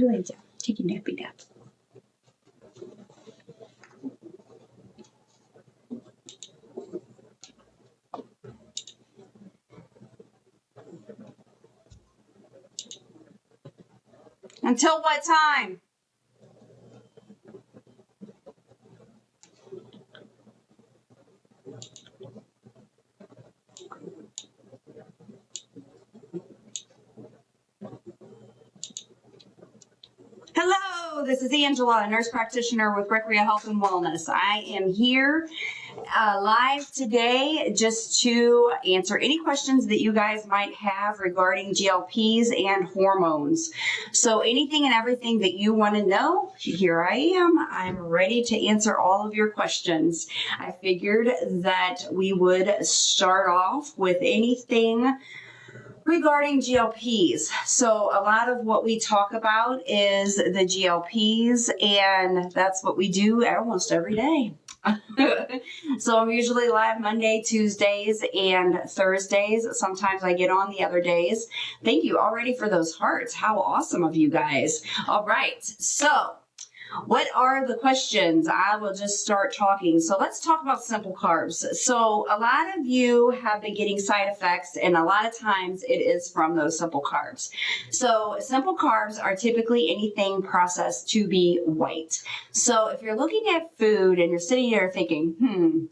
your legs out. Take a nappy nap. Until what time? Hello, this is Angela, a nurse practitioner with Recrea Health and Wellness. I am here live today just to answer any questions that you guys might have regarding GLPs and hormones. So anything and everything that you want to know, here I am. I'm ready to answer all of your questions. I figured that we would start off with anything regarding GLPs. So a lot of what we talk about is the GLPs, and that's what we do almost every day. So I'm usually live Monday, Tuesdays, and Thursdays. Sometimes I get on the other days. Thank you already for those hearts. How awesome of you guys. All right. So what are the questions? I will just start talking. So let's talk about simple carbs. So a lot of you have been getting side effects, and a lot of times it is from those simple carbs. So simple carbs are typically anything processed to be white. So if you're looking at food and you're sitting there thinking,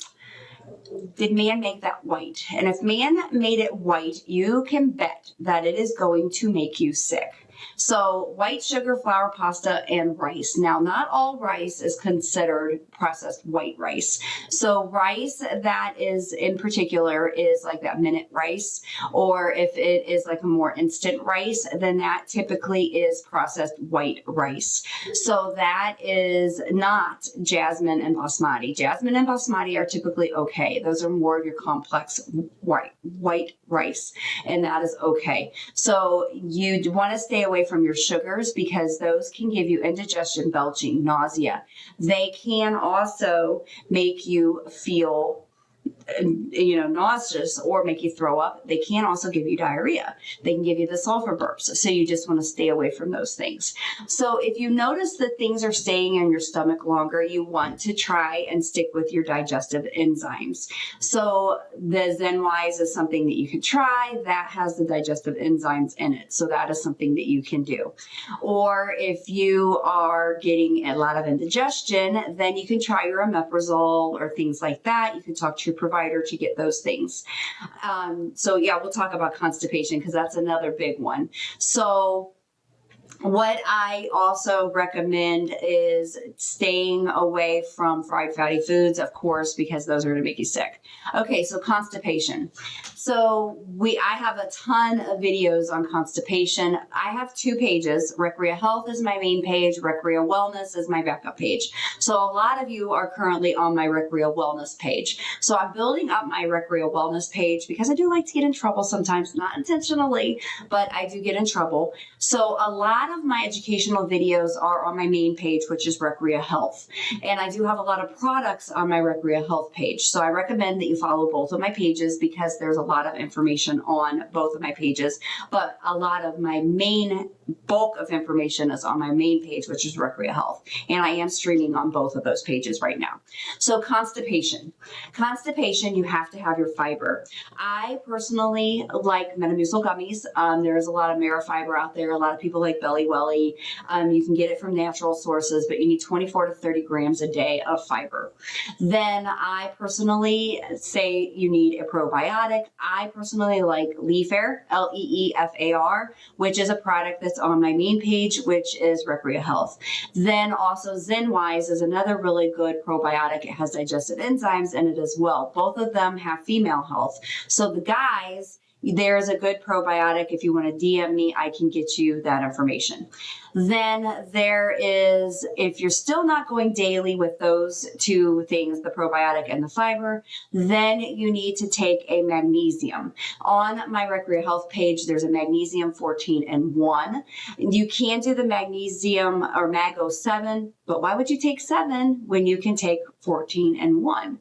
did man make that white? And if man made it white, you can bet that it is going to make you sick. So white sugar, flour, pasta, and rice. Now, not all rice is considered processed white rice. So rice that is in particular is like that minute rice, or if it is like a more instant rice, then that typically is processed white rice. So that is not jasmine and basmati. Jasmine and basmati are typically okay. Those are more of your complex white rice, and that is okay. So you want to stay away from your sugars because those can give you indigestion, belching, nausea. They can also make you feel nauseous or make you throw up. They can also give you diarrhea. They can give you the sulfur burps. So you just want to stay away from those things. So if you notice that things are staying in your stomach longer, you want to try and stick with your digestive enzymes. So the ZenWise is something that you can try that has the digestive enzymes in it. So that is something that you can do. Or if you are getting a lot of indigestion, then you can try your omeprazole or things like that. You can talk to your provider to get those things. So yeah, we'll talk about constipation because that's another big one. So what I also recommend is staying away from fried fatty foods, of course, because those are going to make you sick. Okay, so constipation. So I have a ton of videos on constipation. I have two pages. Recrea Health is my main page. Recrea Wellness is my backup page. So a lot of you are currently on my Recrea Wellness page. So I'm building up my Recrea Wellness page because I do like to get in trouble sometimes, not intentionally, but I do get in trouble. So a lot of my educational videos are on my main page, which is Recrea Health. And I do have a lot of products on my Recrea Health page. So I recommend that you follow both of my pages because there's a lot of information on both of my pages. But a lot of my main bulk of information is on my main page, which is Recrea Health. And I am streaming on both of those pages right now. So constipation. Constipation, you have to have your fiber. I personally like Metamucil gummies. There's a lot of marrow fiber out there. A lot of people like Belly Welly. You can get it from natural sources, but you need 24 to 30 grams a day of fiber. Then I personally say you need a probiotic. I personally like Leafar, Leefar, which is a product that's on my main page, which is Recrea Health. Then also ZenWise is another really good probiotic. It has digestive enzymes in it as well. Both of them have female health. So the guys, there's a good probiotic. If you want to DM me, I can get you that information. Then there is, if you're still not going daily with those two things, the probiotic and the fiber, then you need to take a magnesium. On my Recrea Health page, there's a magnesium 14 and 1. You can do the magnesium or Mago 7, but why would you take 7 when you can take 14 and 1?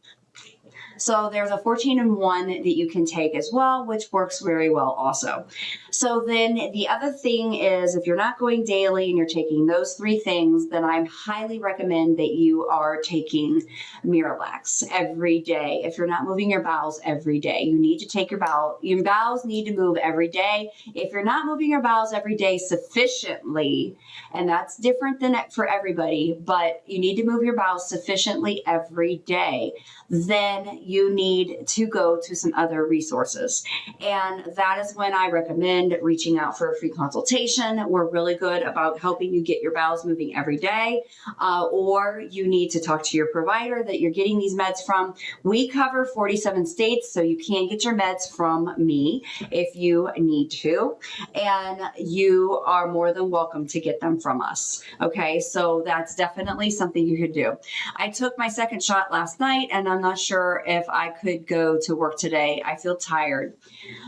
So there's a 14-in-1 that you can take as well, which works very well also. So then the other thing is, if you're not going daily and you're taking those 3 things, then I highly recommend that you are taking Miralax every day. If you're not moving your bowels every day, you need to take your bowels need to move every day. If you're not moving your bowels every day sufficiently, and that's different than for everybody, but you need to move your bowels sufficiently every day, then you need to go to some other resources. And that is when I recommend reaching out for a free consultation. We're really good about helping you get your bowels moving every day, or you need to talk to your provider that you're getting these meds from. We cover 47 states, so you can get your meds from me if you need to, and you are more than welcome to get them from us. Okay, so that's definitely something you could do. I took my second shot last night, and I'm not sure if I could go to work today. I feel tired.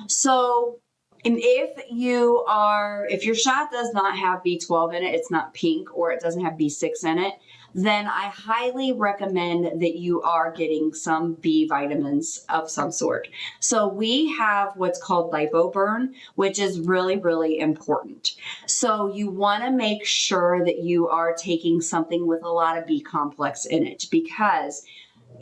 So if your shot does not have B12 in it, it's not pink, or it doesn't have B6 in it, then I highly recommend that you are getting some B vitamins of some sort. So we have what's called lipoburn, which is really, really important. So you want to make sure that you are taking something with a lot of B complex in it, because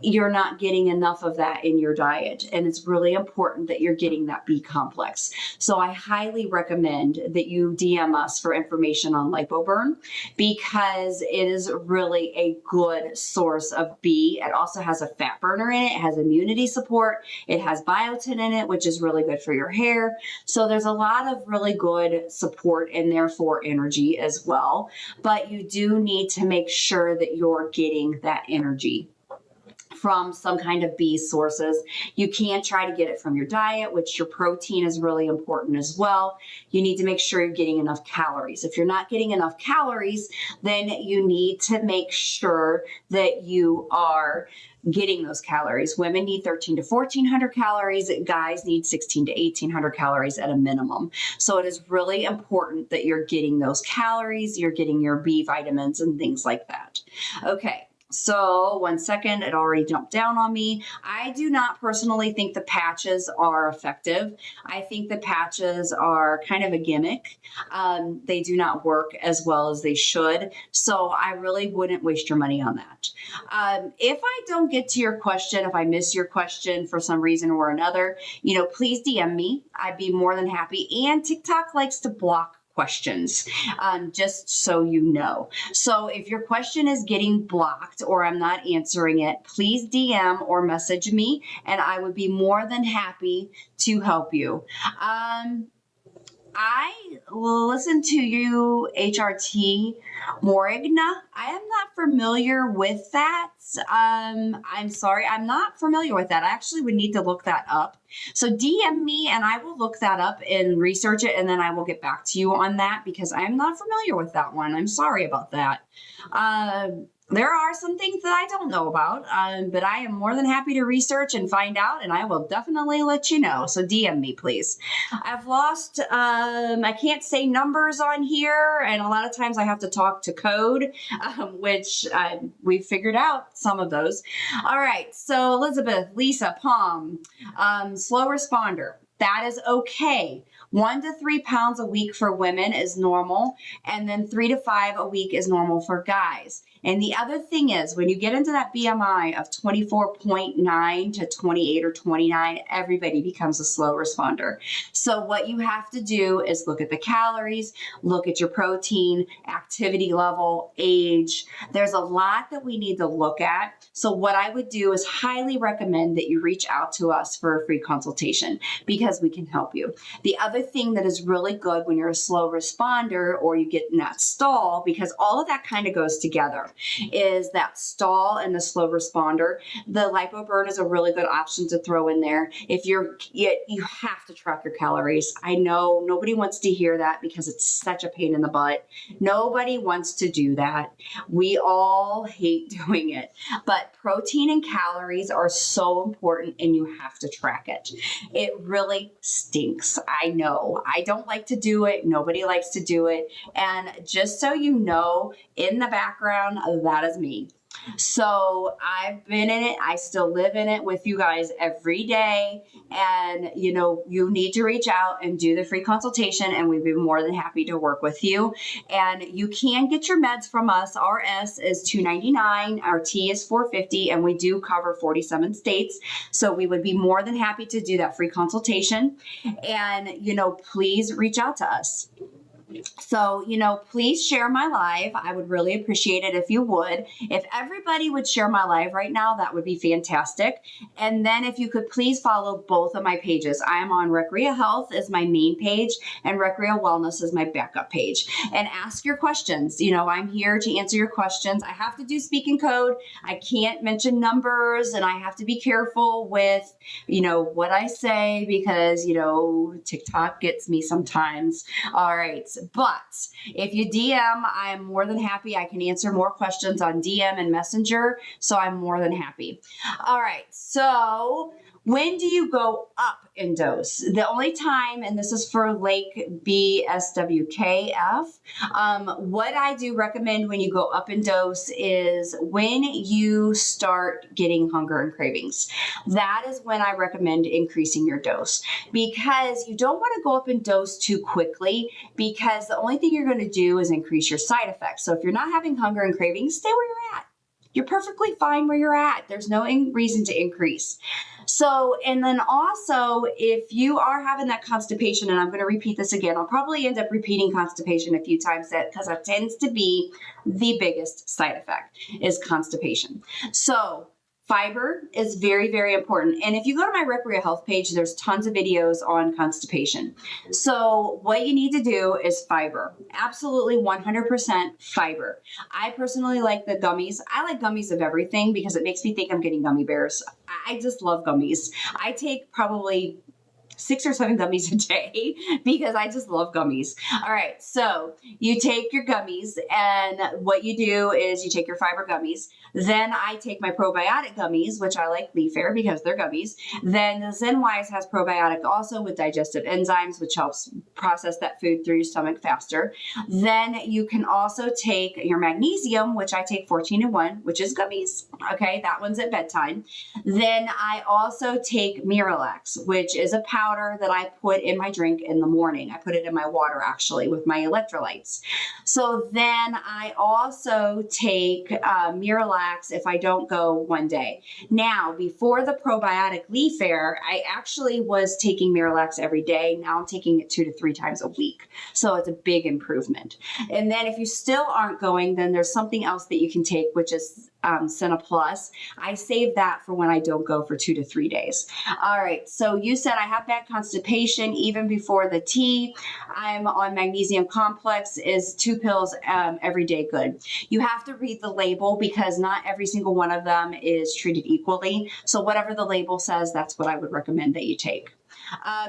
you're not getting enough of that in your diet. And it's really important that you're getting that B complex. So I highly recommend that you DM us for information on lipoburn, because it is really a good source of B. It also has a fat burner in it. It has immunity support. It has biotin in it, which is really good for your hair. So there's a lot of really good support in there for energy as well. But you do need to make sure that you're getting that energy from some kind of B sources. You can try to get it from your diet, which your protein is really important as well. You need to make sure you're getting enough calories. If you're not getting enough calories, then you need to make sure that you are getting those calories. Women need 1,300 to 1,400 calories. Guys need 1,600 to 1,800 calories at a minimum. So it is really important that you're getting those calories, you're getting your B vitamins and things like that. Okay. So 1 second, it already jumped down on me. I do not personally think the patches are effective. I think the patches are kind of a gimmick. They do not work as well as they should. So I really wouldn't waste your money on that. If I don't get to your question, if I miss your question for some reason or another, please DM me. I'd be more than happy. And TikTok likes to block questions, just so you know. So if your question is getting blocked or I'm not answering it, please DM or message me, and I would be more than happy to help you. I will listen to you, HRT Morigna. I am not familiar with that. I'm sorry, I'm not familiar with that. I actually would need to look that up. So DM me and I will look that up and research it, and then I will get back to you on that, because I'm not familiar with that one. I'm sorry about that. There are some things that I don't know about, but I am more than happy to research and find out, and I will definitely let you know. So DM me, please. I've lost, I can't say numbers on here, and a lot of times I have to talk to code, which we've figured out some of those. All right, so Elizabeth, Lisa, Palm, slow responder. That is okay. 1 to 3 pounds a week for women is normal, and then 3 to 5 a week is normal for guys. And the other thing is, when you get into that BMI of 24.9 to 28 or 29, everybody becomes a slow responder. So what you have to do is look at the calories, look at your protein, activity level, age. There's a lot that we need to look at. So what I would do is highly recommend that you reach out to us for a free consultation, because we can help you. The other thing that is really good when you're a slow responder or you get in that stall, because all of that kind of goes together, is that stall and the slow responder. The lipoburn is a really good option to throw in there. If you have to track your calories. I know nobody wants to hear that, because it's such a pain in the butt. Nobody wants to do that. We all hate doing it, but protein and calories are so important, and you have to track it. It really stinks. I know. I don't like to do it. Nobody likes to do it. And just so you know, in the background, that is me. So I've been in it. I still live in it with you guys every day. And, you need to reach out and do the free consultation, and we'd be more than happy to work with you. And you can get your meds from us. Our S is $2.99. Our T is $4.50, and we do cover 47 states. So we would be more than happy to do that free consultation. And, please reach out to us. So, please share my live. I would really appreciate it if you would. If everybody would share my live right now, that would be fantastic. And then if you could please follow both of my pages. I am on Recrea Health as my main page, and Recrea Wellness is my backup page. And ask your questions. I'm here to answer your questions. I have to do speaking code. I can't mention numbers, and I have to be careful with, what I say because, TikTok gets me sometimes. All right. But if you DM, I am more than happy. I can answer more questions on DM and Messenger. So I'm more than happy. All right. So when do you go up in dose? The only time, and this is for Lake BSWKF, what I do recommend when you go up in dose is when you start getting hunger and cravings. That is when I recommend increasing your dose, because you don't want to go up in dose too quickly, because the only thing you're going to do is increase your side effects. So if you're not having hunger and cravings, stay where you're at. You're perfectly fine where you're at. There's no reason to increase. So, and then also, if you are having that constipation, and I'm going to repeat this again, I'll probably end up repeating constipation a few times, because that tends to be the biggest side effect, is constipation. So fiber is very, very important. And if you go to my Recrea Health page, there's tons of videos on constipation. So what you need to do is fiber. Absolutely 100% fiber. I personally like the gummies. I like gummies of everything because it makes me think I'm getting gummy bears. I just love gummies. I take probably 6 or 7 gummies a day because I just love gummies. All right. So you take your gummies, and what you do is you take your fiber gummies. Then I take my probiotic gummies, which I like Leaf Air because they're gummies. Then the ZenWise has probiotic also with digestive enzymes, which helps process that food through your stomach faster. Then you can also take your magnesium, which I take 14-in-1, which is gummies. Okay. That one's at bedtime. Then I also take Miralax, which is a powder that I put in my drink in the morning. I put it in my water, actually, with my electrolytes. So then I also take Miralax if I don't go one day. Now, before the probiotic Leaf Air, I actually was taking Miralax every day. Now I'm taking it 2 to 3 times a week. So it's a big improvement. And then if you still aren't going, then there's something else that you can take, which is Senna Plus. I save that for when I don't go for 2 to 3 days. All right. So you said I have bad constipation even before the tea. I'm on magnesium complex. Is 2 pills every day good? You have to read the label because not every single one of them is treated equally. So whatever the label says, that's what I would recommend that you take.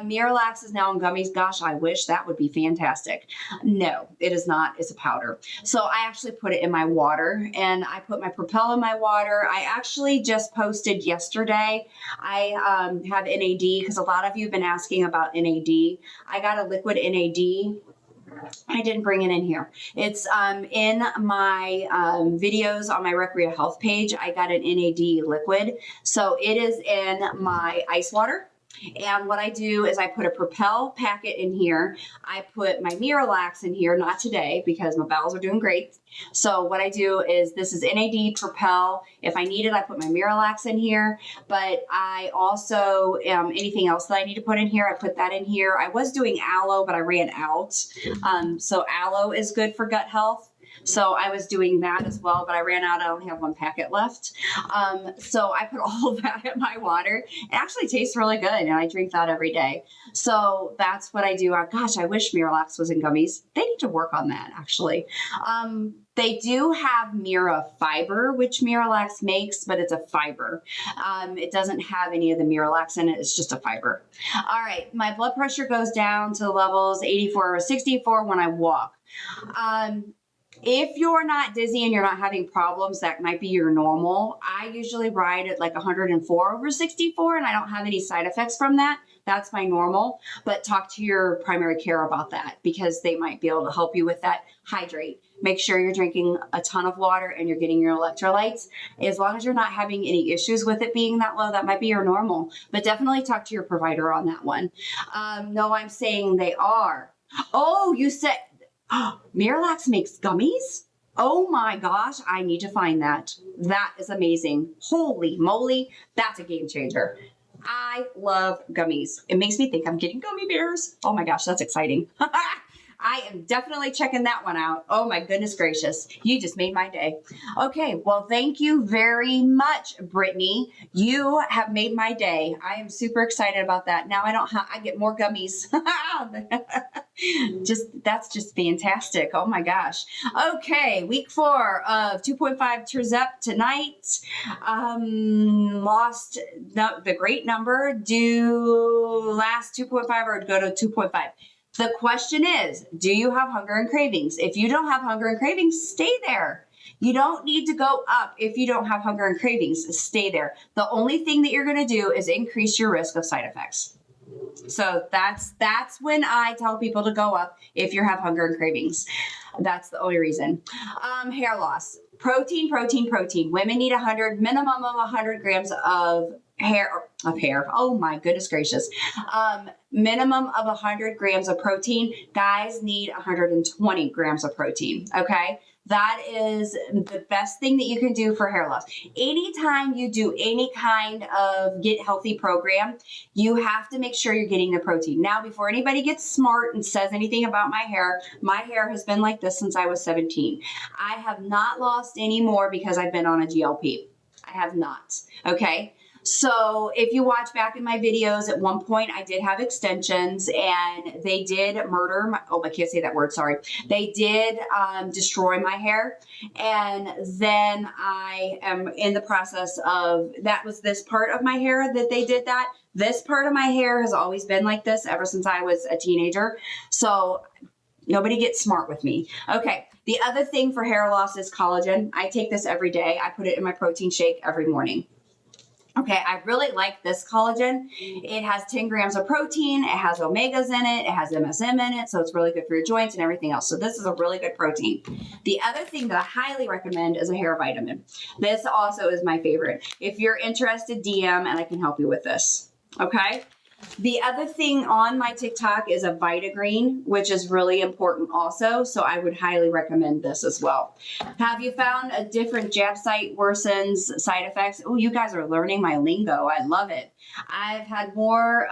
Miralax is now in gummies. Gosh, I wish that would be fantastic. No, it is not. It's a powder. So I actually put it in my water, and I put my Propel in my water. I actually just posted yesterday. I have NAD because a lot of you have been asking about NAD. I got a liquid NAD. I didn't bring it in here. It's in my videos on my Recrea Health page. I got an NAD liquid. So it is in my ice water. And what I do is I put a Propel packet in here. I put my Miralax in here, not today because my bowels are doing great. So what I do is this is NAD Propel. If I need it, I put my Miralax in here. But I also, anything else that I need to put in here, I put that in here. I was doing aloe, but I ran out. So aloe is good for gut health. So I was doing that as well, but I ran out. I only have 1 packet left. So I put all of that in my water. It actually tastes really good, and I drink that every day. So that's what I do. Gosh, I wish Miralax was in gummies. They need to work on that, actually. They do have Mira Fiber, which Miralax makes, but it's a fiber. It doesn't have any of the Miralax in it. It's just a fiber. All right. My blood pressure goes down to levels 84 or 64 when I walk. If you're not dizzy and you're not having problems, that might be your normal. I usually ride at like 104 over 64, and I don't have any side effects from that. That's my normal. But talk to your primary care about that because they might be able to help you with that. Hydrate. Make sure you're drinking a ton of water and you're getting your electrolytes. As long as you're not having any issues with it being that low, that might be your normal, but definitely talk to your provider on that one. No, I'm saying they are. Oh, you said, oh, Miralax makes gummies? Oh my gosh, I need to find that. That is amazing. Holy moly, that's a game changer. I love gummies. It makes me think I'm getting gummy bears. Oh my gosh, that's exciting. I am definitely checking that one out. Oh my goodness gracious. You just made my day. Okay, well, thank you very much, Brittany. You have made my day. I am super excited about that. Now I get more gummies. That's just fantastic. Oh my gosh. Okay, week 4 of 2.5 Terzep tonight. Lost the great number. Do last 2.5 or go to 2.5. The question is, do you have hunger and cravings? If you don't have hunger and cravings, stay there. You don't need to go up if you don't have hunger and cravings. Stay there. The only thing that you're going to do is increase your risk of side effects. So that's when I tell people to go up if you have hunger and cravings. That's the only reason. Hair loss. Protein. Women need minimum of 100 grams of hair. Oh my goodness gracious. Minimum of 100 grams of protein. Guys need 120 grams of protein. Okay. That is the best thing that you can do for hair loss. Anytime you do any kind of get healthy program, you have to make sure you're getting the protein. Now, before anybody gets smart and says anything about my hair has been like this since I was 17. I have not lost any more because I've been on a GLP. I have not. Okay. So if you watch back in my videos, at one point I did have extensions and they did murder my, I can't say that word, sorry. They did destroy my hair. And then I am in the process of, that was this part of my hair that they did that. This part of my hair has always been like this ever since I was a teenager. So nobody gets smart with me. Okay. The other thing for hair loss is collagen. I take this every day. I put it in my protein shake every morning. Okay, I really like this collagen. It has 10 grams of protein. It has omegas in it. It has MSM in it. So it's really good for your joints and everything else. So this is a really good protein. The other thing that I highly recommend is a hair vitamin. This also is my favorite. If you're interested, DM and I can help you with this. Okay. The other thing on my TikTok is a Vitagreen, which is really important also. So I would highly recommend this as well. Have you found a different jab site worsens side effects? Oh, you guys are learning my lingo. I love it. I've had more,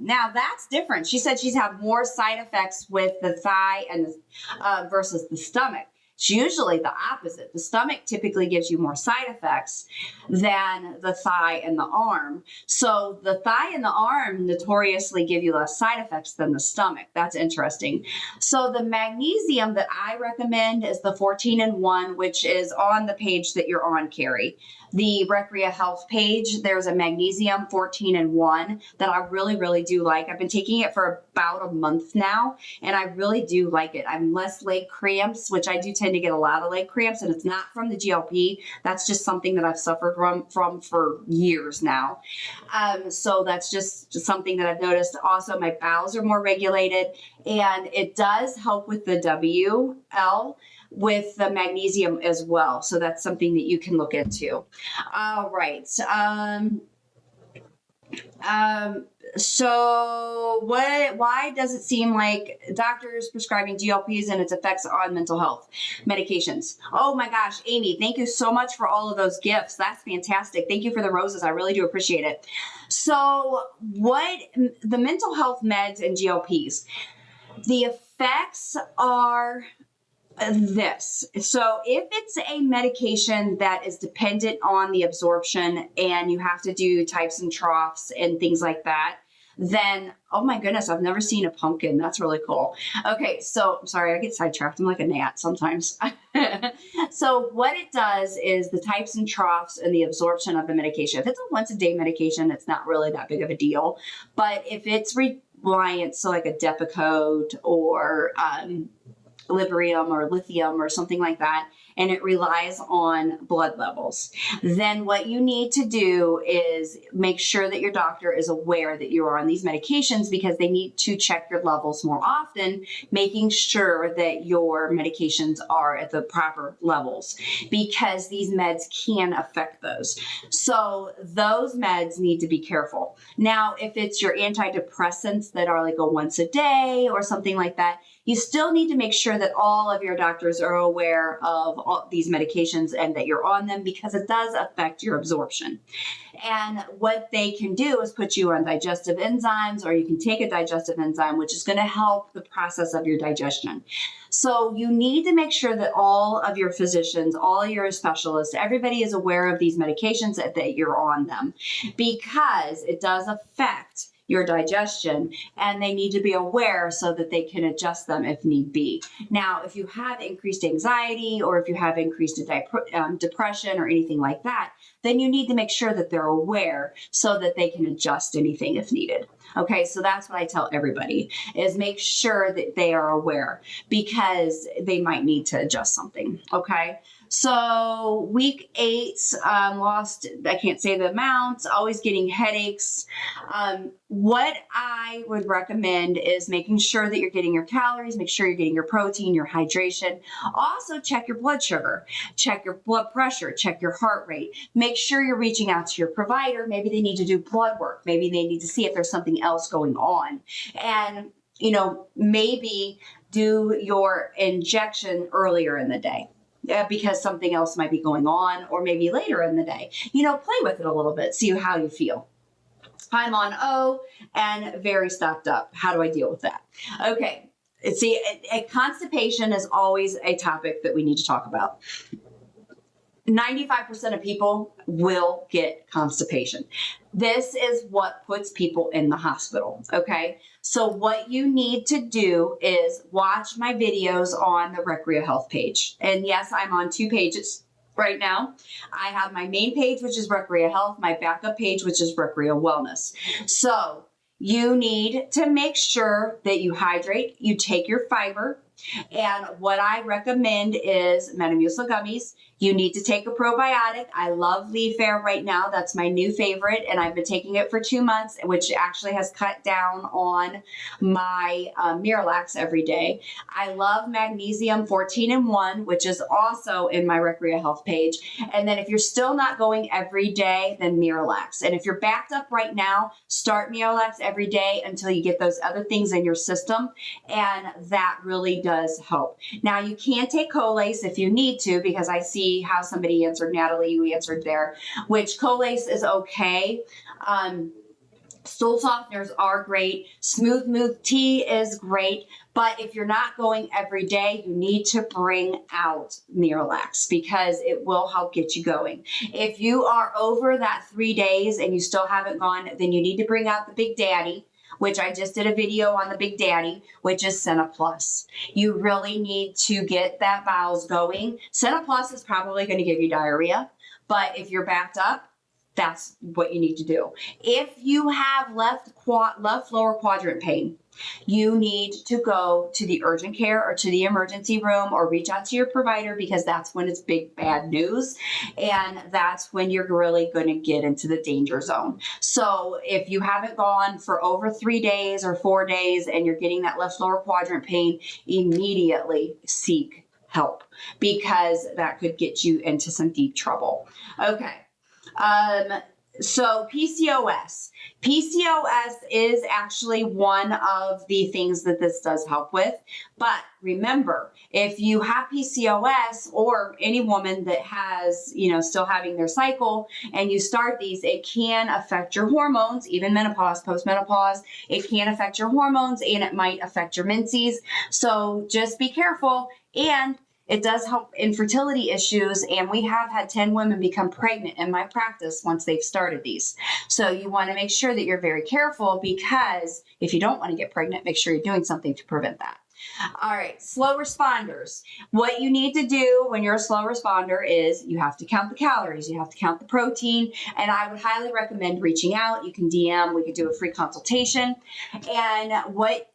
now that's different. She said she's had more side effects with the thigh and the, versus the stomach. It's usually the opposite. The stomach typically gives you more side effects than the thigh and the arm. So the thigh and the arm notoriously give you less side effects than the stomach. That's interesting. So the magnesium that I recommend is the 14-in-1, which is on the page that you're on, Carrie. The Recrea Health page, there's a magnesium 14-in-1 that I really, really do like. I've been taking it for about a month now, and I really do like it. I'm less leg cramps, which I do tend to get a lot of leg cramps, and it's not from the GLP. That's just something that I've suffered from for years now. So that's just something that I've noticed. Also, my bowels are more regulated, and it does help with the WL with the magnesium as well. So that's something that you can look into. All right. So why does it seem like doctors prescribing GLPs and its effects on mental health medications? Oh my gosh, Amy, thank you so much for all of those gifts. That's fantastic. Thank you for the roses. I really do appreciate it. So what the mental health meds and GLPs, the effects are this. So if it's a medication that is dependent on the absorption and you have to do types and troughs and things like that, then, oh my goodness, I've never seen a pumpkin. That's really cool. Okay, so I'm sorry, I get sidetracked. I'm like a gnat sometimes. So what it does is the types and troughs and the absorption of the medication. If it's a once a day medication, it's not really that big of a deal. But if it's reliant, so like a Depakote or Librium or lithium or something like that, and it relies on blood levels. Then what you need to do is make sure that your doctor is aware that you're on these medications, because they need to check your levels more often, making sure that your medications are at the proper levels, because these meds can affect those. So those meds need to be careful. Now, if it's your antidepressants that are like a once a day or something like that, you still need to make sure that all of your doctors are aware of all these medications and that you're on them, because it does affect your absorption. And what they can do is put you on digestive enzymes, or you can take a digestive enzyme, which is going to help the process of your digestion. So you need to make sure that all of your physicians, all your specialists, everybody is aware of these medications, that you're on them, because it does affect your digestion, and they need to be aware so that they can adjust them if need be. Now, if you have increased anxiety, or if you have increased depression or anything like that, then you need to make sure that they're aware so that they can adjust anything if needed. Okay, so that's what I tell everybody, is make sure that they are aware, because they might need to adjust something. Okay, so week 8, lost, I can't say the amount, always getting headaches. What I would recommend is making sure that you're getting your calories, make sure you're getting your protein, your hydration. Also check your blood sugar, check your blood pressure, check your heart rate. Make sure you're reaching out to your provider. Maybe they need to do blood work. Maybe they need to see if there's something else going on. And, maybe do your injection earlier in the day, because something else might be going on, or maybe later in the day. Play with it a little bit, see how you feel. I'm on O and very stocked up. How do I deal with that? Okay. See, constipation is always a topic that we need to talk about. 95% of people will get constipation. This is what puts people in the hospital, okay? So what you need to do is watch my videos on the Recrea Health page. And yes, I'm on 2 pages right now. I have my main page, which is Recrea Health, my backup page, which is Recrea Wellness. So you need to make sure that you hydrate, you take your fiber, and what I recommend is Metamucil gummies. You need to take a probiotic. I love Leaf Air right now. That's my new favorite, and I've been taking it for 2 months, which actually has cut down on my Miralax every day. I love Magnesium 14-in-1, which is also in my Recrea Health page. And then if you're still not going every day, then Miralax. And if you're backed up right now, start Miralax every day until you get those other things in your system, and that really does help. Now, you can take Colace if you need to, because I see how somebody answered, Natalie, you answered there, which Colace is okay. Stool softeners are great. Smooth tea is great. But if you're not going every day, you need to bring out Miralax, because it will help get you going. If you are over that 3 days and you still haven't gone, then you need to bring out the Big Daddy, which I just did a video on the Big Daddy, which is Senna Plus. You really need to get that bowels going. Senna Plus is probably going to give you diarrhea, but if you're backed up, that's what you need to do. If you have left lower quadrant pain, you need to go to the urgent care or to the emergency room, or reach out to your provider, because that's when it's big bad news, and that's when you're really going to get into the danger zone. So if you haven't gone for over 3 days or 4 days and you're getting that left lower quadrant pain, immediately seek help, because that could get you into some deep trouble. Okay. So PCOS. PCOS is actually one of the things that this does help with. But remember, if you have PCOS, or any woman that has, still having their cycle, and you start these, it can affect your hormones, even menopause, postmenopause. It can affect your hormones, and it might affect your menses. So just be careful. And it does help infertility issues, and we have had 10 women become pregnant in my practice once they've started these. So you want to make sure that you're very careful, because if you don't want to get pregnant, make sure you're doing something to prevent that. All right, slow responders. What you need to do when you're a slow responder is you have to count the calories, you have to count the protein, and I would highly recommend reaching out. You can DM, we could do a free consultation. And what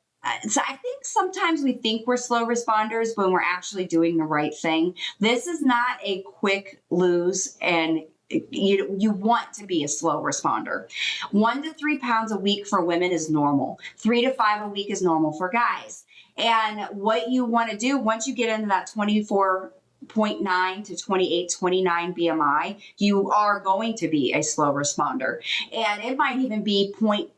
So I think sometimes we think we're slow responders when we're actually doing the right thing. This is not a quick lose, and you want to be a slow responder. 1 to 3 pounds a week for women is normal. 3 to 5 a week is normal for guys. And what you want to do once you get into that 24.9 to 28, 29 BMI, you are going to be a slow responder. And it might even be 0.5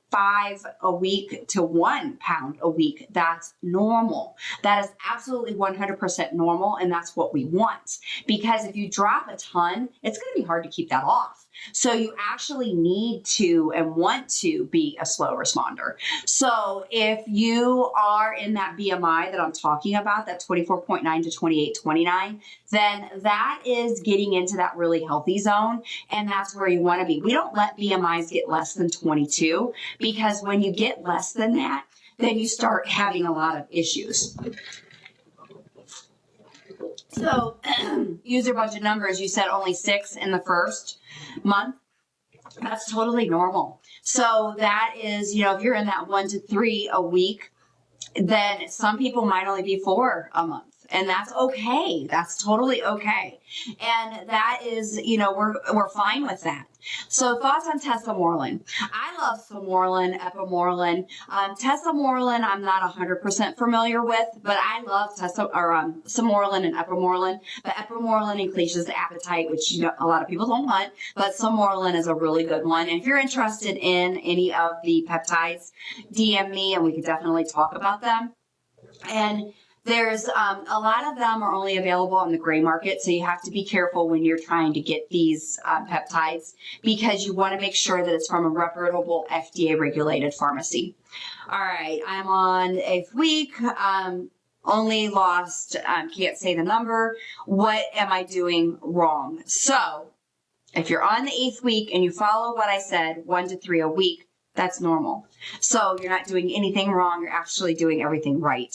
a week to 1 pound a week. That's normal. That is absolutely 100% normal. And that's what we want. Because if you drop a ton, it's going to be hard to keep that off. So you actually need to and want to be a slow responder. So if you are in that BMI that I'm talking about, that 24.9 to 28, 29, then that is getting into that really healthy zone. And that's where you want to be. We don't let BMIs get less than 22, because when you get less than that, then you start having a lot of issues. So use your bunch of numbers. You said only 6 in the first month. That's totally normal. So that is, if you're in that 1 to 3 a week, then some people might only be 4 a month. And that's okay. That's totally okay. And that is, we're fine with that. So thoughts on tesamorelin. I love samorelin, epamorelin. Tesamorelin, I'm not 100% familiar with, but I love samorelin and epamorelin. But epamorelin increases the appetite, which a lot of people don't want. But samorelin is a really good one. And if you're interested in any of the peptides, DM me and we can definitely talk about them. And there's a lot of them are only available on the gray market, so you have to be careful when you're trying to get these peptides, because you want to make sure that it's from a reputable FDA-regulated pharmacy. All right, I'm on 8th week. Only lost, can't say the number. What am I doing wrong? So if you're on the 8th week and you follow what I said, 1 to 3 a week, that's normal. So you're not doing anything wrong. You're actually doing everything right.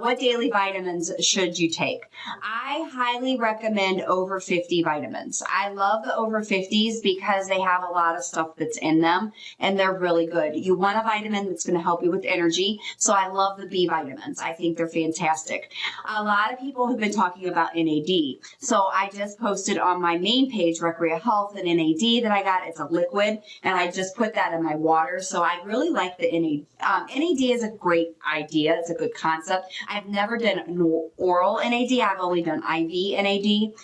What daily vitamins should you take? I highly recommend over 50 vitamins. I love the over 50s because they have a lot of stuff that's in them and they're really good. You want a vitamin that's going to help you with energy. So I love the B vitamins. I think they're fantastic. A lot of people have been talking about NAD. So I just posted on my main page, Recrea Health, an NAD that I got. It's a liquid and I just put that in my water. So I really like the NAD. NAD is a great idea. It's a good concept. I've never done an oral NAD. I've only done IV NAD.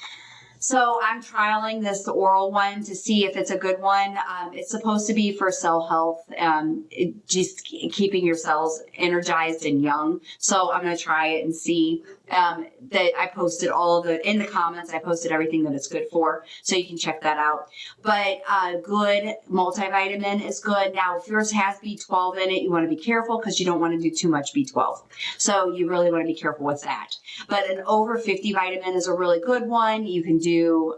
So I'm trialing this oral one to see if it's a good one. It's supposed to be for cell health, just keeping your cells energized and young. So I'm going to try it and see. That I posted in the comments, I posted everything that it's good for. So you can check that out. But good multivitamin is good. Now, if yours has B12 in it, you want to be careful because you don't want to do too much B12. So you really want to be careful with that. But an over 50 vitamin is a really good one. You can do,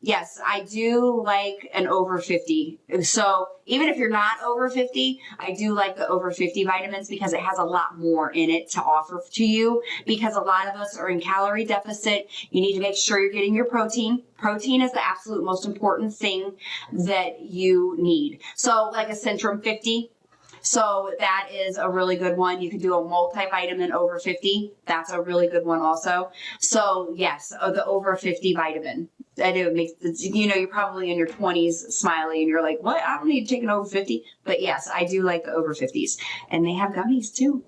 yes, I do like an over 50. So even if you're not over 50, I do like the over 50 vitamins because it has a lot more in it to offer to you, because a lot of us are in calorie deficit. You need to make sure you're getting your protein. Protein is the absolute most important thing that you need. So like a Centrum 50. So that is a really good one. You can do a multivitamin over 50. That's a really good one also. So yes, the over 50 vitamin. I know it makes, you're probably in your 20s smiling and you're like, what? I don't need to take an over 50. But yes, I do like the over 50s. And they have gummies too.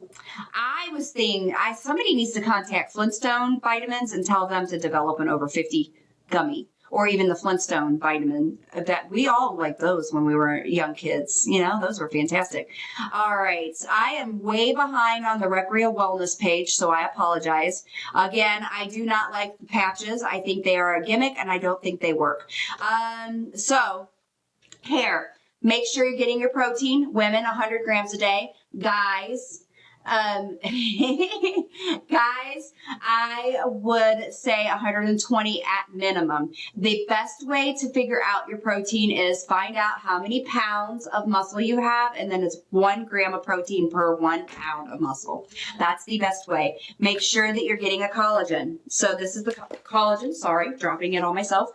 I was thinking, somebody needs to contact Flintstone Vitamins and tell them to develop an over 50 gummy. Or even the Flintstone vitamin, that we all liked those when we were young kids. Those were fantastic. All right. I am way behind on the Recrea Wellness page, so I apologize. Again, I do not like the patches. I think they are a gimmick, and I don't think they work. So, hair. Make sure you're getting your protein. Women, 100 grams a day. Guys, Guys, I would say 120 at minimum. The best way to figure out your protein is find out how many pounds of muscle you have, and then it's 1 gram of protein per 1 pound of muscle. That's the best way. Make sure that you're getting a collagen. So this is the collagen, sorry, dropping it on myself.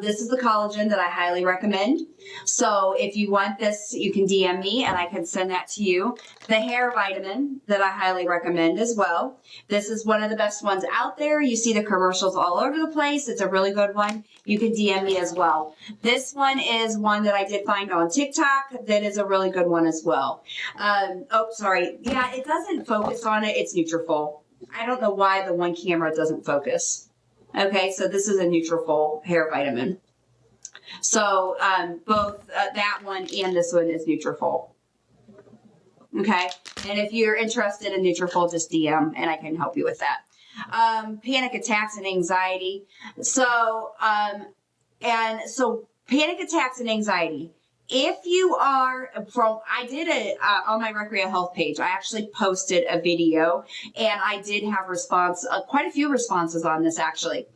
This is the collagen that I highly recommend. So if you want this, you can DM me and I can send that to you. The hair vitamin that I highly recommend as well. This is one of the best ones out there. You see the commercials all over the place. It's a really good one. You can DM me as well. This one is one that I did find on TikTok that is a really good one as well. Oh, sorry. Yeah, it doesn't focus on it. It's Nutrafol. I don't know why the one camera doesn't focus. Okay, so this is a Nutrafol hair vitamin. So both that one and this one is Nutrafol. Okay, and if you're interested in Nutrafol, just DM and I can help you with that. Panic attacks and anxiety. So panic attacks and anxiety. If you are I did it on my Recrea Health page. I actually posted a video and I did have quite a few responses on this actually.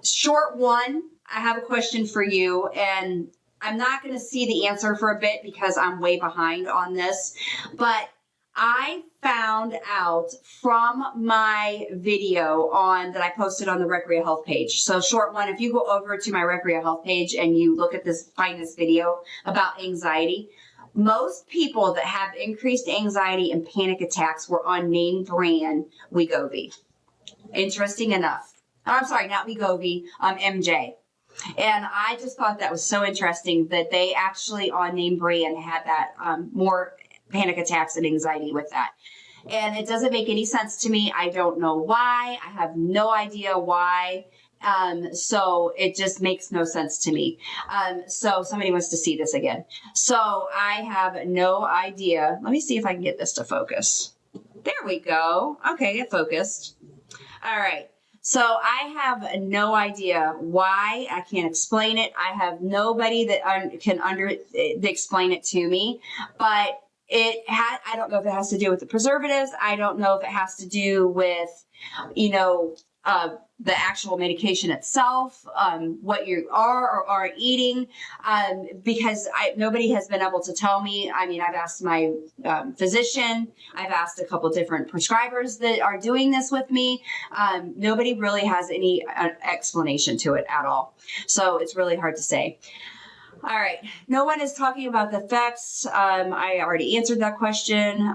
Short one, I have a question for you, and I'm not going to see the answer for a bit because I'm way behind on this, but I found out from my video that I posted on the Recrea Health page. So short one, if you go over to my Recrea Health page and you look at find this video about anxiety, most people that have increased anxiety and panic attacks were on name brand Wegovy. Interesting enough. I'm sorry, not Wegovy, MJ. And I just thought that was so interesting that they actually on name brand had that more panic attacks and anxiety with that. And it doesn't make any sense to me. I don't know why. I have no idea why. So it just makes no sense to me. So somebody wants to see this again. So I have no idea. Let me see if I can get this to focus. There we go. Okay, it focused. All right. So I have no idea why. I can't explain it. I have nobody that can explain it to me, but I don't know if it has to do with the preservatives. I don't know if it has to do with, the actual medication itself, what you are or aren't eating, because nobody has been able to tell me. I mean, I've asked my physician, I've asked a couple different prescribers that are doing this with me. Nobody really has any explanation to it at all. So it's really hard to say. All right. No one is talking about the effects. I already answered that question.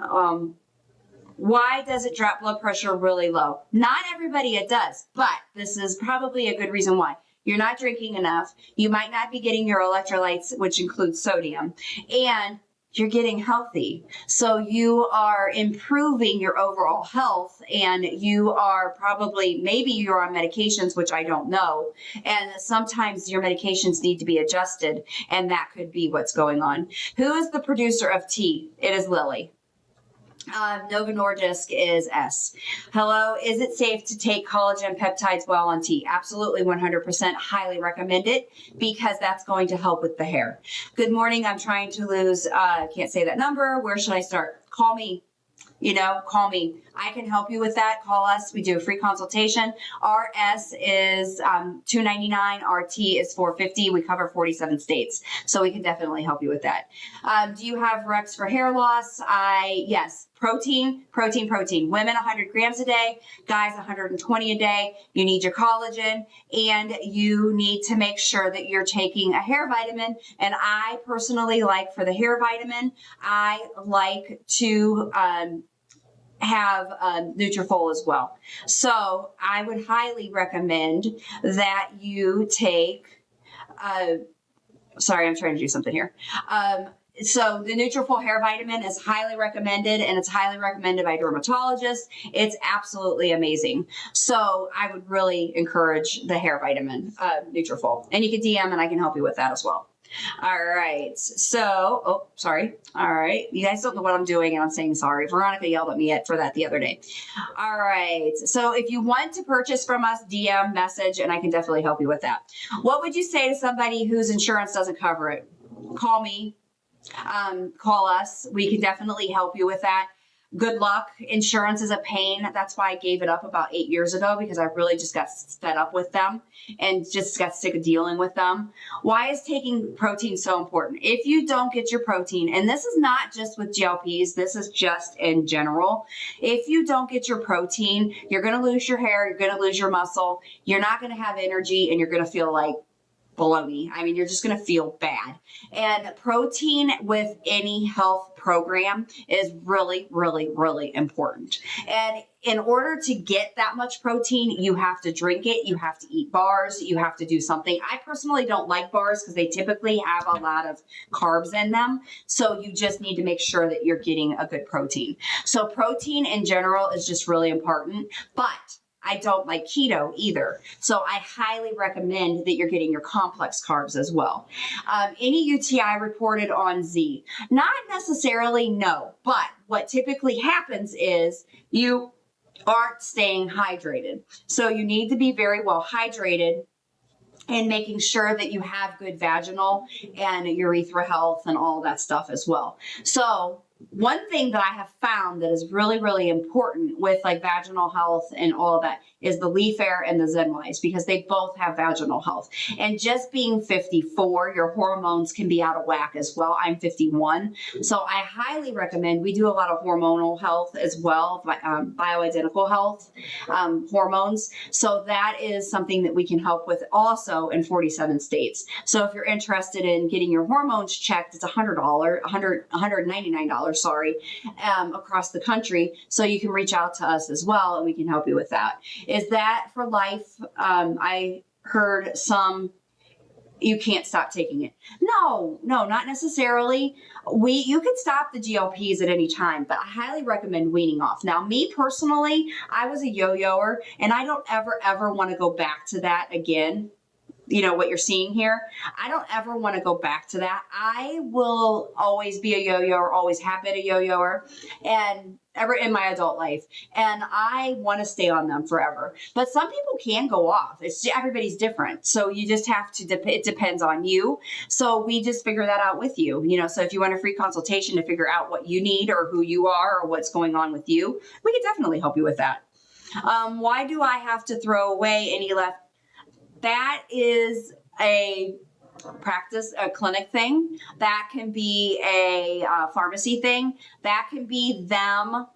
Why does it drop blood pressure really low? Not everybody it does, but this is probably a good reason why. You're not drinking enough. You might not be getting your electrolytes, which includes sodium, and you're getting healthy. So you are improving your overall health, and you are maybe you're on medications, which I don't know. And sometimes your medications need to be adjusted, and that could be what's going on. Who is the producer of tea? It is Lily. Novo Nordisk is S. Hello, is it safe to take collagen peptides while on tea? Absolutely, 100%. Highly recommend it because that's going to help with the hair. Good morning. I'm trying to lose, can't say that number. Where should I start? Call me. Call me. I can help you with that. Call us. We do a free consultation. RS is $299. RT is $450. We cover 47 states. So we can definitely help you with that. Do you have Rex for hair loss? Yes. Protein. Women 100 grams a day. Guys 120 a day. You need your collagen. And you need to make sure that you're taking a hair vitamin. And I personally like for the hair vitamin, I like to have Nutrafol as well. So I would highly recommend that you take, sorry, I'm trying to do something here. So the Nutrafol hair vitamin is highly recommended, and it's highly recommended by dermatologists. It's absolutely amazing. So I would really encourage the hair vitamin, Nutrafol. And you can DM and I can help you with that as well. All right. So, sorry. All right. You guys don't know what I'm doing and I'm saying sorry. Veronica yelled at me for that the other day. All right. So if you want to purchase from us, DM, message, and I can definitely help you with that. What would you say to somebody whose insurance doesn't cover it? Call me. Call us. We can definitely help you with that. good luck. Insurance is a pain. That's why I gave it up about 8 years ago, because I really just got fed up with them and just got sick of dealing with them. Why is taking protein so important? If you don't get your protein, and this is not just with GLPs, this is just in general. If you don't get your protein, you're going to lose your hair, you're going to lose your muscle, you're not going to have energy, and you're going to feel like baloney. I mean, you're just going to feel bad. And protein with any health program is really, really, really important. And in order to get that much protein, you have to drink it. You have to eat bars. You have to do something. I personally don't like bars because they typically have a lot of carbs in them. So you just need to make sure that you're getting a good protein. So protein in general is just really important. But I don't like keto either. So I highly recommend that you're getting your complex carbs as well. Any UTI reported on Z? Not necessarily, no. But what typically happens is you aren't staying hydrated. So you need to be very well hydrated and making sure that you have good vaginal and urethra health and all that stuff as well. So one thing that I have found that is really, really important with like vaginal health and all of that is the Leaf Air and the Zenwise, because they both have vaginal health. And just being 54, your hormones can be out of whack as well. I'm 51. So I highly recommend, we do a lot of hormonal health as well, bioidentical health, hormones. So that is something that we can help with also in 47 states. So if you're interested in getting your hormones checked, it's $199, across the country. So you can reach out to us as well, and we can help you with that. Is that for life? I heard some, you can't stop taking it. No, not necessarily. You can stop the GLPs at any time, but I highly recommend weaning off. Now, me personally, I was a yo-yoer, and I don't ever want to go back to that again. You know what you're seeing here. I don't ever want to go back to that. I will always be a yo-yoer, always have been a yo-yoer, and ever in my adult life. And I want to stay on them forever. But some people can go off. Everybody's different. So you just have to, it depends on you. So we just figure that out with you. So if you want a free consultation to figure out what you need or who you are or what's going on with you, we can definitely help you with that. Why do I have to throw away any left? That is a clinic thing. That can be a pharmacy thing. That can be them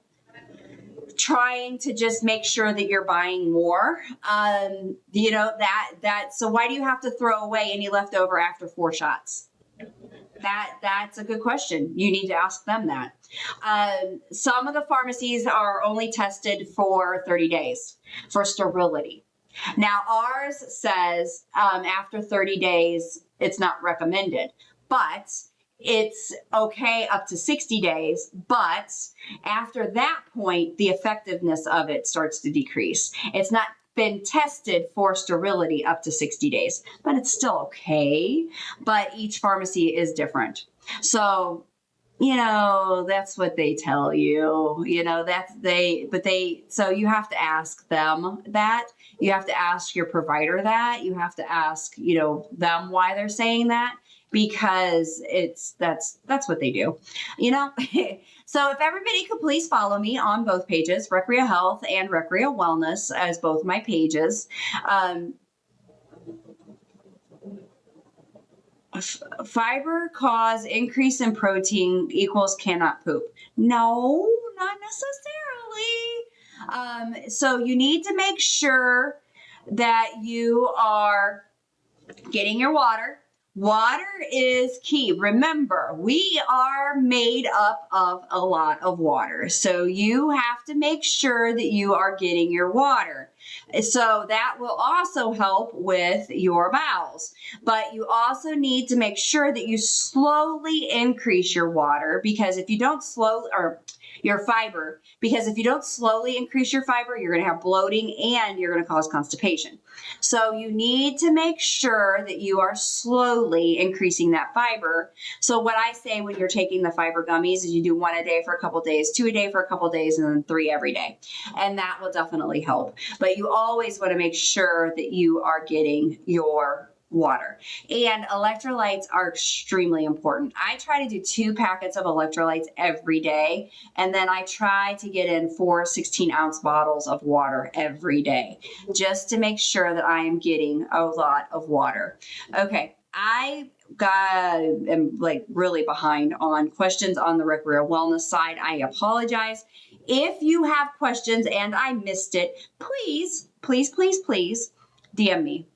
trying to just make sure that you're buying more. So why do you have to throw away any leftover after 4 shots? That's a good question. You need to ask them that. Some of the pharmacies are only tested for 30 days for sterility. Now, ours says after 30 days, it's not recommended, but it's okay up to 60 days. But after that point, the effectiveness of it starts to decrease. It's not been tested for sterility up to 60 days, but it's still okay. But each pharmacy is different. So that's what they tell you, so you have to ask them that. You have to ask your provider that. You have to ask, them why they're saying that, because that's what they do, So if everybody could please follow me on both pages, Recrea Health and Recrea Wellness, as both my pages. Fiber cause increase in protein equals cannot poop. No, not necessarily. So you need to make sure that you are getting your water. Water is key. Remember, we are made up of a lot of water. So you have to make sure that you are getting your water. So that will also help with your bowels. But you also need to make sure that you slowly increase your water, because if you don't your fiber, because if you don't slowly increase your fiber, you're going to have bloating and you're going to cause constipation. So you need to make sure that you are slowly increasing that fiber. So what I say when you're taking the fiber gummies is you do 1 a day for a couple days, 2 a day for a couple days, and then 3 every day. And that will definitely help. But you always want to make sure that you are getting your water. And electrolytes are extremely important. I try to do 2 packets of electrolytes every day, and then I try to get in 4 16-ounce bottles of water every day, just to make sure that I am getting a lot of water. Okay, I am like really behind on questions on the recreational wellness side. I apologize. If you have questions and I missed it, please DM me.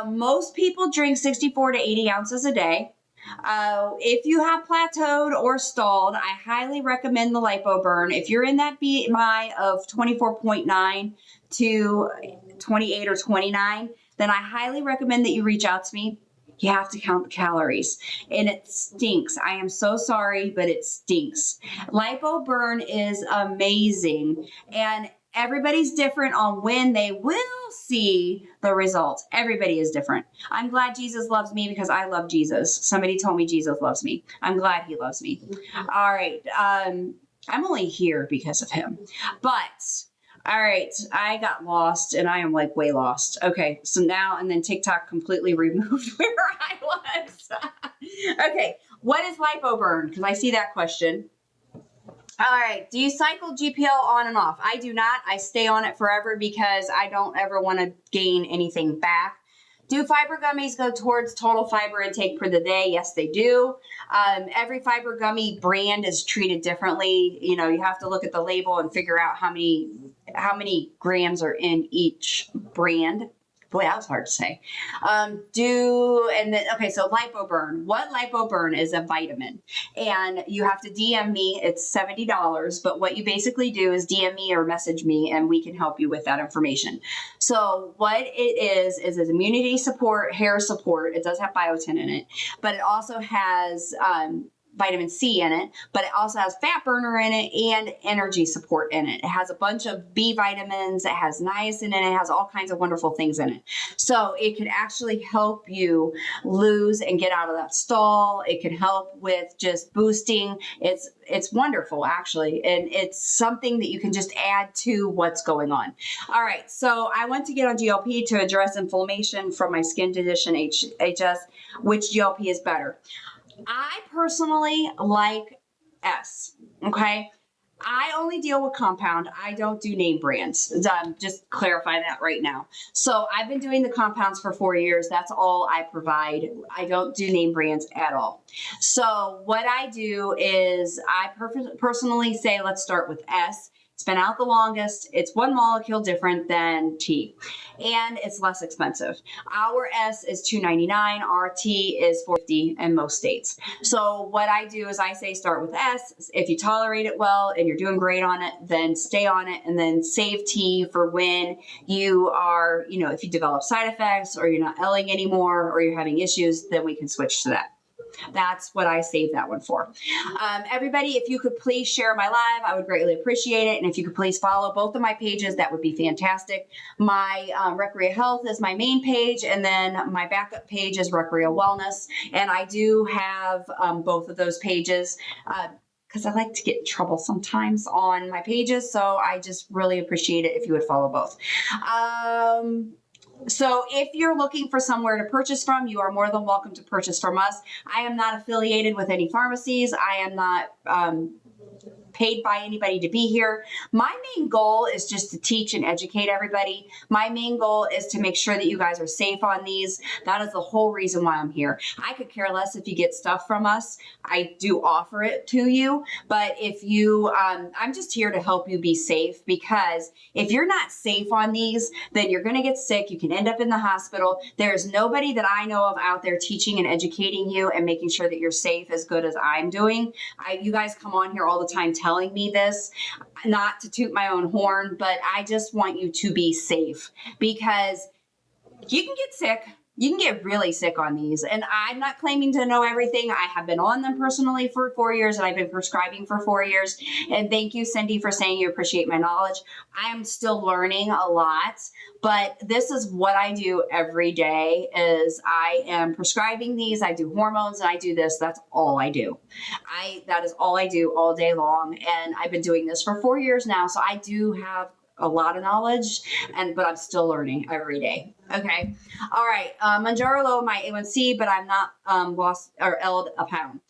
Most people drink 64 to 80 ounces a day. If you have plateaued or stalled, I highly recommend the LipoBurn. If you're in that BMI of 24.9 to 28 or 29, then I highly recommend that you reach out to me. You have to count the calories, and it stinks. I am so sorry, but it stinks. LipoBurn is amazing, and everybody's different on when they will see the results. Everybody is different. I'm glad Jesus loves me because I love Jesus. Somebody told me Jesus loves me. I'm glad he loves me. All right. I'm only here because of him. But all right, I got lost and I am like way lost. Okay, so now and then TikTok completely removed where I was. Okay, what is LipoBurn? Because I see that question. All right, do you cycle GPL on and off? I do not. I stay on it forever because I don't ever want to gain anything back. Do fiber gummies go towards total fiber intake per the day? Yes, they do. Every fiber gummy brand is treated differently. You know, you have to look at the label and figure out how many grams are in each brand. Boy, that was hard to say. So LipoBurn. What LipoBurn is a vitamin, and you have to DM me. It's $70, but what you basically do is DM me or message me, and we can help you with that information. So what it is immunity support, hair support. It does have biotin in it, but it also has vitamin C in it, but it also has fat burner in it and energy support in it. It has a bunch of B vitamins. It has niacin in it. It has all kinds of wonderful things in it. So it could actually help you lose and get out of that stall. It can help with just boosting. It's wonderful, actually. And it's something that you can just add to what's going on. All right. So I went to get on GLP to address inflammation from my skin condition, HS. Which GLP is better? I personally like S, okay? I only deal with compound. I don't do name brands. Just clarify that right now. So I've been doing the compounds for 4 years. That's all I provide. I don't do name brands at all. So what I do is I personally say, let's start with S. It's been out the longest. It's one molecule different than T, and it's less expensive. Our S is $2.99. Our T is $4.50 in most states. So what I do is I say start with S. If you tolerate it well and you're doing great on it, then stay on it, and then save T for when you are, if you develop side effects or you're not L'ing anymore or you're having issues, then we can switch to that. That's what I saved that one for. Everybody, if you could please share my live, I would greatly appreciate it. And if you could please follow both of my pages, that would be fantastic. My Recrea Health is my main page, and then my backup page is Recrea Wellness. And I do have both of those pages because I like to get in trouble sometimes on my pages. So I just really appreciate it if you would follow both. So if you're looking for somewhere to purchase from, you are more than welcome to purchase from us. I am not affiliated with any pharmacies. I am not paid by anybody to be here. My main goal is just to teach and educate everybody. My main goal is to make sure that you guys are safe on these. That is the whole reason why I'm here. I could care less if you get stuff from us. I do offer it to you, but if you, I'm just here to help you be safe, because if you're not safe on these, then you're going to get sick. You can end up in the hospital. There's nobody that I know of out there teaching and educating you and making sure that you're safe as good as I'm doing. You guys come on here all the time telling me this, not to toot my own horn, but I just want you to be safe, because you can get sick. You can get really sick on these. And I'm not claiming to know everything. I have been on them personally for 4 years, and I've been prescribing for 4 years. And thank you, Cindy, for saying you appreciate my knowledge. I am still learning a lot, but this is what I do every day is I am prescribing these. I do hormones and I do this. That's all I do. That is all I do all day long. And I've been doing this for 4 years now. So I do have a lot of knowledge, but I'm still learning every day. Okay. All right. Manjaro low my A1C, but I'm not lost or L'd a pound.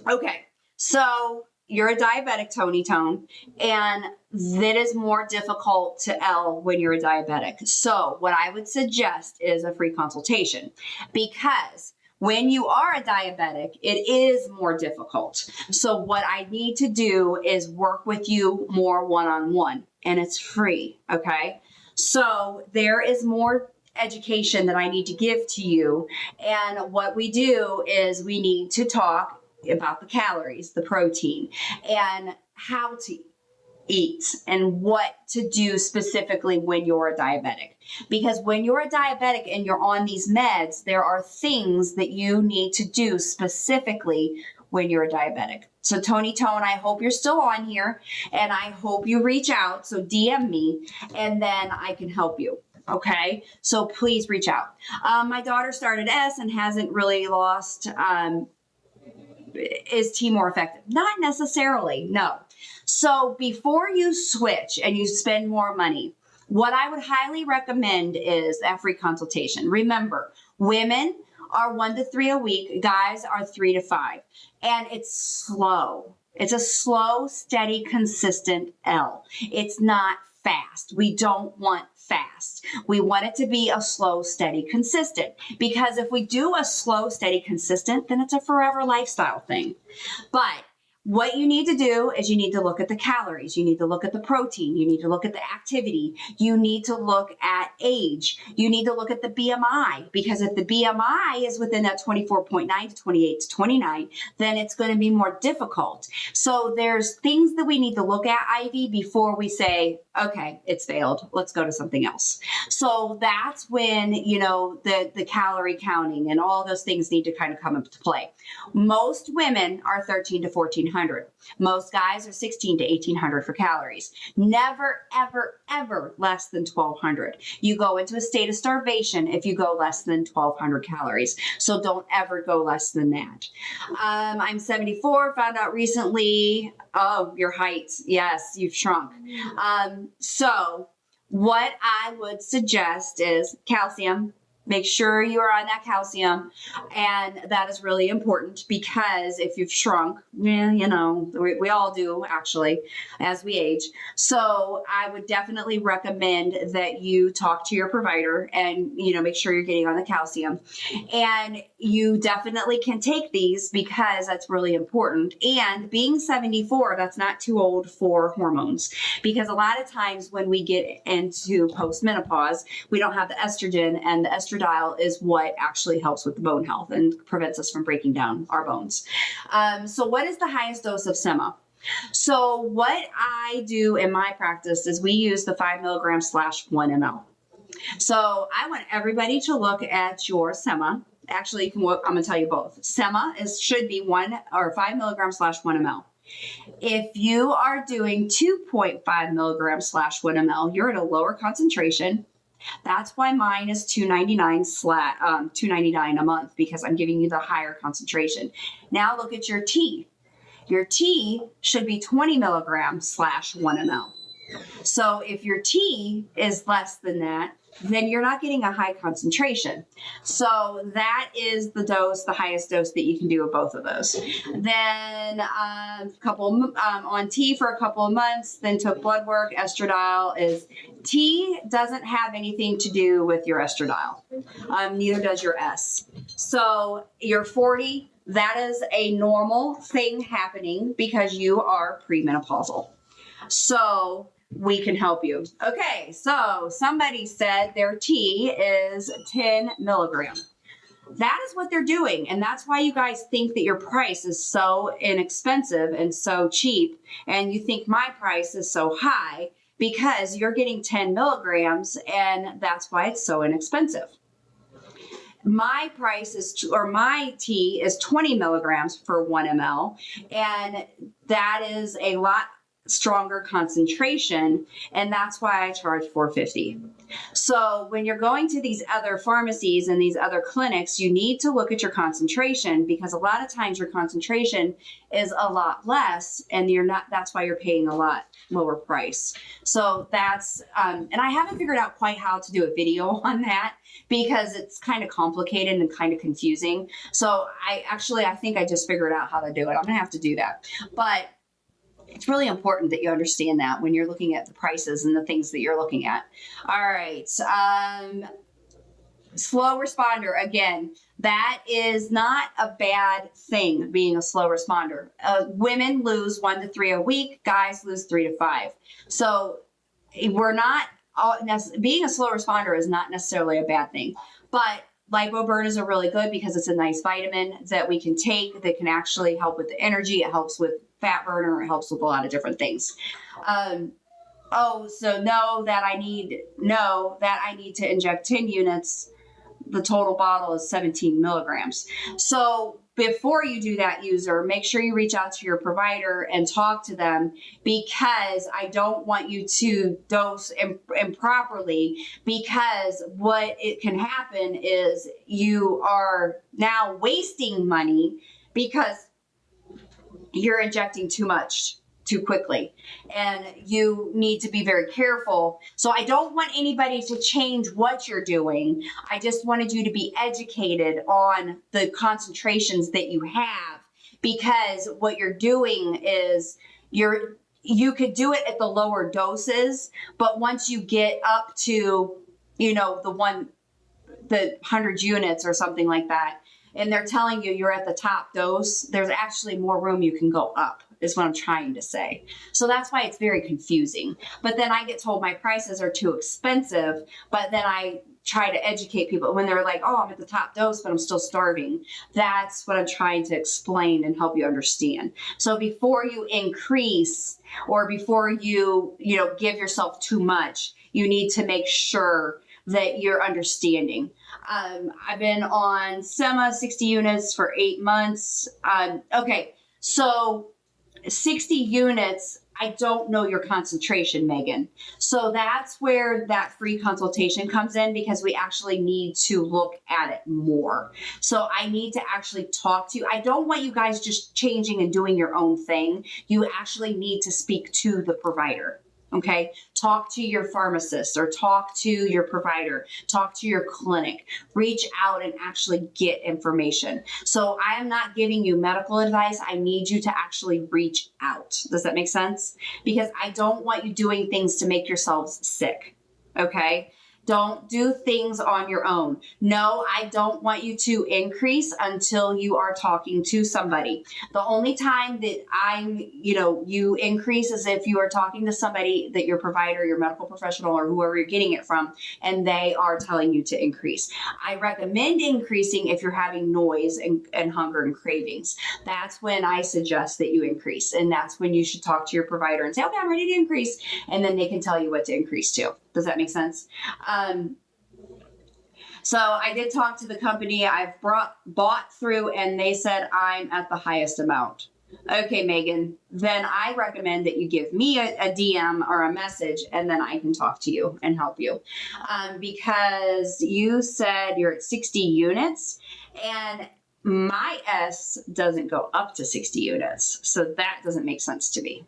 Okay. So you're a diabetic, Tony Tone, and that is more difficult to L when you're a diabetic. So what I would suggest is a free consultation, because when you are a diabetic, it is more difficult. So what I need to do is work with you more one-on-one, and it's free, okay? So there is more education that I need to give to you. And what we do is we need to talk about the calories, the protein, and how to eat and what to do specifically when you're a diabetic. Because when you're a diabetic and you're on these meds, there are things that you need to do specifically when you're a diabetic. So Tony Tone, I hope you're still on here, and I hope you reach out. So DM me, and then I can help you. Okay, so please reach out. My daughter started S and hasn't really lost. Is T more effective? Not necessarily, no. So before you switch and you spend more money, what I would highly recommend is a free consultation. Remember, women are 1 to 3 a week, guys are 3 to 5, and it's slow. It's a slow, steady, consistent L. It's not fast. We don't want fast. We want it to be a slow, steady, consistent. Because if we do a slow, steady, consistent, then it's a forever lifestyle thing. But what you need to do is you need to look at the calories. You need to look at the protein. You need to look at the activity. You need to look at age. You need to look at the BMI, because if the BMI is within that 24.9 to 28 to 29, then it's going to be more difficult. So there's things that we need to look at, Ivy, before we say, okay, it's failed. Let's go to something else. So that's when, you know, the calorie counting and all those things need to kind of come into play. Most women are 13 to 1400. Most guys are 16 to 1800 for calories. Never, ever, ever less than 1200. You go into a state of starvation if you go less than 1200 calories. So don't ever go less than that. I'm 74, found out recently, oh, your height. Yes, you've shrunk. So what I would suggest is calcium. Make sure you are on that calcium. And that is really important, because if you've shrunk, you know, we all do actually as we age. So I would definitely recommend that you talk to your provider and, you know, make sure you're getting on the calcium. And you definitely can take these, because that's really important. And being 74, that's not too old for hormones, because a lot of times when we get into postmenopause, we don't have the estrogen, and the estradiol is what actually helps with the bone health and prevents us from breaking down our bones. So what is the highest dose of sema? So what I do in my practice is we use the 5 milligrams / 1 ml. So I want everybody to look at your sema. Actually, you can look, I'm going to tell you both. Sema should be 5 milligrams / 1 ml. If you are doing 2.5 milligrams / 1 ml, you're at a lower concentration. That's why mine is $2.99 a month, because I'm giving you the higher concentration. Now look at your T. Your T should be 20 milligrams / 1 ml. So if your T is less than that, then you're not getting a high concentration. So that is the dose, the highest dose that you can do of both of those. Then on T for a couple of months, then took blood work. Estradiol is, T doesn't have anything to do with your estradiol. Neither does your S. So you're 40, that is a normal thing happening because you are premenopausal. So we can help you. Okay, so somebody said their T is 10 milligrams. That is what they're doing. And that's why you guys think that your price is so inexpensive and so cheap. And you think my price is so high, because you're getting 10 milligrams and that's why it's so inexpensive. My price is, or my T is 20 milligrams for 1 ml. And that is a lot stronger concentration, and that's why I charge $450. So when you're going to these other pharmacies and these other clinics, you need to look at your concentration, because a lot of times your concentration is a lot less, and that's why you're paying a lot lower price. So that's, and I haven't figured out quite how to do a video on that, because it's kind of complicated and kind of confusing. So I think I just figured out how to do it. I'm gonna have to do that. But it's really important that you understand that when you're looking at the prices and the things that you're looking at. All right. Slow responder. Again, that is not a bad thing, being a slow responder. Women lose 1 to 3 a week. Guys lose 3 to 5. So we're not, being a slow responder is not necessarily a bad thing. But lipoburn are really good because it's a nice vitamin that we can take that can actually help with the energy. It helps with fat burner. It helps with a lot of different things. So know that I need to inject 10 units. The total bottle is 17 milligrams. So before you do that, user, make sure you reach out to your provider and talk to them, because I don't want you to dose improperly, because what it can happen is you are now wasting money because you're injecting too much too quickly, and you need to be very careful. So I don't want anybody to change what you're doing. I just wanted you to be educated on the concentrations that you have, because what you're doing is you could do it at the lower doses, but once you get up to, the 100 units or something like that, and they're telling you you're at the top dose, there's actually more room you can go up, is what I'm trying to say. So that's why it's very confusing. But then I get told my prices are too expensive, but then I try to educate people when they're like, oh, I'm at the top dose, but I'm still starving. That's what I'm trying to explain and help you understand. So before you increase, or before you, give yourself too much, you need to make sure that you're understanding. I've been on Sema 60 units for 8 months. Okay, so 60 units, I don't know your concentration, Megan. So that's where that free consultation comes in, because we actually need to look at it more. So I need to actually talk to you. I don't want you guys just changing and doing your own thing. You actually need to speak to the provider. Okay, talk to your pharmacist, or talk to your provider, talk to your clinic, reach out and actually get information. So I am not giving you medical advice. I need you to actually reach out. Does that make sense? Because I don't want you doing things to make yourselves sick. Okay. Don't do things on your own. No, I don't want you to increase until you are talking to somebody. The only time that you increase is if you are talking to somebody, that your provider, your medical professional, or whoever you're getting it from, and they are telling you to increase. I recommend increasing if you're having noise and hunger and cravings. That's when I suggest that you increase. And that's when you should talk to your provider and say, okay, I'm ready to increase. And then they can tell you what to increase to. Does that make sense? So I did talk to the company I've bought through, and they said I'm at the highest amount. Okay, Megan, then I recommend that you give me a DM or a message, and then I can talk to you and help you. Because you said you're at 60 units, and my S doesn't go up to 60 units. So that doesn't make sense to me.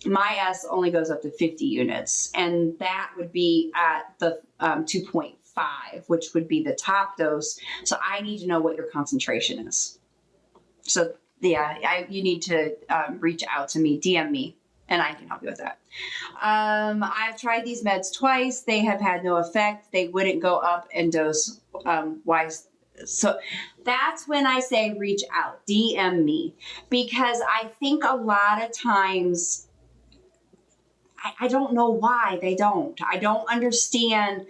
My S only goes up to 50 units, and that would be at the 2.5, which would be the top dose. So I need to know what your concentration is. So yeah, you need to reach out to me, DM me, and I can help you with that. I've tried these meds twice. They have had no effect. They wouldn't go up in dose wise. So that's when I say reach out, DM me, because I think a lot of times, I don't know why they don't. I don't understand.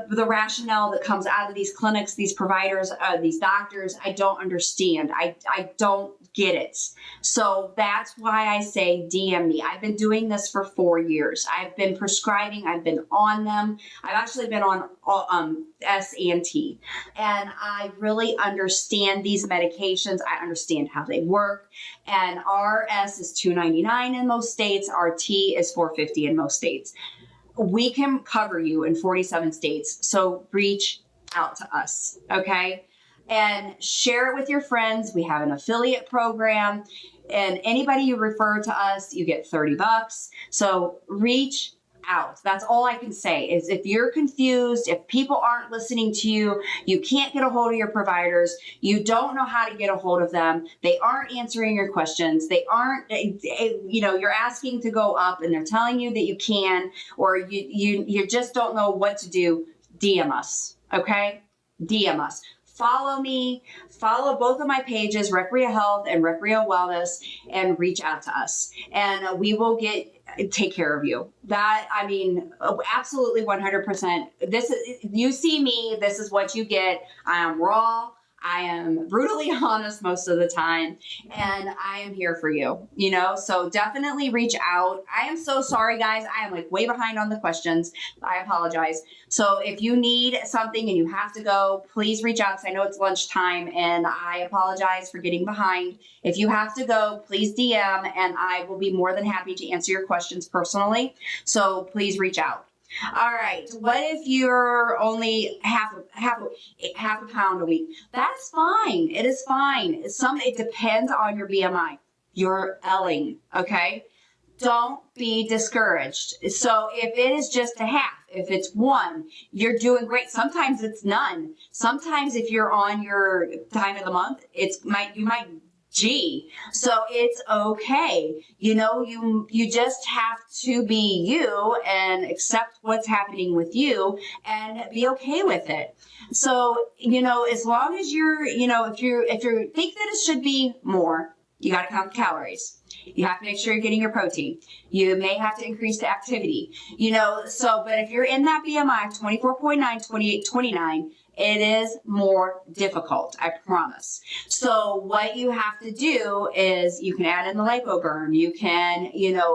the rationale that comes out of these clinics, these providers, these doctors, I don't understand. I don't get it. So that's why I say DM me. I've been doing this for 4 years. I've been prescribing. I've been on them. I've actually been on S and T, and I really understand these medications. I understand how they work. And RS is $2.99 in most states. RT is $4.50 in most states. We can cover you in 47 states. So reach out to us, okay? And share it with your friends. We have an affiliate program, and anybody you refer to us, you get $30. So reach out. That's all I can say is if you're confused, if people aren't listening to you, you can't get a hold of your providers, you don't know how to get a hold of them, they aren't answering your questions, they aren't, you're asking to go up and they're telling you that you can, or you just don't know what to do, DM us, okay? DM us. Follow me, follow both of my pages, Recrea Health and Recrea Wellness, and reach out to us. And we will take care of you. That, I mean, absolutely 100%. You see me, this is what you get. I am raw. I am brutally honest most of the time, and I am here for you, so definitely reach out. I am so sorry, guys. I am like way behind on the questions. I apologize. So if you need something and you have to go, please reach out, because I know it's lunchtime, and I apologize for getting behind. If you have to go, please DM, and I will be more than happy to answer your questions personally. So please reach out. All right. What if you're only half a pound a week? That's fine. It is fine. It depends on your BMI. You're Elling, okay? Don't be discouraged. So if it is just a half, if it's 1, you're doing great. Sometimes it's none. Sometimes if you're on your time of the month, you might so it's okay. You just have to be you and accept what's happening with you and be okay with it. So, as long as you're, if you think that it should be more, you got to count the calories. You have to make sure you're getting your protein. You may have to increase the activity, but if you're in that BMI, 24.9, 28, 29, it is more difficult, I promise. So what you have to do is you can add in the lipoburn. You can,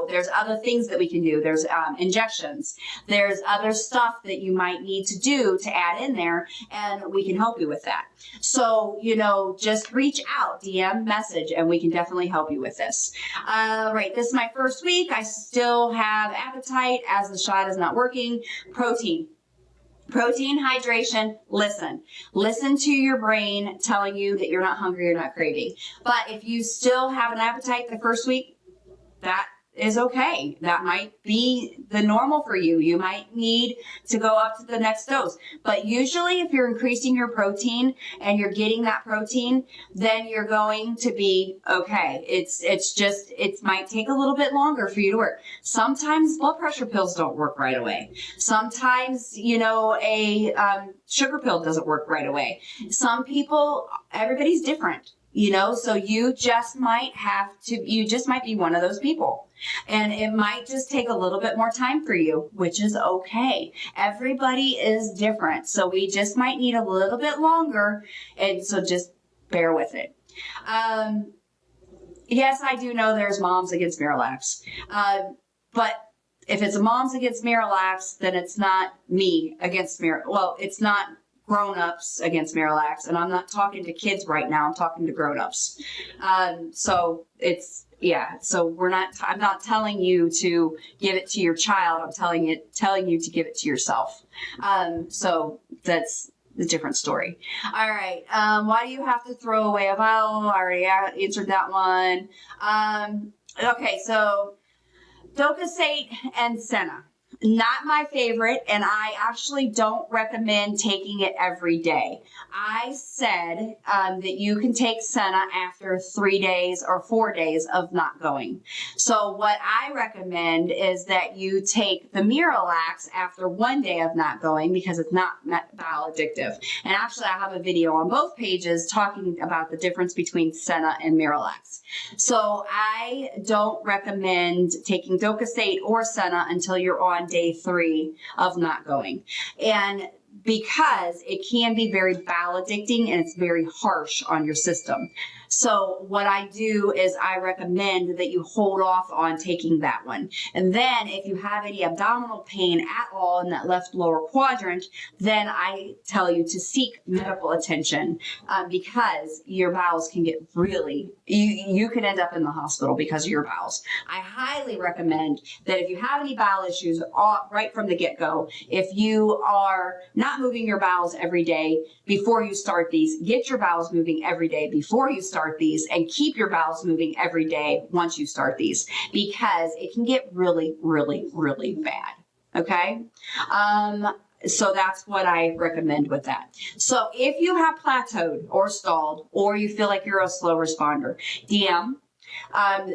there's other things that we can do. There's injections. There's other stuff that you might need to do to add in there, and we can help you with that. So, just reach out, DM, message, and we can definitely help you with this. Right, this is my first week. I still have appetite as the shot is not working. Protein, hydration, listen to your brain telling you that you're not hungry, you're not craving. But if you still have an appetite the first week, that is okay. That might be the normal for you. You might need to go up to the next dose. But usually if you're increasing your protein and you're getting that protein, then you're going to be okay. It might take a little bit longer for you to work. Sometimes blood pressure pills don't work right away. Sometimes, a sugar pill doesn't work right away. Some people, everybody's different. So you just might be one of those people. And it might just take a little bit more time for you, which is okay. Everybody is different. So we just might need a little bit longer. And so just bear with it. Yes, I do know there's Moms Against Miralax. But if it's a Moms Against Miralax, then it's not me against Miralax. Well, it's not grown-ups against Miralax, and I'm not talking to kids right now, I'm talking to grown-ups. So I'm not telling you to give it to your child, I'm telling you to give it to yourself. So that's a different story. All right, why do you have to throw away a vial? I already answered that one. Okay, so Docosate and Senna. Not my favorite, and I actually don't recommend taking it every day. I said that you can take Senna after 3 days or 4 days of not going. So what I recommend is that you take the Miralax after 1 day of not going, because it's not addictive. And actually, I have a video on both pages talking about the difference between Senna and Miralax. So I don't recommend taking Docosate or Senna until you're on day 3 of not going. And because it can be very bowel addicting and it's very harsh on your system. So what I do is I recommend that you hold off on taking that one. And then if you have any abdominal pain at all in that left lower quadrant, then I tell you to seek medical attention because your bowels can get really, you could end up in the hospital because of your bowels. I highly recommend that if you have any bowel issues right from the get-go, if you are not moving your bowels every day before you start these, get your bowels moving every day before you start these, and keep your bowels moving every day once you start these, because it can get really, really, really bad. Okay. So that's what I recommend with that. So if you have plateaued or stalled, or you feel like you're a slow responder, DM,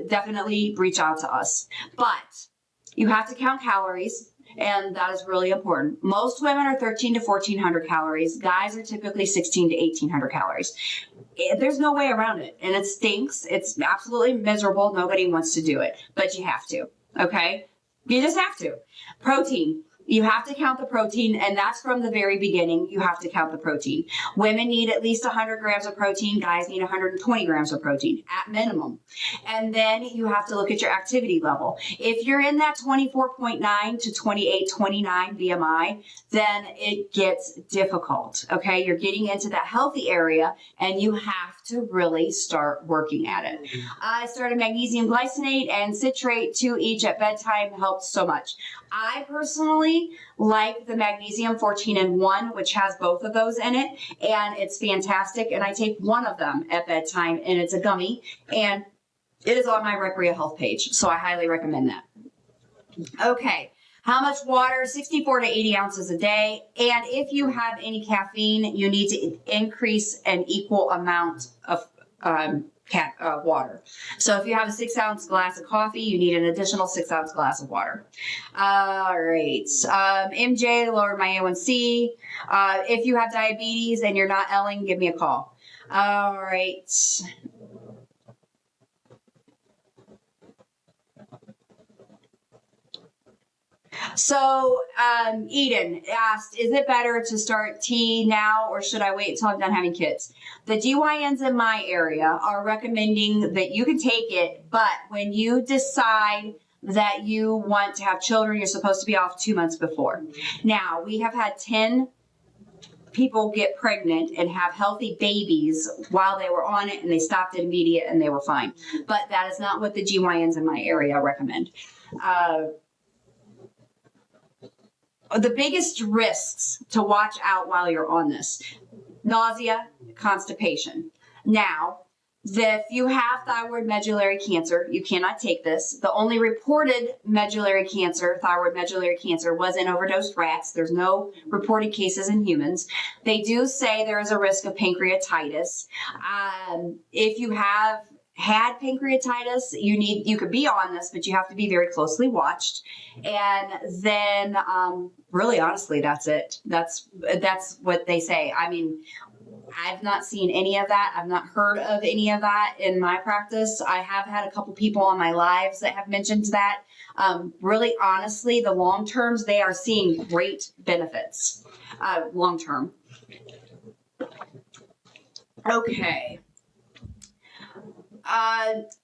definitely reach out to us. But you have to count calories. And that is really important. Most women are 13 to 1400 calories. Guys are typically 16 to 1800 calories. There's no way around it. And it stinks. It's absolutely miserable. Nobody wants to do it, but you have to. Okay. You just have to. Protein. You have to count the protein, and that's from the very beginning. You have to count the protein. Women need at least 100 grams of protein. Guys need 120 grams of protein at minimum. And then you have to look at your activity level. If you're in that 24.9 to 28.29 BMI, then it gets difficult. Okay, you're getting into that healthy area, and you have to really start working at it. I started magnesium glycinate and citrate 2 each at bedtime. Helped so much. I personally like the magnesium 14-in-1, which has both of those in it, and it's fantastic. And I take one of them at bedtime, and it's a gummy, and it is on my Recrea Health page, so I highly recommend that. Okay, how much water? 64 to 80 ounces a day. And if you have any caffeine, you need to increase an equal amount of water. So if you have a 6-ounce glass of coffee, you need an additional 6-ounce glass of water. All right. MJ lowered my A1C. If you have diabetes and you're not Elling, give me a call. All right. So Eden asked, is it better to start T now or should I wait until I'm done having kids? The GYNs in my area are recommending that you can take it, but when you decide that you want to have children, you're supposed to be off 2 months before. Now, we have had 10 people get pregnant and have healthy babies while they were on it, and they stopped it immediate and they were fine. But that is not what the GYNs in my area recommend. The biggest risks to watch out while you're on this: nausea, constipation. Now, if you have thyroid medullary cancer, you cannot take this. The only reported medullary cancer, thyroid medullary cancer, was in overdosed rats. There's no reported cases in humans. They do say there is a risk of pancreatitis. If you have had pancreatitis, you could be on this, but you have to be very closely watched. And then, really, honestly, that's it. That's what they say. I mean, I've not seen any of that. I've not heard of any of that in my practice. I have had a couple people on my lives that have mentioned that. Really, honestly, the long terms, they are seeing great benefits long term. Okay.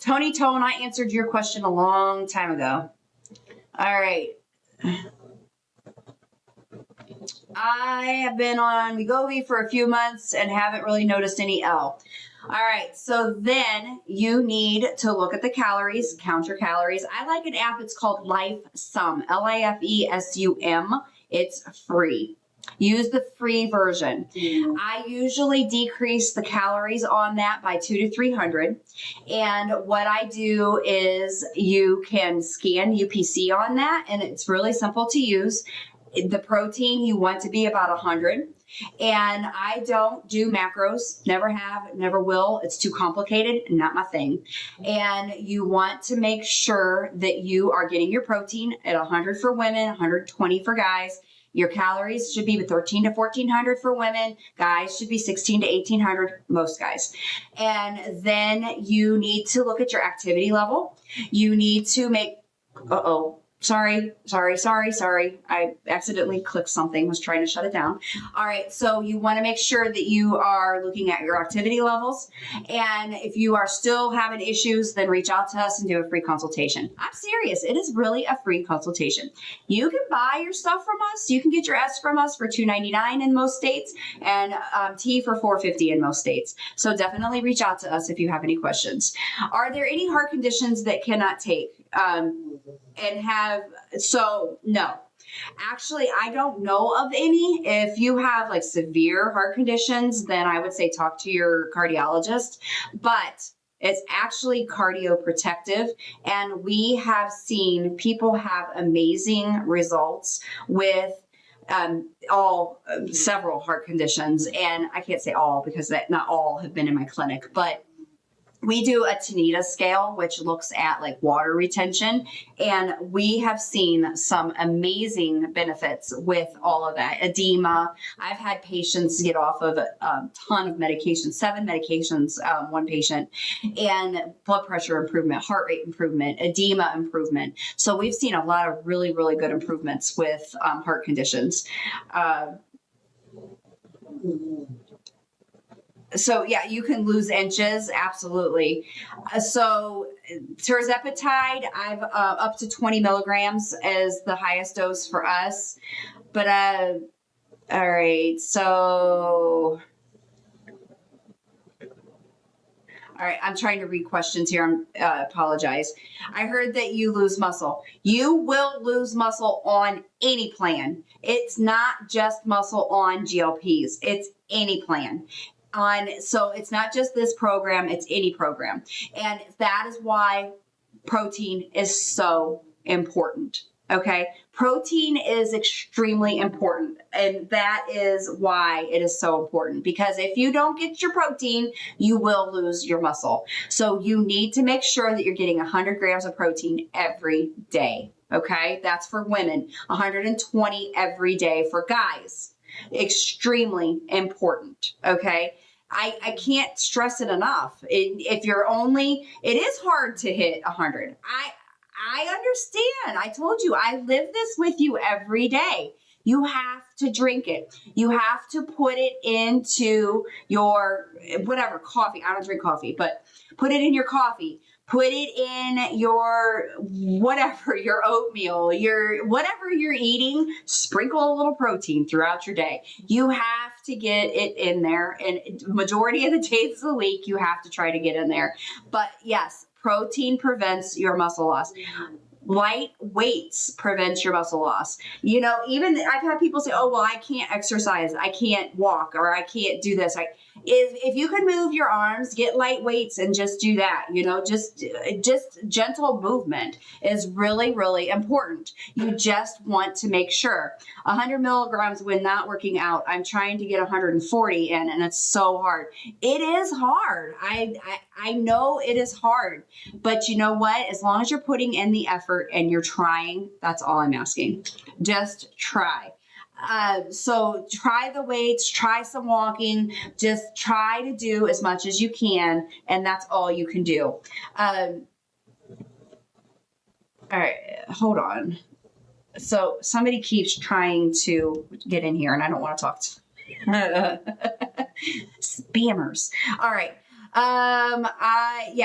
Tony Tone, I answered your question a long time ago. All right. I have been on Wegovy for a few months and haven't really noticed any L. All right, so then you need to look at the calories, count your calories. I like an app, it's called LifeSum, LIFESUM. It's free. Use the free version. I usually decrease the calories on that by 200 to 300. And what I do is you can scan UPC on that, and it's really simple to use. The protein, you want to be about 100. And I don't do macros, never have, never will. It's too complicated, not my thing. And you want to make sure that you are getting your protein at 100 for women, 120 for guys. Your calories should be 13 to 1400 for women. Guys should be 16 to 1800, most guys. And then you need to look at your activity level. You need to make, Sorry. I accidentally clicked something, was trying to shut it down. All right. So you want to make sure that you are looking at your activity levels. And if you are still having issues, then reach out to us and do a free consultation. I'm serious. It is really a free consultation. You can buy your stuff from us. You can get your S from us for $2.99 in most states and T for $4.50 in most states. So definitely reach out to us if you have any questions. Are there any heart conditions that cannot take? No. Actually, I don't know of any. If you have like severe heart conditions, then I would say talk to your cardiologist. But it's actually cardioprotective, and we have seen people have amazing results with several heart conditions. And I can't say all because not all have been in my clinic, but we do a Tanita scale, which looks at like water retention, and we have seen some amazing benefits with all of that. Edema. I've had patients get off of a ton of medications, 7 medications, one patient, and blood pressure improvement, heart rate improvement, edema improvement. So we've seen a lot of really, really good improvements with heart conditions. So yeah, you can lose inches, absolutely. So tirzepatide, I've up to 20 milligrams is the highest dose for us. But all right, so all right, I'm trying to read questions here. I apologize. I heard that you lose muscle. You will lose muscle on any plan. It's not just muscle on GLPs. It's any plan. So it's not just this program, it's any program. And that is why protein is so important. Okay. Protein is extremely important. And that is why it is so important, because if you don't get your protein, you will lose your muscle. So you need to make sure that you're getting 100 grams of protein every day. Okay. That's for women, 120 every day for guys. Extremely important. Okay. I can't stress it enough. It is hard to hit 100. I understand. I told you, I live this with you every day. You have to drink it. You have to put it into your whatever coffee. I don't drink coffee, but put it in your coffee. Put it in your whatever, your oatmeal, your whatever you're eating, sprinkle a little protein throughout your day. You have to get it in there. And majority of the days of the week, you have to try to get in there. But yes, protein prevents your muscle loss. Light weights prevents your muscle loss. Even I've had people say, oh, well, I can't exercise. I can't walk, or I can't do this. If you can move your arms, get light weights and just do that. Just gentle movement is really, really important. You just want to make sure 100 milligrams when not working out. I'm trying to get 140 in, and it's so hard. It is hard. I know it is hard, but you know what? As long as you're putting in the effort and you're trying, that's all I'm asking. Just try. So try the weights, try some walking, just try to do as much as you can, and that's all you can do. All right, hold on. So somebody keeps trying to get in here, and I don't want to talk to spammers. All right. 80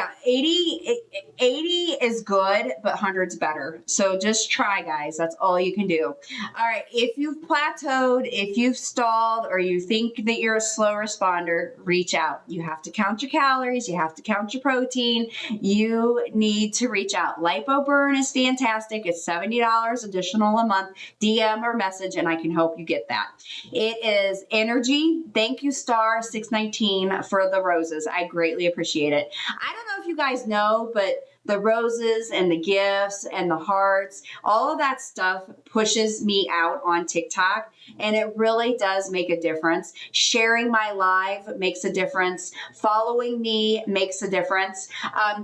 is good, but 100's better. So just try, guys. That's all you can do. All right. If you've plateaued, if you've stalled, or you think that you're a slow responder, reach out. You have to count your calories. You have to count your protein. You need to reach out. LipoBurn is fantastic. It's $70 additional a month. DM or message, and I can help you get that. It is energy. Thank you, Star 619, for the roses. I greatly appreciate it. I don't know if you guys know, but the roses and the gifts and the hearts, all of that stuff pushes me out on TikTok, and it really does make a difference. Sharing my live makes a difference. Following me makes a difference.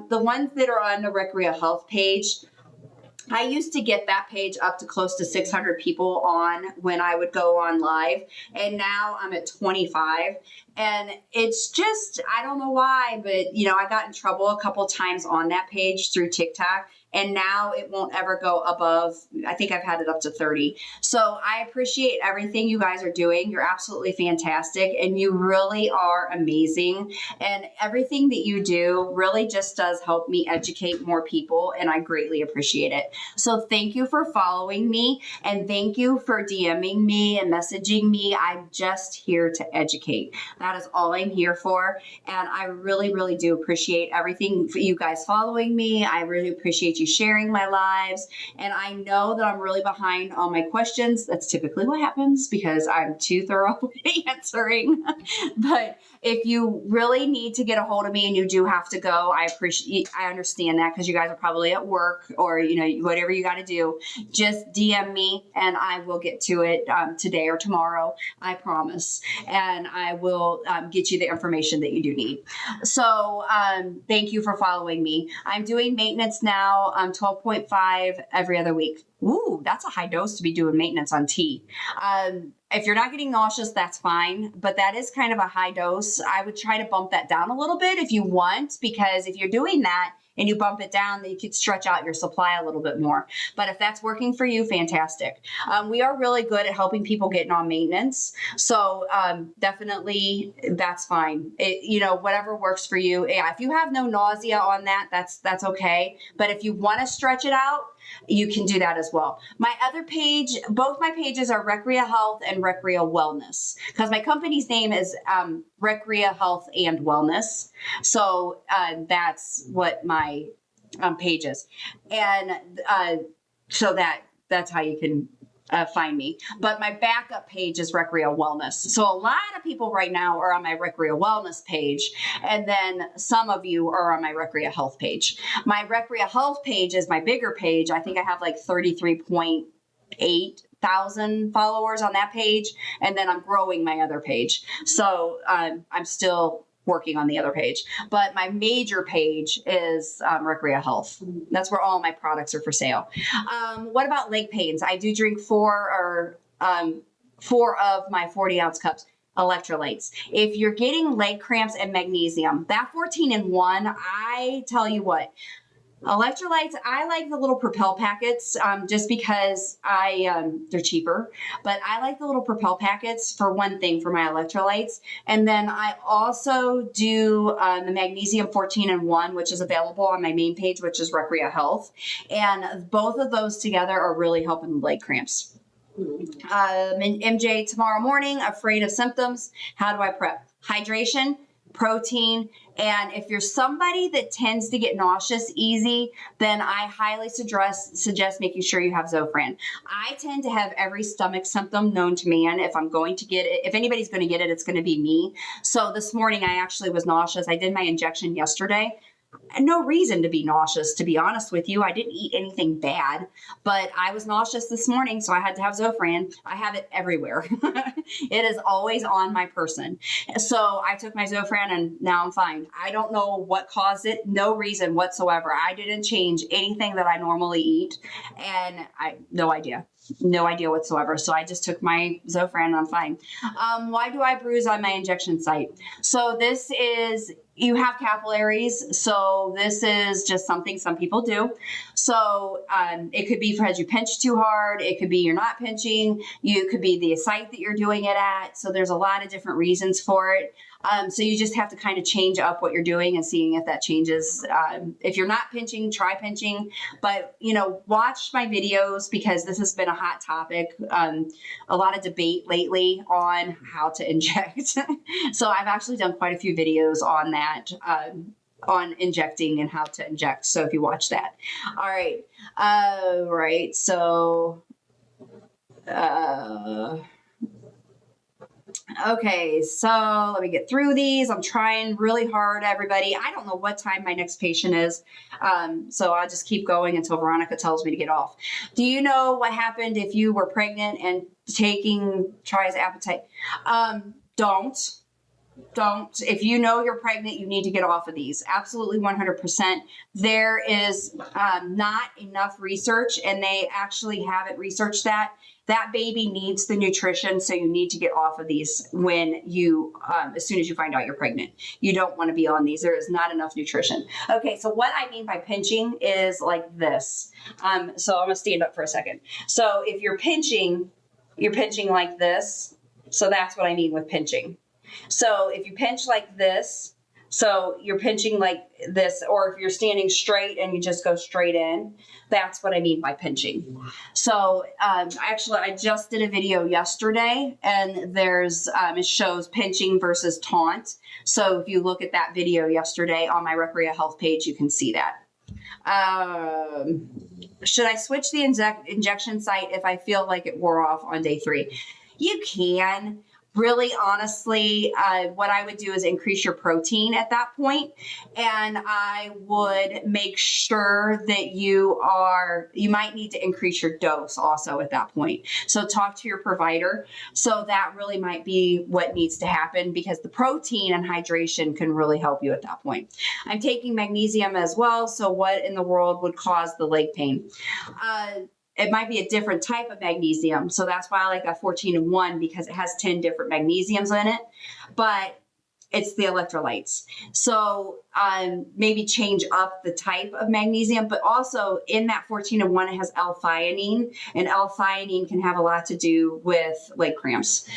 The ones that are on the Recrea Health page, I used to get that page up to close to 600 people on when I would go on live, and now I'm at 25. And it's just, I don't know why, but I got in trouble a couple times on that page through TikTok and now it won't ever go above, I think I've had it up to 30. So I appreciate everything you guys are doing. You're absolutely fantastic, and you really are amazing. And everything that you do really just does help me educate more people, and I greatly appreciate it. So thank you for following me, and thank you for DMing me and messaging me. I'm just here to educate. That is all I'm here for. And I really, really do appreciate everything for you guys following me. I really appreciate you sharing my lives. And I know that I'm really behind on my questions. That's typically what happens because I'm too thorough at answering. But if you really need to get a hold of me and you do have to go, I understand that because you guys are probably at work or, whatever you got to do. Just DM me and I will get to it today or tomorrow. I promise. And I will get you the information that you do need. So thank you for following me. I'm doing maintenance now, 12.5 every other week. Ooh, that's a high dose to be doing maintenance on tea. If you're not getting nauseous, that's fine, but that is kind of a high dose. I would try to bump that down a little bit if you want, because if you're doing that and you bump it down, then you could stretch out your supply a little bit more. But if that's working for you, fantastic. We are really good at helping people getting on maintenance. So definitely that's fine. Whatever works for you. Yeah, if you have no nausea on that, that's okay. But if you want to stretch it out, you can do that as well. My other page, both my pages are Recrea Health and Recrea Wellness, because my company's name is Recrea Health and Wellness. So that's what my page is. And so that's how you can find me. But my backup page is Recrea Wellness. So a lot of people right now are on my Recrea Wellness page, and then some of you are on my Recrea Health page. My Recrea Health page is my bigger page. I think I have like 33.8 thousand followers on that page, and then I'm growing my other page. So I'm still working on the other page, but my major page is Recrea Health. That's where all my products are for sale. What about leg pains? I do drink four of my 40-ounce cups electrolytes. If you're getting leg cramps and magnesium, that 14 in 1, I tell you what, electrolytes, I like the little Propel packets just because they're cheaper, but I like the little Propel packets for one thing for my electrolytes. And then I also do the magnesium 14 in 1, which is available on my main page, which is Recrea Health. And both of those together are really helping leg cramps. MJ, tomorrow morning, afraid of symptoms. How do I prep? Hydration, protein, and if you're somebody that tends to get nauseous easy, then I highly suggest making sure you have Zofran. I tend to have every stomach symptom known to man. If I'm going to get it, if anybody's going to get it, it's going to be me. So this morning I actually was nauseous. I did my injection yesterday. No reason to be nauseous, to be honest with you. I didn't eat anything bad, but I was nauseous this morning, so I had to have Zofran. I have it everywhere. It is always on my person. So I took my Zofran and now I'm fine. I don't know what caused it. No reason whatsoever. I didn't change anything that I normally eat, and no idea whatsoever. So I just took my Zofran and I'm fine. Why do I bruise on my injection site? So this is, you have capillaries. So this is just something some people do. So it could be because you pinch too hard. It could be you're not pinching. You could be the site that you're doing it at. So there's a lot of different reasons for it. So you just have to kind of change up what you're doing and seeing if that changes. If you're not pinching, try pinching. But, watch my videos because this has been a hot topic. A lot of debate lately on how to inject. So I've actually done quite a few videos on that, on injecting and how to inject. So if you watch that. All right. Right. So, okay, so let me get through these. I'm trying really hard, everybody. I don't know what time my next patient is, so I'll just keep going until Veronica tells me to get off. Do you know what happened if you were pregnant and taking triazepatide? Don't. If you know you're pregnant, you need to get off of these. Absolutely 100%. There is not enough research, and they actually haven't researched that that baby needs the nutrition. So you need to get off of these when you, as soon as you find out you're pregnant. You don't want to be on these. There is not enough nutrition. Okay, so what I mean by pinching is like this. So I'm going to stand up for a second. So if you're pinching like this. So that's what I mean with pinching. So if you pinch like this, so you're pinching like this, or if you're standing straight and you just go straight in, that's what I mean by pinching. So actually, I just did a video yesterday, and there's it shows pinching versus taunt. So if you look at that video yesterday on my Recrea Health page, you can see that. Should I switch the injection site if I feel like it wore off on day 3? You can. Really, honestly, what I would do is increase your protein at that point, and I would make sure that you might need to increase your dose also at that point. So talk to your provider. So that really might be what needs to happen, because the protein and hydration can really help you at that point. I'm taking magnesium as well. So what in the world would cause the leg pain? It might be a different type of magnesium. So that's why I like that 14-in-1, because it has 10 different magnesiums in it, but it's the electrolytes. So maybe change up the type of magnesium, but also in that 14-in-1, it has L-theanine, and L-theanine can have a lot to do with leg cramps.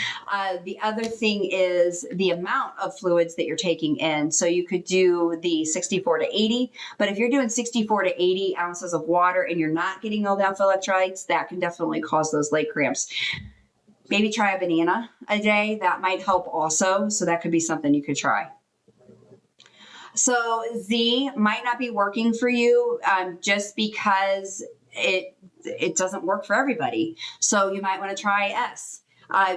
The other thing is the amount of fluids that you're taking in. So you could do the 64 to 80, but if you're doing 64 to 80 ounces of water and you're not getting enough electrolytes, that can definitely cause those leg cramps. Maybe try a banana a day. That might help also. So that could be something you could try. So Z might not be working for you just because it doesn't work for everybody. So you might want to try S.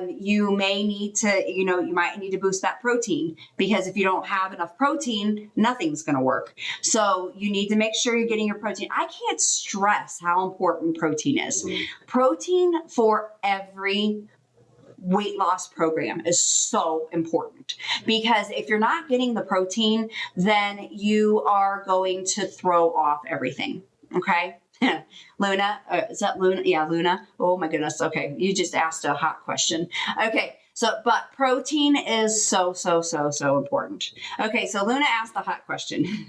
You may need to, you might need to boost that protein, because if you don't have enough protein, nothing's going to work. So you need to make sure you're getting your protein. I can't stress how important protein is. Protein for every weight loss program is so important, because if you're not getting the protein, then you are going to throw off everything. Okay. Luna, is that Luna? Yeah, Luna. Oh my goodness. Okay. You just asked a hot question. Okay. So, but protein is so important. Okay. So Luna asked a hot question.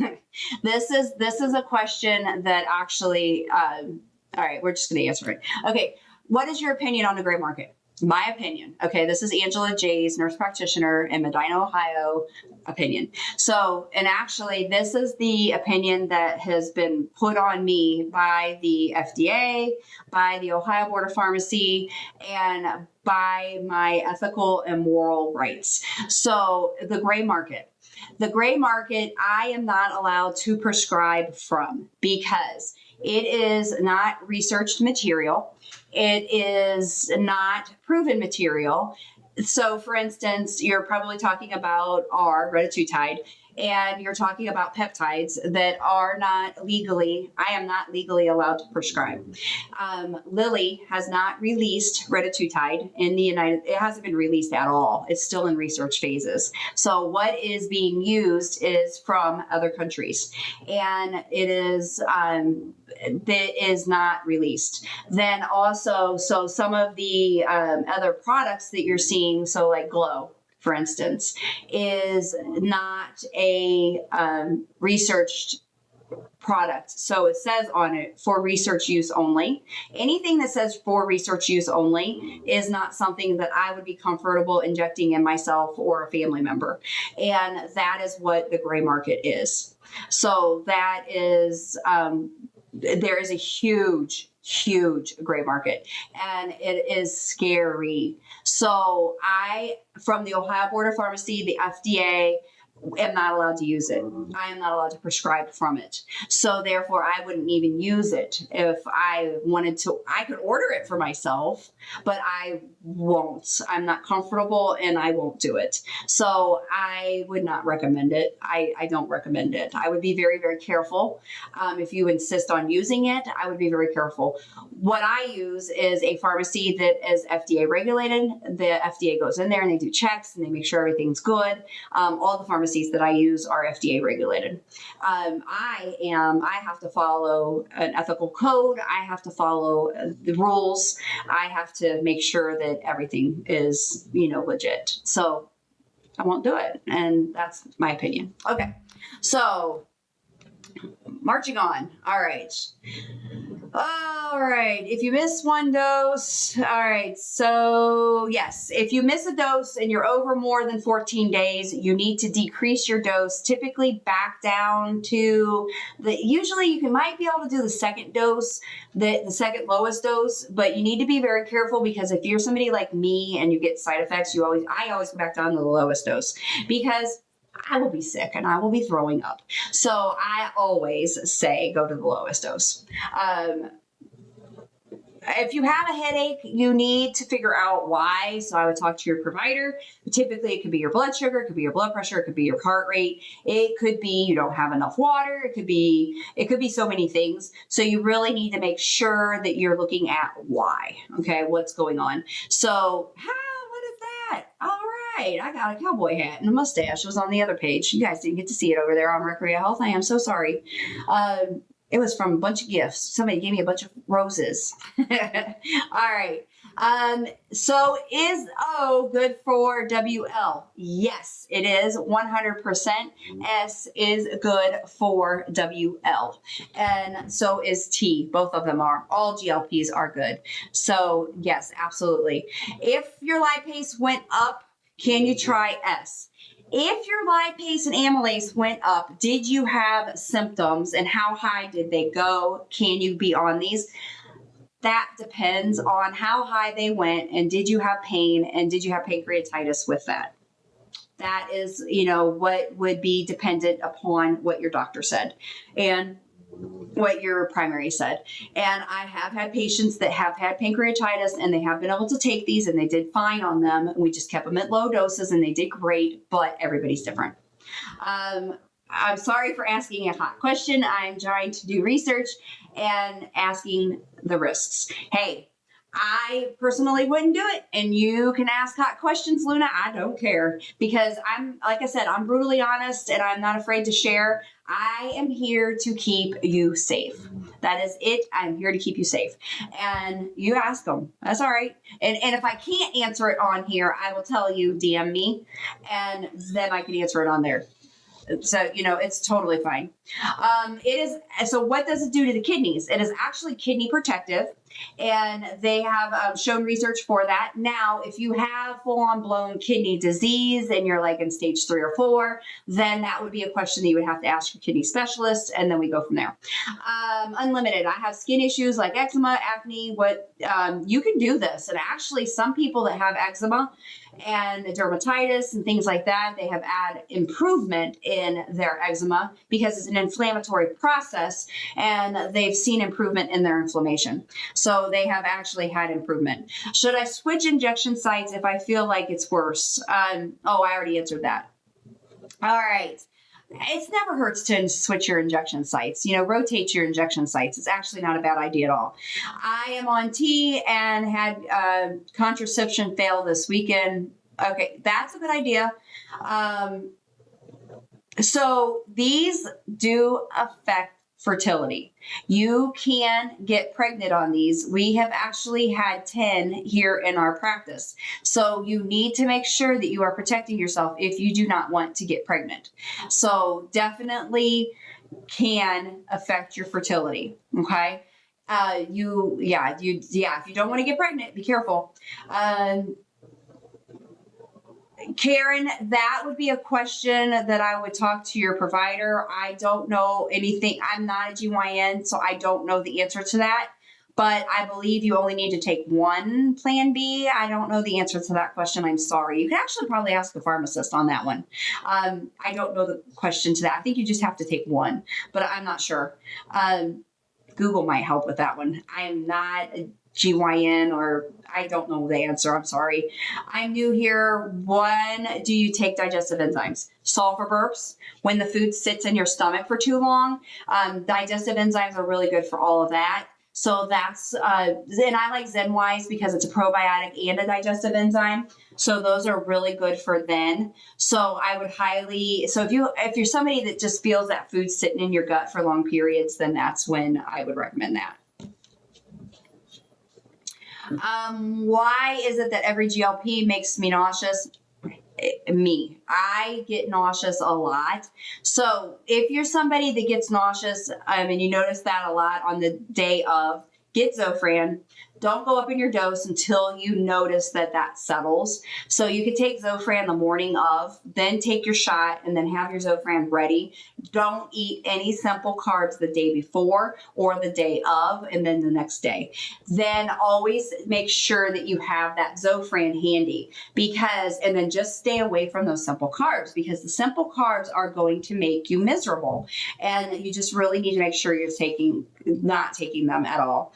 This is a question that actually, all right, we're just going to answer it. Okay. What is your opinion on the gray market? My opinion. Okay, this is Angela Jay's nurse practitioner in Medina, Ohio opinion. So, and actually this is the opinion that has been put on me by the FDA, by the Ohio Board of Pharmacy, and by my ethical and moral rights. So the gray market. The gray market, I am not allowed to prescribe from, because it is not researched material. It is not proven material. So for instance, you're probably talking about our retatrutide, and you're talking about peptides that are not legally, I am not legally allowed to prescribe. Lilly has not released retatrutide in the it hasn't been released at all. It's still in research phases. So what is being used is from other countries, and it is, that is not released. Then also, so some of the other products that you're seeing, so like Glow, for instance, is not a researched product. So it says on it for research use only. Anything that says for research use only is not something that I would be comfortable injecting in myself or a family member. And that is what the gray market is. So that is, there is a huge gray market, and it is scary. So from the Ohio Board of Pharmacy, the FDA, am not allowed to use it. I am not allowed to prescribe from it. So therefore, I wouldn't even use it if I wanted to. I could order it for myself, but I won't. I'm not comfortable, and I won't do it. So I would not recommend it. I don't recommend it. I would be very, very careful. If you insist on using it, I would be very careful. What I use is a pharmacy that is FDA regulated. The FDA goes in there and they do checks and they make sure everything's good. All the pharmacies pharmacies that I use are FDA regulated. I have to follow an ethical code. I have to follow the rules. I have to make sure that everything is, legit. So I won't do it. And that's my opinion. Okay. So marching on. All right. All right. If you miss one dose, all right. So yes, if you miss a dose and you're over more than 14 days, you need to decrease your dose, typically back down to usually you might be able to do the second dose, the second lowest dose, but you need to be very careful because if you're somebody like me and you get side effects, I always go back down to the lowest dose because I will be sick and I will be throwing up. So I always say go to the lowest dose. If you have a headache, you need to figure out why. So I would talk to your provider. Typically, it could be your blood sugar, it could be your blood pressure, it could be your heart rate. It could be you don't have enough water. It could be so many things. So you really need to make sure that you're looking at why. Okay, what's going on? So what is that? All right, I got a cowboy hat and a mustache. It was on the other page. You guys didn't get to see it over there on Recreate Health. I am so sorry. It was from a bunch of gifts. Somebody gave me a bunch of roses. All right. So is O good for WL? Yes, it is 100%. S is good for WL. And so is T. Both of them are. All GLPs are good. So yes, absolutely. If your lipase went up, can you try S? If your lipase and amylase went up, did you have symptoms and how high did they go? Can you be on these? That depends on how high they went and did you have pain and did you have pancreatitis with that? That is, what would be dependent upon what your doctor said and what your primary said. And I have had patients that have had pancreatitis and they have been able to take these and they did fine on them. We just kept them at low doses and they did great, but everybody's different. I'm sorry for asking a hot question. I'm trying to do research and asking the risks. Hey, I personally wouldn't do it. And you can ask hot questions, Luna. I don't care because like I said, I'm brutally honest and I'm not afraid to share. I am here to keep you safe. That is it. I'm here to keep you safe. And you ask them. That's all right. And if I can't answer it on here, I will tell you, DM me, and then I can answer it on there. So, it's totally fine. So what does it do to the kidneys? It is actually kidney protective, and they have shown research for that. Now, if you have full-on blown kidney disease and you're like in stage 3 or 4, then that would be a question that you would have to ask your kidney specialist, and then we go from there. Unlimited. I have skin issues like eczema, acne. You can do this. And actually, some people that have eczema and dermatitis and things like that, they have had improvement in their eczema because it's an inflammatory process and they've seen improvement in their inflammation. So they have actually had improvement. Should I switch injection sites if I feel like it's worse? I already answered that. All right. It never hurts to switch your injection sites. Rotate your injection sites. It's actually not a bad idea at all. I am on T and had contraception fail this weekend. Okay, that's a good idea. So these do affect fertility. You can get pregnant on these. We have actually had 10 here in our practice. So you need to make sure that you are protecting yourself if you do not want to get pregnant. So definitely can affect your fertility. Okay. If you don't want to get pregnant, be careful. Karen, that would be a question that I would talk to your provider. I don't know anything. I'm not a GYN, so I don't know the answer to that. But I believe you only need to take one Plan B. I don't know the answer to that question. I'm sorry. You can actually probably ask the pharmacist on that one. I don't know the question to that. I think you just have to take one, but I'm not sure. Google might help with that one. I am not a GYN, or I don't know the answer. I'm sorry. I'm new here. When do you take digestive enzymes? Sulfur burps. When the food sits in your stomach for too long. Digestive enzymes are really good for all of that. So that's, and I like ZenWise because it's a probiotic and a digestive enzyme. So those are really good for then. So I would highly, so if you're somebody that just feels that food sitting in your gut for long periods, then that's when I would recommend that. Why is it that every GLP makes me nauseous? I get nauseous a lot. So if you're somebody that gets nauseous, and you notice that a lot on the day of, get Zofran. Don't go up in your dose until you notice that that settles. So you could take Zofran the morning of, then take your shot, and then have your Zofran ready. Don't eat any simple carbs the day before or the day of, and then the next day. Then always make sure that you have that Zofran handy, and then just stay away from those simple carbs, because the simple carbs are going to make you miserable. And you just really need to make sure you're not taking them at all.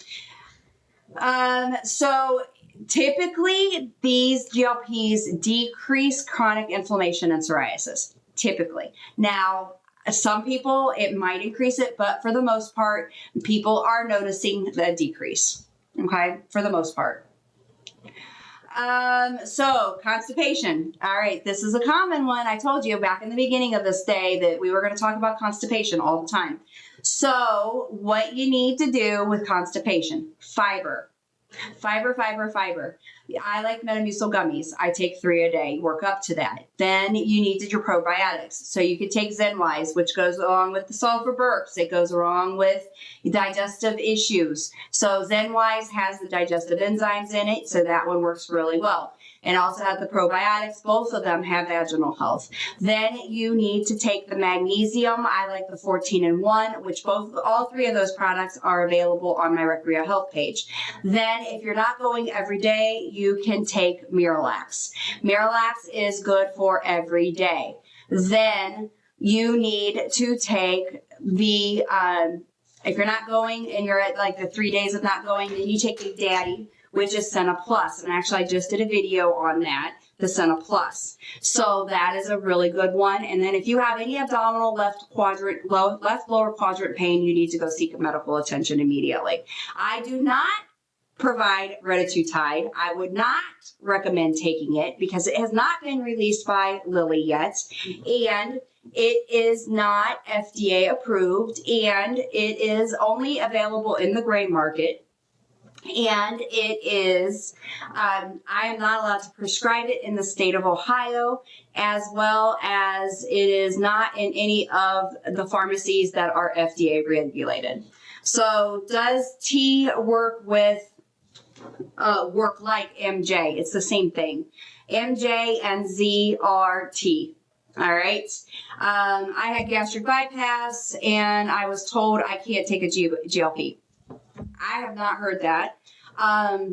So typically these GLPs decrease chronic inflammation and psoriasis, typically. Now, some people, it might increase it, but for the most part, people are noticing the decrease, okay, for the most part. So constipation. All right. This is a common one. I told you back in the beginning of this day that we were going to talk about constipation all the time. So what you need to do with constipation, fiber. I like Metamucil gummies. I take 3 a day. Work up to that. Then you need your probiotics. So you could take ZenWise, which goes along with the sulfur burps. It goes along with digestive issues. So ZenWise has the digestive enzymes in it, so that one works really well. And also have the probiotics. Both of them have vaginal health. Then you need to take the magnesium. I like the 14-in-1, which all 3 of those products are available on my Recrea Health page. Then if you're not going every day, you can take Miralax. Miralax is good for every day. Then you need to take the, if you're not going and you're at like the 3 days of not going, then you take the Daddy, which is Senna Plus. And actually I just did a video on that, the Senna Plus. So that is a really good one. And then if you have any abdominal left lower quadrant pain, you need to go seek medical attention immediately. I do not provide Retatrutide. I would not recommend taking it because it has not been released by Lilly yet. And it is not FDA approved, and it is only available in the gray market. And it is, I am not allowed to prescribe it in the state of Ohio, as well as it is not in any of the pharmacies that are FDA regulated. So does T work like MJ? It's the same thing. MJ and Z are T. All right. I had gastric bypass and I was told I can't take a GLP. I have not heard that. I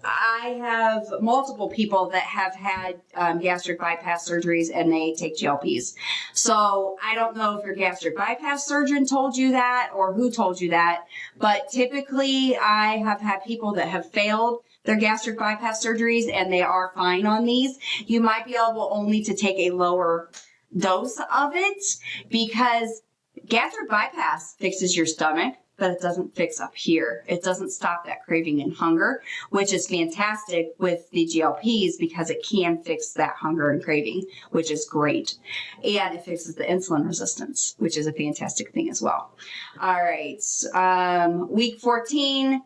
have multiple people that have had gastric bypass surgeries and they take GLPs. So I don't know if your gastric bypass surgeon told you that or who told you that, but typically I have had people that have failed their gastric bypass surgeries and they are fine on these. You might be able only to take a lower dose of it because gastric bypass fixes your stomach, but it doesn't fix up here. It doesn't stop that craving and hunger, which is fantastic with the GLPs because it can fix that hunger and craving, which is great. And it fixes the insulin resistance, which is a fantastic thing as well. All right, week 14.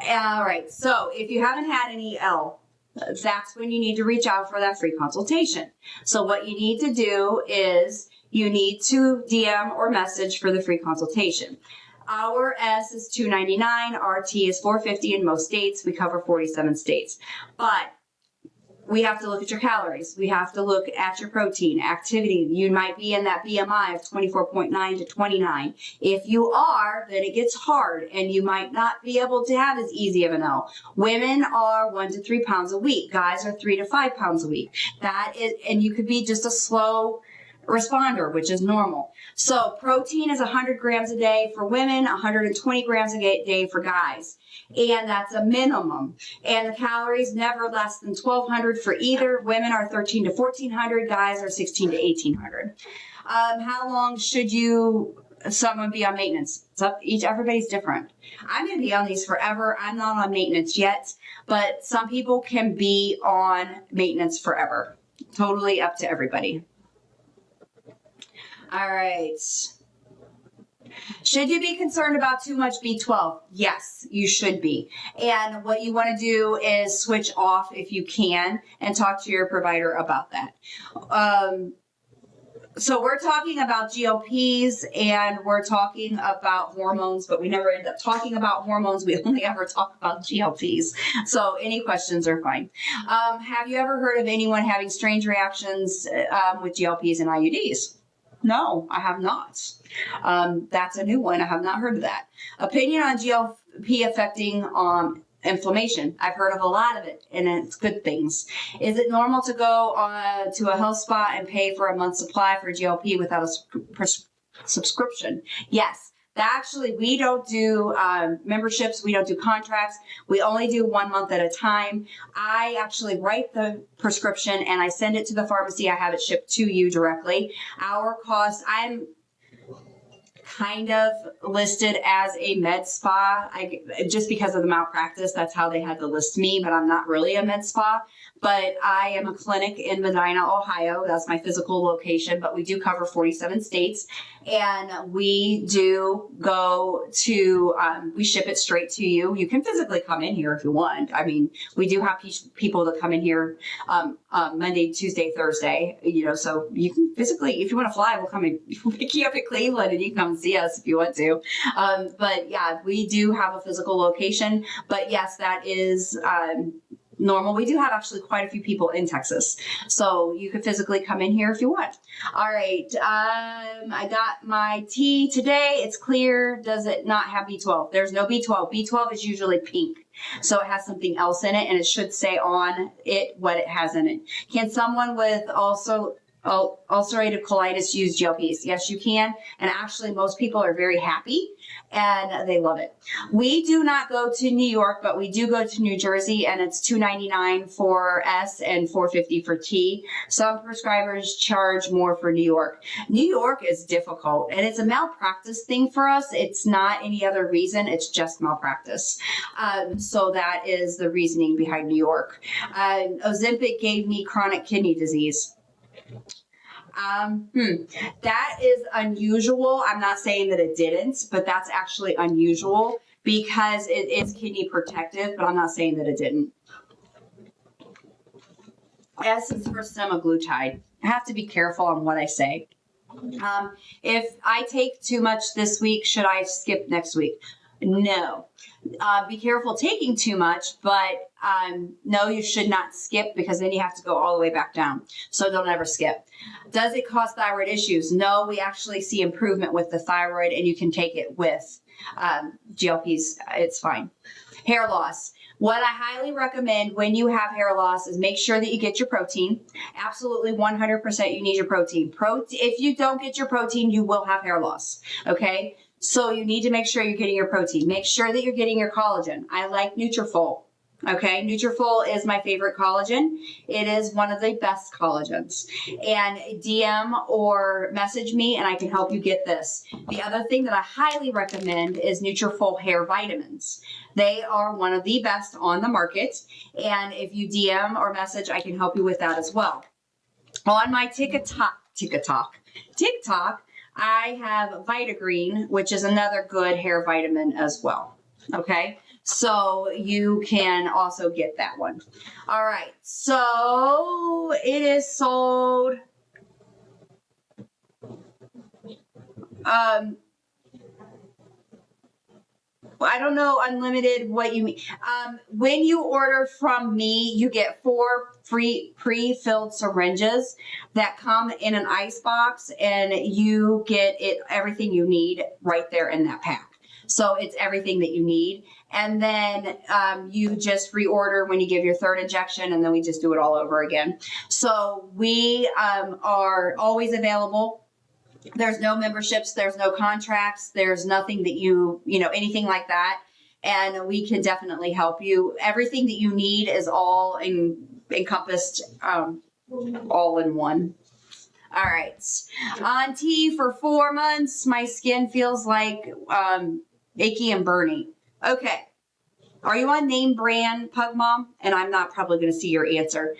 All right, so if you haven't had any that's when you need to reach out for that free consultation. So what you need to do is you need to DM or message for the free consultation. Our S is $299, our T is $450 in most states. We cover 47 states. But we have to look at your calories. We have to look at your protein, activity. You might be in that BMI of 24.9 to 29. If you are, then it gets hard and you might not be able to have as easy of an L. Women are 1 to 3 pounds a week. Guys are 3 to 5 pounds a week. That is, and you could be just a slow responder, which is normal. So protein is 100 grams a day for women, 120 grams a day for guys. And that's a minimum. And the calories never less than 1,200 for either. Women are 13 to 1,400, guys are 16 to 1,800. How long should you someone be on maintenance. It's up, everybody's different. I'm going to be on these forever. I'm not on maintenance yet, but some people can be on maintenance forever. Totally up to everybody. All right. Should you be concerned about too much B12? Yes, you should be. And what you want to do is switch off if you can and talk to your provider about that. So we're talking about GLPs and we're talking about hormones, but we never end up talking about hormones. We only ever talk about GLPs. So any questions are fine. Have you ever heard of anyone having strange reactions with GLPs and IUDs? No, I have not. That's a new one. I have not heard of that. Opinion on GLP affecting inflammation. I've heard of a lot of it, and it's good things. Is it normal to go to a health spa and pay for a month's supply for GLP without a subscription? Yes. Actually, we don't do memberships. We don't do contracts. We only do 1 month at a time. I actually write the prescription and I send it to the pharmacy. I have it shipped to you directly. Our cost, I'm kind of listed as a med spa. Just because of the malpractice, that's how they had to list me, but I'm not really a med spa. But I am a clinic in Medina, Ohio. That's my physical location, but we do cover 47 states. And we do go to, we ship it straight to you. You can physically come in here if you want. I mean, we do have people that come in here Monday, Tuesday, Thursday, so you can physically, if you want to fly, we'll come and pick you up at Cleveland and you can come see us if you want to. But yeah, we do have a physical location, but yes, that is, normal. We do have actually quite a few people in Texas, so you can physically come in here if you want. All right, I got my tea today. It's clear. Does it not have B12? There's no B12. B12 is usually pink, so it has something else in it, and it should say on it what it has in it. Can someone with ulcerative colitis use GLPs? Yes, you can, and actually most people are very happy and they love it. We do not go to New York, but we do go to New Jersey, and it's $2.99 for S and $4.50 for T. Some prescribers charge more for New York. New York is difficult, and it's a malpractice thing for us. It's not any other reason. It's just malpractice. So that is the reasoning behind New York. Ozempic gave me chronic kidney disease. That is unusual. I'm not saying that it didn't, but that's actually unusual because it is kidney protective, but I'm not saying that it didn't. S is for semaglutide. I have to be careful on what I say. If I take too much this week, should I skip next week? No. Be careful taking too much, but no, you should not skip because then you have to go all the way back down. So don't ever skip. Does it cause thyroid issues? No, we actually see improvement with the thyroid, and you can take it with GLPs. It's fine. Hair loss. What I highly recommend when you have hair loss is make sure that you get your protein. Absolutely 100% you need your protein. If you don't get your protein, you will have hair loss. Okay? So you need to make sure you're getting your protein. Make sure that you're getting your collagen. I like Nutrafol. Okay, Nutrafol is my favorite collagen. It is one of the best collagens. And DM or message me and I can help you get this. The other thing that I highly recommend is Nutrafol hair vitamins. They are one of the best on the market. And if you DM or message, I can help you with that as well. On my TikTok, I have Vitagreen, which is another good hair vitamin as well. Okay, so you can also get that one. All right, so it is sold. I don't know, unlimited, what you mean. When you order from me, you get 4 free pre-filled syringes that come in an ice box, and you get everything you need right there in that pack. So it's everything that you need. And then you just reorder when you give your 3rd injection, and then we just do it all over again. So we are always available. There's no memberships, there's no contracts, there's nothing that anything like that. And we can definitely help you. Everything that you need is all encompassed, all in one. All right. On tea for 4 months, my skin feels like achy and burning. Okay. Are you on name brand, Pug Mom? And I'm not probably going to see your answer.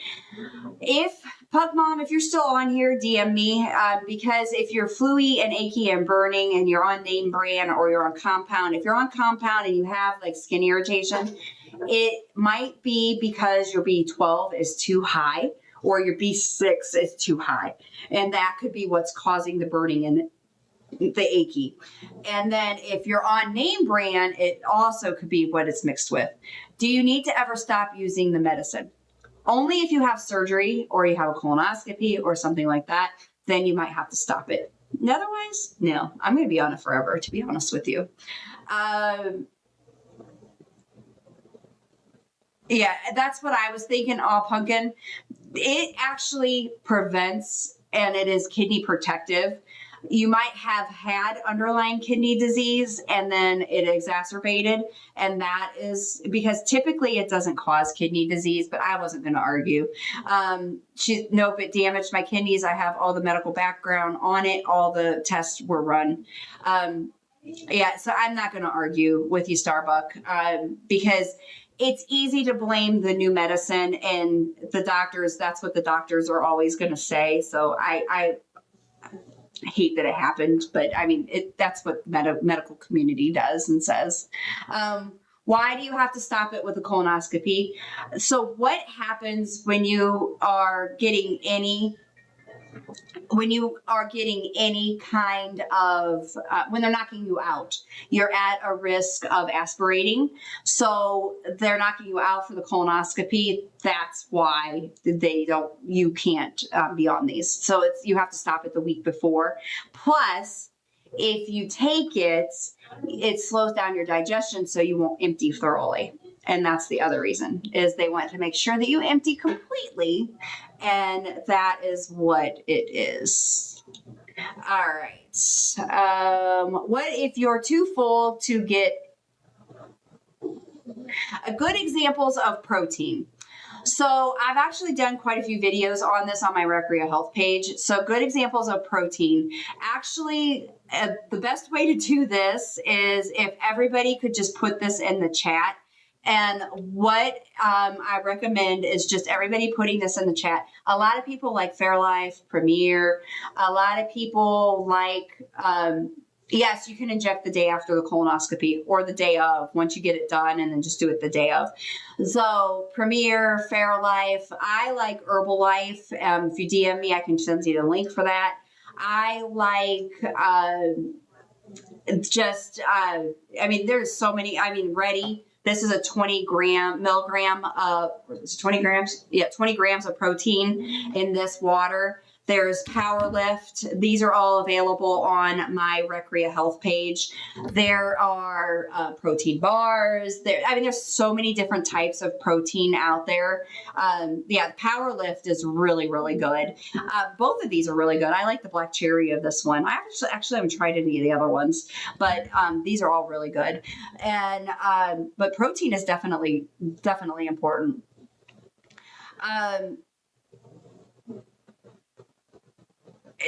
If Pug Mom, if you're still on here, DM me, because if you're fluey and achy and burning and you're on name brand or you're on compound, if you're on compound and you have like skin irritation, it might be because your B12 is too high or your B6 is too high. And that could be what's causing the burning and the achy. And then if you're on name brand, it also could be what it's mixed with. Do you need to ever stop using the medicine? Only if you have surgery or you have a colonoscopy or something like that, then you might have to stop it. Otherwise, no, I'm going to be on it forever, to be honest with you. Yeah, that's what I was thinking. All pumpkin. It actually prevents and it is kidney protective. You might have had underlying kidney disease and then it exacerbated. And that is because typically it doesn't cause kidney disease, but I wasn't going to argue. Nope, it damaged my kidneys. I have all the medical background on it. All the tests were run. Yeah, so I'm not going to argue with you, Starbuck, because it's easy to blame the new medicine and the doctors. That's what the doctors are always going to say. So I hate that it happened, but I mean, that's what the medical community does and says. Why do you have to stop it with a colonoscopy? So what happens when you are getting any kind of, when they're knocking you out, you're at a risk of aspirating. So they're knocking you out for the colonoscopy. That's why you can't be on these. So you have to stop it the week before. Plus, if you take it, it slows down your digestion so you won't empty thoroughly. And that's the other reason, is they want to make sure that you empty completely. And that is what it is. All right. What if you're too full to get good examples of protein? So I've actually done quite a few videos on this on my Recrea Health page. So good examples of protein. Actually, the best way to do this is if everybody could just put this in the chat. And what I recommend is just everybody putting this in the chat. A lot of people like Fairlife, Premier. A lot of people like, yes, you can inject the day after the colonoscopy or the day of once you get it done and then just do it the day of. So Premier, Fairlife. I like Herbalife. If you DM me, I can send you the link for that. I like there's so many. Ready. This is a 20 grams of protein in this water. There's Power Lift. These are all available on my Recrea Health page. There are protein bars. There's so many different types of protein out there. Power Lift is really, really good. Both of these are really good. I like the black cherry of this one. I actually haven't tried any of the other ones, but these are all really good. And but protein is definitely important.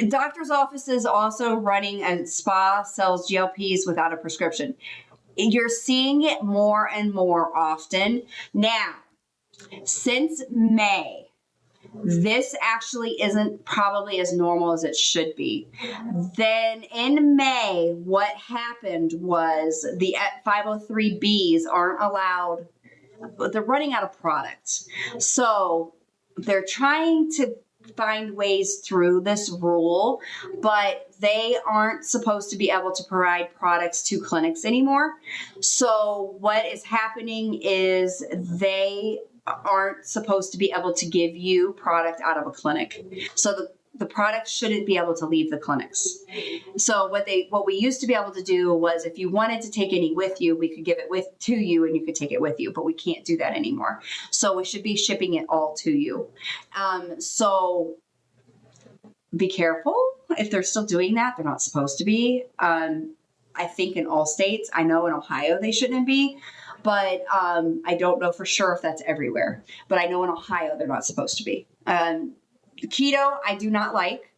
Doctor's offices also running a spa sells GLPs without a prescription. You're seeing it more and more often. Now, since May, this actually isn't probably as normal as it should be. Then in May, what happened was the 503Bs aren't allowed. They're running out of products. So they're trying to find ways through this rule, but they aren't supposed to be able to provide products to clinics anymore. So what is happening is they aren't supposed to be able to give you product out of a clinic. So the product shouldn't be able to leave the clinics. So what we used to be able to do was if you wanted to take any with you, we could give it to you and you could take it with you, but we can't do that anymore. So we should be shipping it all to you. So be careful if they're still doing that. They're not supposed to be. I think in all states, I know in Ohio they shouldn't be, but I don't know for sure if that's everywhere. But I know in Ohio they're not supposed to be. Keto, I do not like.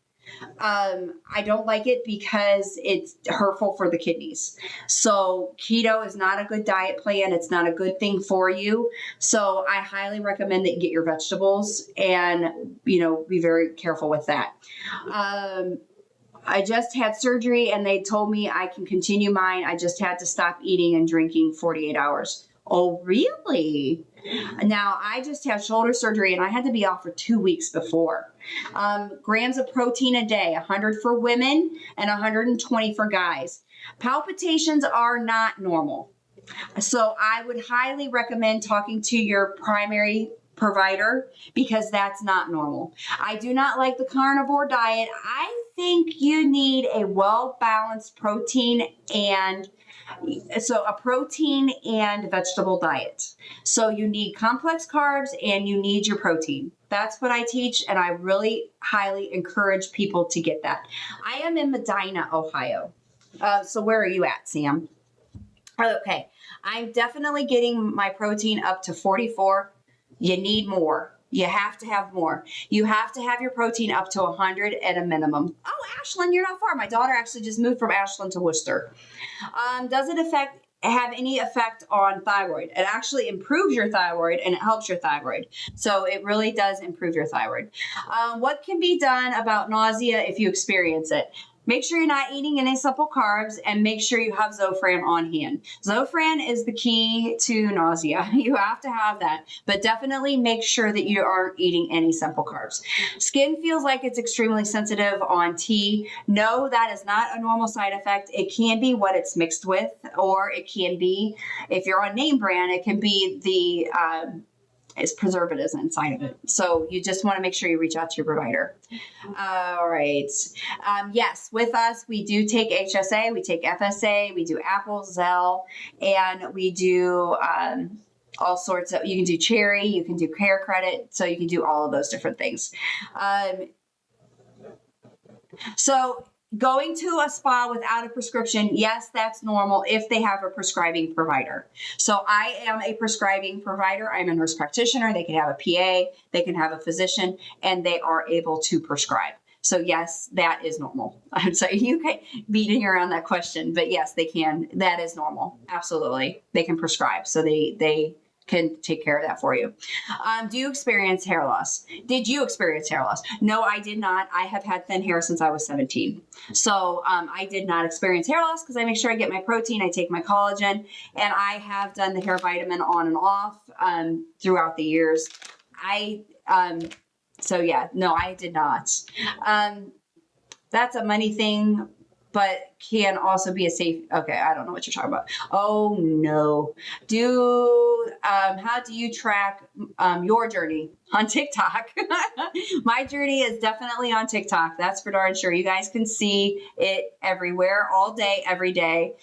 I don't like it because it's hurtful for the kidneys. So keto is not a good diet plan. It's not a good thing for you. So I highly recommend that you get your vegetables and, be very careful with that. I just had surgery and they told me I can continue mine. I just had to stop eating and drinking 48 hours. Oh, really? Now, I just had shoulder surgery and I had to be off for 2 weeks before. Grams of protein a day, 100 for women and 120 for guys. Palpitations are not normal. So I would highly recommend talking to your primary provider because that's not normal. I do not like the carnivore diet. I think you need a well-balanced protein and a protein and vegetable diet. So you need complex carbs and you need your protein. That's what I teach, and I really highly encourage people to get that. I am in Medina, Ohio. So where are you at, Sam? Okay, I'm definitely getting my protein up to 44. You need more. You have to have more. You have to have your protein up to 100 at a minimum. Oh, Ashland, you're not far. My daughter actually just moved from Ashland to Worcester. Does it have any effect on thyroid? It actually improves your thyroid and it helps your thyroid. So it really does improve your thyroid. What can be done about nausea if you experience it? Make sure you're not eating any simple carbs and make sure you have Zofran on hand. Zofran is the key to nausea. You have to have that, but definitely make sure that you aren't eating any simple carbs. Skin feels like it's extremely sensitive on tea. No, that is not a normal side effect. It can be what it's mixed with, or it can be, if you're on name brand, it can be it's preservatives inside of it. So you just want to make sure you reach out to your provider. All right. Yes, with us, we do take HSA, we take FSA, we do Apple, Zell, and we do all sorts of, you can do Cherry, you can do Care Credit, so you can do all of those different things. So going to a spa without a prescription, yes, that's normal if they have a prescribing provider. So I am a prescribing provider. I'm a nurse practitioner. They can have a PA, they can have a physician, and they are able to prescribe. So yes, that is normal. I'm sorry, you can beating around that question, but yes, they can. That is normal. Absolutely. They can prescribe. So they can take care of that for you. Do you experience hair loss? Did you experience hair loss? No, I did not. I have had thin hair since I was 17. So I did not experience hair loss because I make sure I get my protein, I take my collagen, and I have done the hair vitamin on and off throughout the years. So yeah, no, I did not. That's a money thing, but can also be a safe, okay, I don't know what you're talking about. Oh no. How do you track your journey on TikTok? My journey is definitely on TikTok. That's for darn sure. You guys can see it everywhere, all day, every day.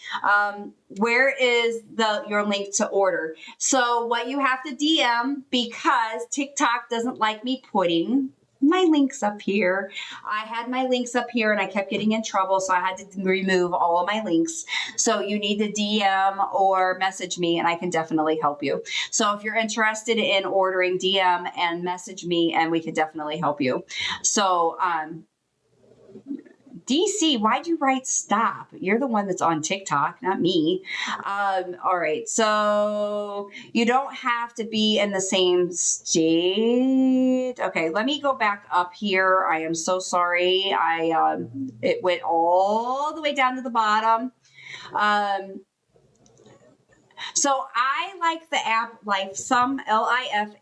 Where is your link to order? So what you have to DM, because TikTok doesn't like me putting my links up here. I had my links up here and I kept getting in trouble, so I had to remove all of my links. So you need to DM or message me and I can definitely help you. So if you're interested in ordering, DM and message me and we can definitely help you. So DC, why'd you write stop? You're the one that's on TikTok, not me. All right. So you don't have to be in the same state. Okay. Let me go back up here. I am so sorry. It went all the way down to the bottom. So I like the app Lifesum, Lifesum.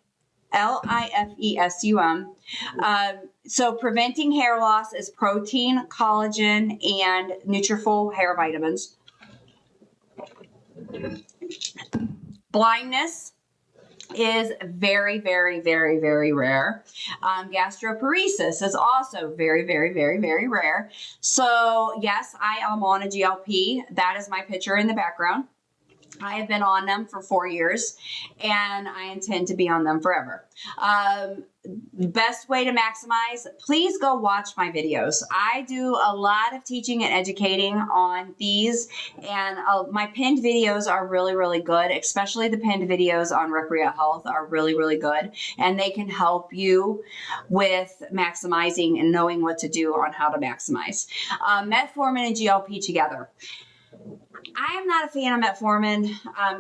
So preventing hair loss is protein, collagen, and Nutrafol hair vitamins. Blindness is very, very, very, very rare. Gastroparesis is also very, very, very, very rare. So yes, I am on a GLP. That is my picture in the background. I have been on them for 4 years and I intend to be on them forever. Best way to maximize, please go watch my videos. I do a lot of teaching and educating on these, and my pinned videos are really, really good, especially the pinned videos on Recreate Health are really, really good, and they can help you with maximizing and knowing what to do on how to maximize. Metformin and GLP together. I am not a fan of metformin.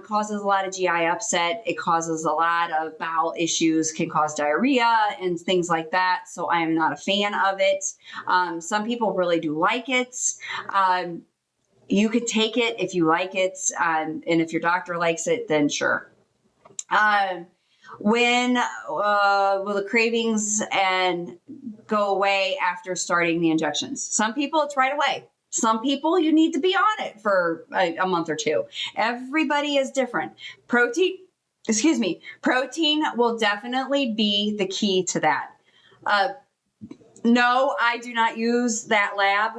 Causes a lot of GI upset. It causes a lot of bowel issues, can cause diarrhea and things like that. So I am not a fan of it. Some people really do like it. You could take it if you like it. And if your doctor likes it, then sure. When will the cravings and go away after starting the injections? Some people, it's right away. Some people, you need to be on it for a month or two. Everybody is different. Protein will definitely be the key to that. No, I do not use that lab.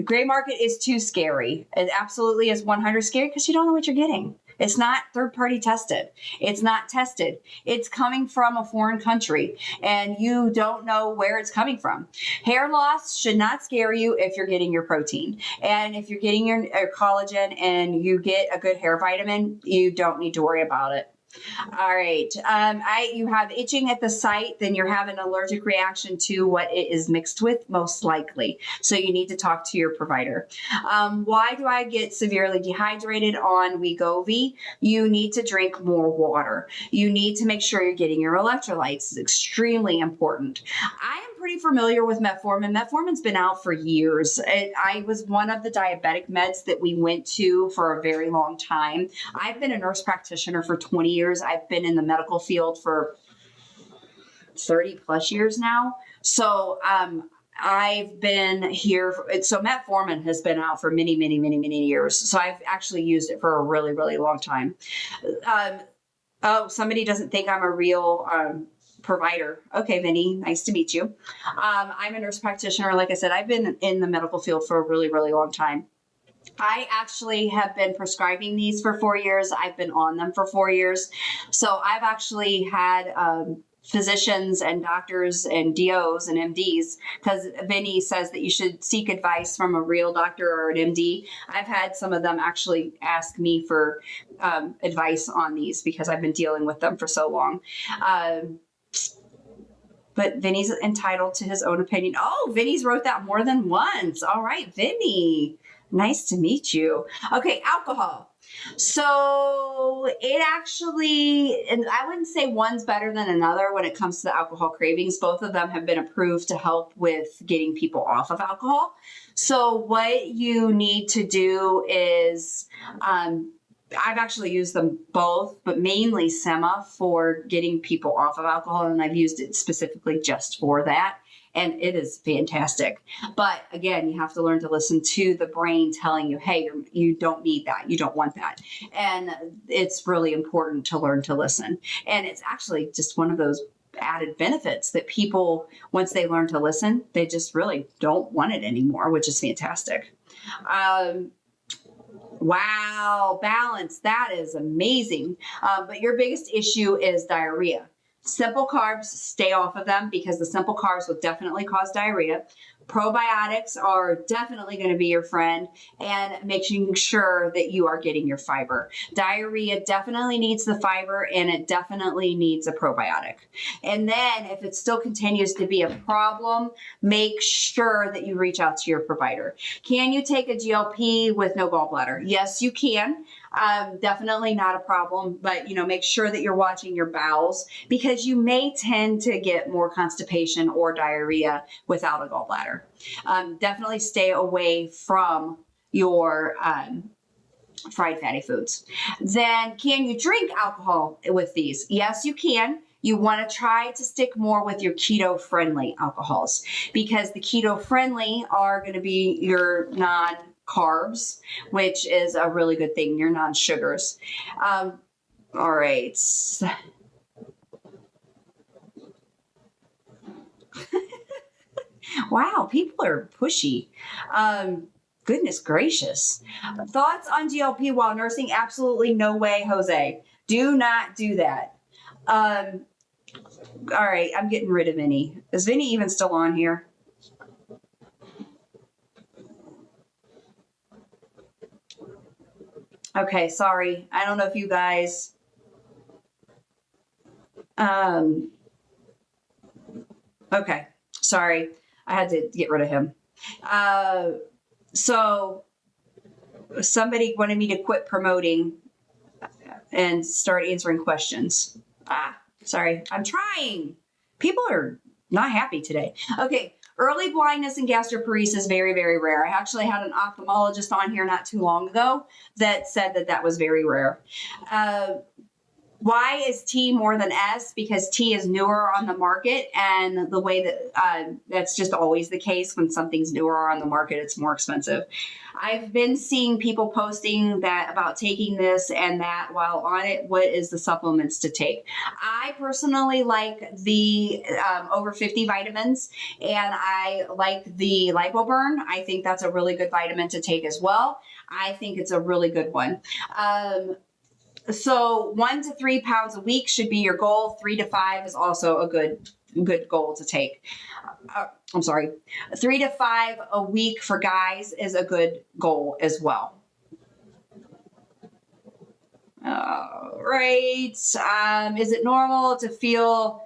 Gray market is too scary. It absolutely is 100 scary because you don't know what you're getting. It's not third-party tested. It's not tested. It's coming from a foreign country, and you don't know where it's coming from. Hair loss should not scare you if you're getting your protein. And if you're getting your collagen and you get a good hair vitamin, you don't need to worry about it. All right. You have itching at the site, then you're having an allergic reaction to what it is mixed with, most likely. So you need to talk to your provider. Why do I get severely dehydrated on Wegovy? You need to drink more water. You need to make sure you're getting your electrolytes. It's extremely important. I am pretty familiar with metformin. Metformin's been out for years. I was one of the diabetic meds that we went to for a very long time. I've been a nurse practitioner for 20 years. I've been in the medical field for 30 plus years now. So I've been here. So metformin has been out for many, many, many, many years. So I've actually used it for a really, really long time. Somebody doesn't think I'm a real provider. Okay, Vinny, nice to meet you. I'm a nurse practitioner. Like I said, I've been in the medical field for a really, really long time. I actually have been prescribing these for 4 years. I've been on them for 4 years. So I've actually had physicians and doctors and DOs and MDs, because Vinny says that you should seek advice from a real doctor or an MD. I've had some of them actually ask me for advice on these because I've been dealing with them for so long. But Vinny's entitled to his own opinion. Oh, Vinny's wrote that more than once. All right, Vinny. Nice to meet you. Okay, alcohol. So it actually, and I wouldn't say one's better than another when it comes to the alcohol cravings. Both of them have been approved to help with getting people off of alcohol. So what you need to do is, I've actually used them both, but mainly Sema for getting people off of alcohol. And I've used it specifically just for that. And it is fantastic. But again, you have to learn to listen to the brain telling you, hey, you don't need that. You don't want that. And it's really important to learn to listen. And it's actually just one of those added benefits that people, once they learn to listen, they just really don't want it anymore, which is fantastic. Wow, balance. That is amazing. But your biggest issue is diarrhea. Simple carbs, stay off of them because the simple carbs will definitely cause diarrhea. Probiotics are definitely going to be your friend, and making sure that you are getting your fiber. Diarrhea definitely needs the fiber, and it definitely needs a probiotic. And then if it still continues to be a problem, make sure that you reach out to your provider. Can you take a GLP with no gallbladder? Yes, you can. Definitely not a problem, but make sure that you're watching your bowels because you may tend to get more constipation or diarrhea without a gallbladder. Definitely stay away from your fried fatty foods. Then can you drink alcohol with these? Yes, you can. You want to try to stick more with your keto-friendly alcohols because the keto-friendly are going to be your non-carbs, which is a really good thing, your non-sugars. All right. Wow, people are pushy. Goodness gracious. Thoughts on GLP while nursing? Absolutely no way, Jose. Do not do that. All right, I'm getting rid of Vinny. Is Vinny even still on here? Okay, sorry. I don't know if you guys. Okay, sorry. I had to get rid of him. So somebody wanted me to quit promoting and start answering questions. Sorry. I'm trying. People are not happy today. Okay. Early blindness and gastroparesis is very, very rare. I actually had an ophthalmologist on here not too long ago that said that that was very rare. Why is T more than S? Because T is newer on the market, and the way that that's just always the case. When something's newer on the market, it's more expensive. I've been seeing people posting that about taking this and that while on it. What is the supplements to take? I personally like the over 50 vitamins, and I like the lipoburn. I think that's a really good vitamin to take as well. I think it's a really good one. So 1 to 3 pounds a week should be your goal. 3 to 5 is also a good goal to take. I'm sorry, 3 to 5 a week for guys is a good goal as well. Right. Is it normal to feel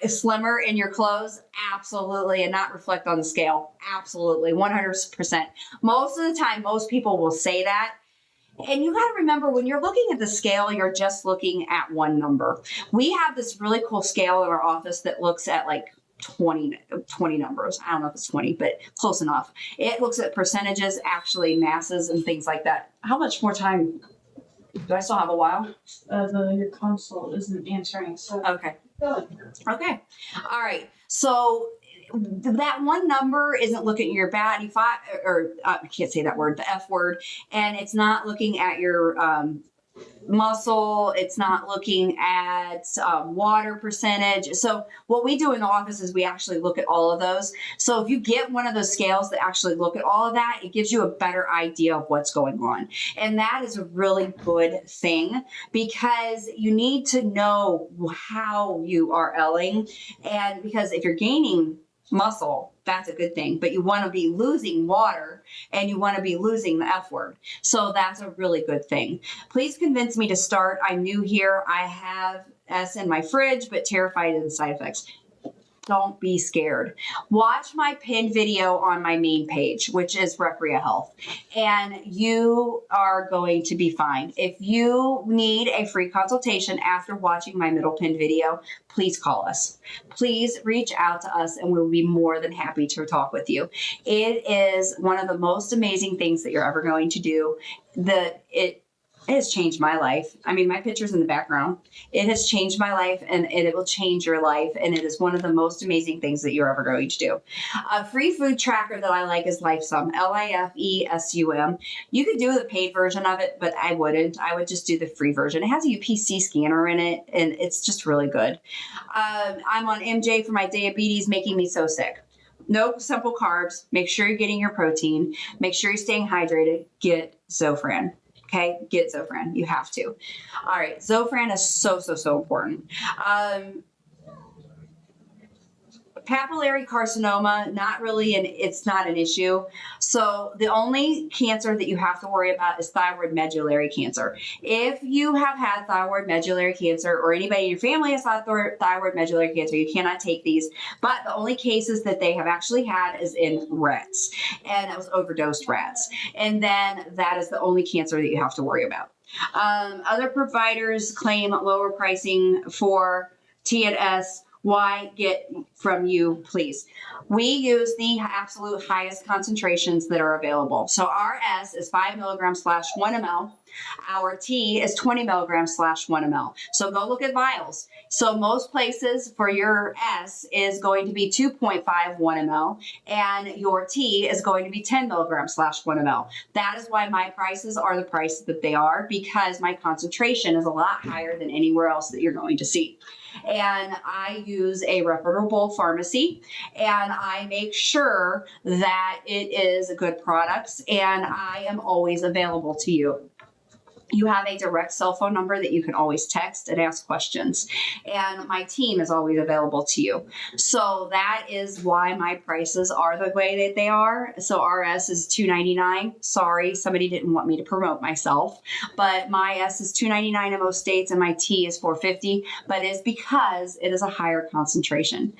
slimmer in your clothes? Absolutely. And not reflect on the scale? Absolutely. 100%. Most of the time, most people will say that. And you got to remember, when you're looking at the scale, you're just looking at one number. We have this really cool scale in our office that looks at like 20 numbers. I don't know if it's 20, but close enough. It looks at percentages, actually masses and things like that. How much more time? Do I still have a while? Your console isn't answering. So okay. Okay. All right. So that one number isn't looking at your body fat, or I can't say that word, the F word, and it's not looking at your muscle. It's not looking at water percentage. So what we do in the office is we actually look at all of those. So if you get one of those scales that actually look at all of that, it gives you a better idea of what's going on. And that is a really good thing, because you need to know how you are L'ing. And because if you're gaining muscle, that's a good thing, but you want to be losing water and you want to be losing the F word. So that's a really good thing. Please convince me to start. I'm new here. I have S in my fridge, but terrified of the side effects. Don't be scared. Watch my pinned video on my main page, which is Recrea Health, and you are going to be fine. If you need a free consultation after watching my middle pinned video, please call us. Please reach out to us, and we'll be more than happy to talk with you. It is one of the most amazing things that you're ever going to do. It has changed my life. I mean, my picture's in the background. It has changed my life, and it will change your life. And it is one of the most amazing things that you're ever going to do. A free food tracker that I like is LifeSum, LIFESUM. You could do the paid version of it, but I wouldn't. I would just do the free version. It has a UPC scanner in it, and it's just really good. I'm on MJ for my diabetes, making me so sick. No simple carbs. Make sure you're getting your protein. Make sure you're staying hydrated. Get Zofran. Okay, get Zofran. You have to. All right, Zofran is so important. Papillary carcinoma, not really, it's not an issue. So the only cancer that you have to worry about is thyroid medullary cancer. If you have had thyroid medullary cancer, or anybody in your family has had thyroid medullary cancer, you cannot take these. But the only cases that they have actually had is in rats, and it was overdosed rats. And then that is the only cancer that you have to worry about. Other providers claim lower pricing for T and S. Why get from you, please? We use the absolute highest concentrations that are available. So our S is 5 milligrams/1 ml. Our T is 20 milligrams/1 ml. So go look at vials. So most places for your S is going to be 2.51 ml, and your T is going to be 10 milligrams/1 ml. That is why my prices are the price that they are, because my concentration is a lot higher than anywhere else that you're going to see. And I use a reputable local pharmacy, and I make sure that it is good products, and I am always available to you. You have a direct cell phone number that you can always text and ask questions. And my team is always available to you. So that is why my prices are the way that they are. So RS is $2.99. Sorry, somebody didn't want me to promote myself. But my S is $2.99 in most states and my T is $4.50. But it's because it is a higher concentration.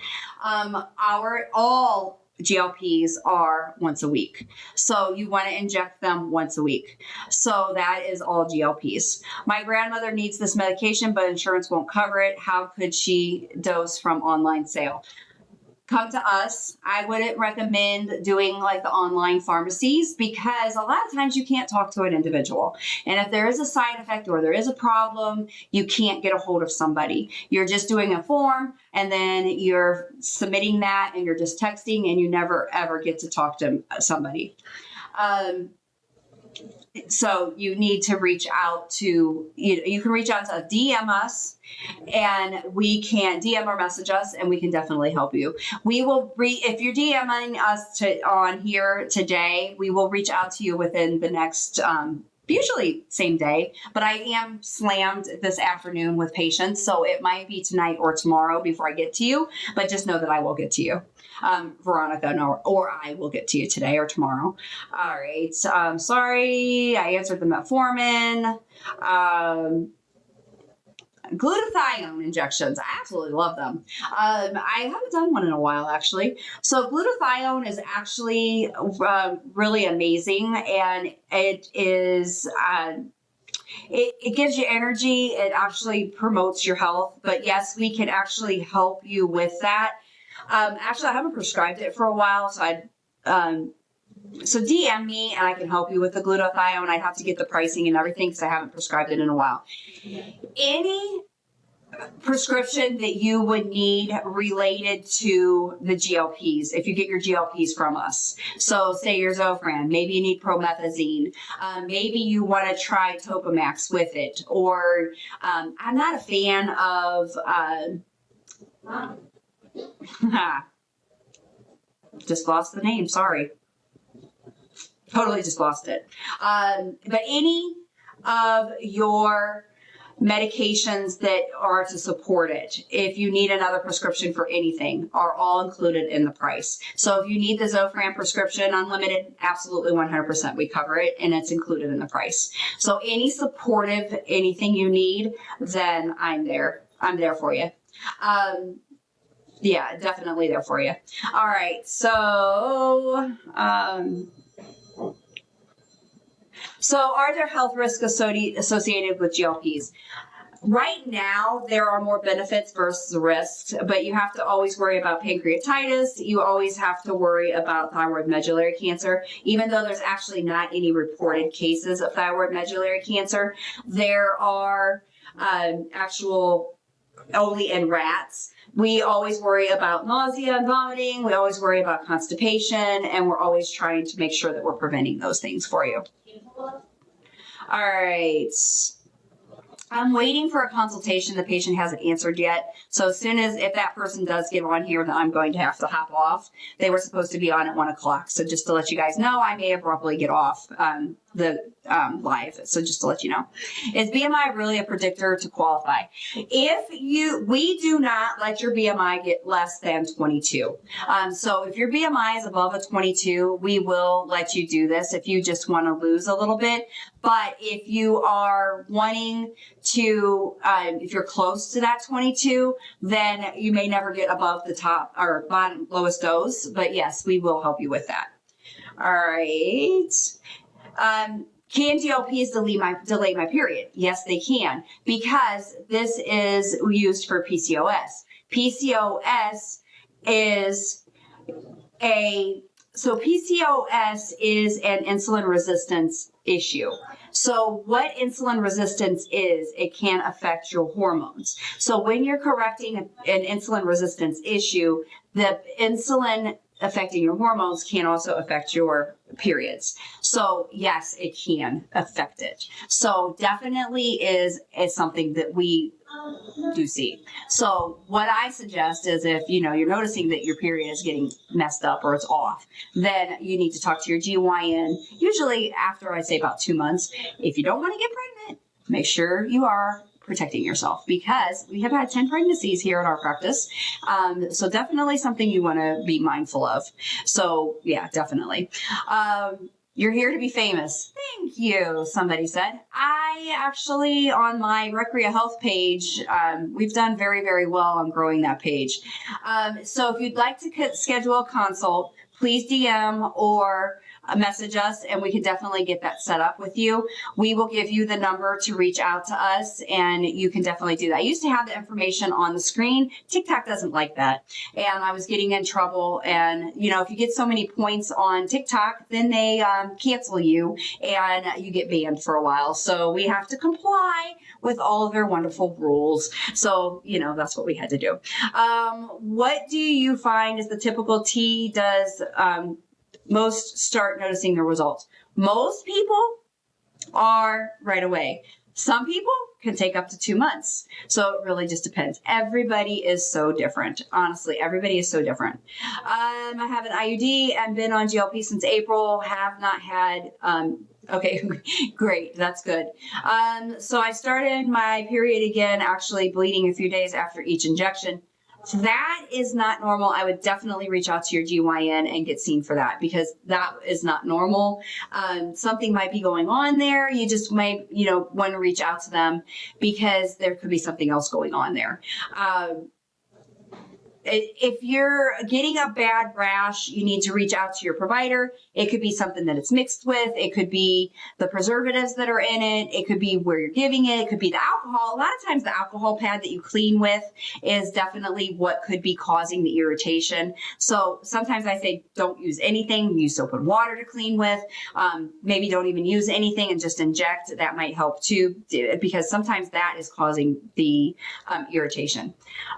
All GLPs are once a week. So you want to inject them once a week. So that is all GLPs. My grandmother needs this medication, but insurance won't cover it. How could she dose from online sale? Come to us. I wouldn't recommend doing like the online pharmacies because a lot of times you can't talk to an individual. And if there is a side effect or there is a problem, you can't get a hold of somebody. You're just doing a form and then you're submitting that and you're just texting and you never ever get to talk to somebody. So you need to reach out to, you can reach out to DM us and we can DM or message us and we can definitely help you. We will if you're DMing us on here today, we will reach out to you within the next, usually same day, but I am slammed this afternoon with patients. So it might be tonight or tomorrow before I get to you, but just know that I will get to you. Veronica, or I will get to you today or tomorrow. All right. Sorry, I answered the metformin. Glutathione injections. I absolutely love them. I haven't done one in a while, actually. So glutathione is actually really amazing, and it is... It gives you energy. It actually promotes your health. But yes, we can actually help you with that. Actually, I haven't prescribed it for a while, so so DM me and I can help you with the glutathione. I'd have to get the pricing and everything because I haven't prescribed it in a while. Any prescription that you would need related to the GLPs, if you get your GLPs from us. So say your Zofran, maybe you need promethazine. Maybe you want to try Topamax with it. Or I'm not a fan of... just lost the name, sorry. Totally just lost it. But any of your medications that are to support it, if you need another prescription for anything, are all included in the price. So if you need the Zofran prescription unlimited, absolutely 100% we cover it and it's included in the price. So any supportive, anything you need, then I'm there. I'm there for you. Yeah, definitely there for you. All right, so are there health risks associated with GLPs? Right now, there are more benefits versus risks, but you have to always worry about pancreatitis. You always have to worry about thyroid medullary cancer. Even though there's actually not any reported cases of thyroid medullary cancer, there are actual only in rats. We always worry about nausea and vomiting. We always worry about constipation, and we're always trying to make sure that we're preventing those things for you. All right. I'm waiting for a consultation. The patient hasn't answered yet. So as soon as, if that person does get on here, then I'm going to have to hop off. They were supposed to be on at 1 o'clock. So just to let you guys know, I may abruptly get off the live. So just to let you know. Is BMI really a predictor to qualify? We do not let your BMI get less than 22. So if your BMI is above a 22, we will let you do this if you just want to lose a little bit. But if you are wanting to, if you're close to that 22, then you may never get above the top or bottom lowest dose. But yes, we will help you with that. All right. Can GLPs delay my period? Yes, they can, because this is used for PCOS. PCOS is an insulin resistance issue. So what insulin resistance is, it can affect your hormones. So when you're correcting an insulin resistance issue, the insulin affecting your hormones can also affect your periods. So yes, it can affect it. So definitely is something that we do see. So what I suggest is if, you're noticing that your period is getting messed up or it's off, then you need to talk to your GYN, usually after I'd say about 2 months. If you don't want to get pregnant, make sure you are protecting yourself, because we have had 10 pregnancies here at our practice. So definitely something you want to be mindful of. So yeah, definitely. You're here to be famous. Thank you, somebody said. I actually, on my Recrea Health page, we've done very, very well on growing that page. So if you'd like to schedule a consult, please DM or message us, and we can definitely get that set up with you. We will give you the number to reach out to us, and you can definitely do that. I used to have the information on the screen. TikTok doesn't like that, and I was getting in trouble. And if you get so many points on TikTok, then they cancel you, and you get banned for a while. So we have to comply with all of their wonderful rules. So that's what we had to do. What do you find is the typical T does most start noticing the results? Most people are right away. Some people can take up to 2 months. So it really just depends. Everybody is so different. Honestly, everybody is so different. I have an IUD and been on GLP since April. Have not had, okay, great. That's good. So I started my period again, actually bleeding a few days after each injection. That is not normal. I would definitely reach out to your GYN and get seen for that, because that is not normal. Something might be going on there. You just might, want to reach out to them, because there could be something else going on there. If you're getting a bad rash, you need to reach out to your provider. It could be something that it's mixed with. It could be the preservatives that are in it. It could be where you're giving it. It could be the alcohol. A lot of times the alcohol pad that you clean with is definitely what could be causing the irritation. So sometimes I say don't use anything. Use soap and water to clean with. Maybe don't even use anything and just inject. That might help too, because sometimes that is causing the irritation.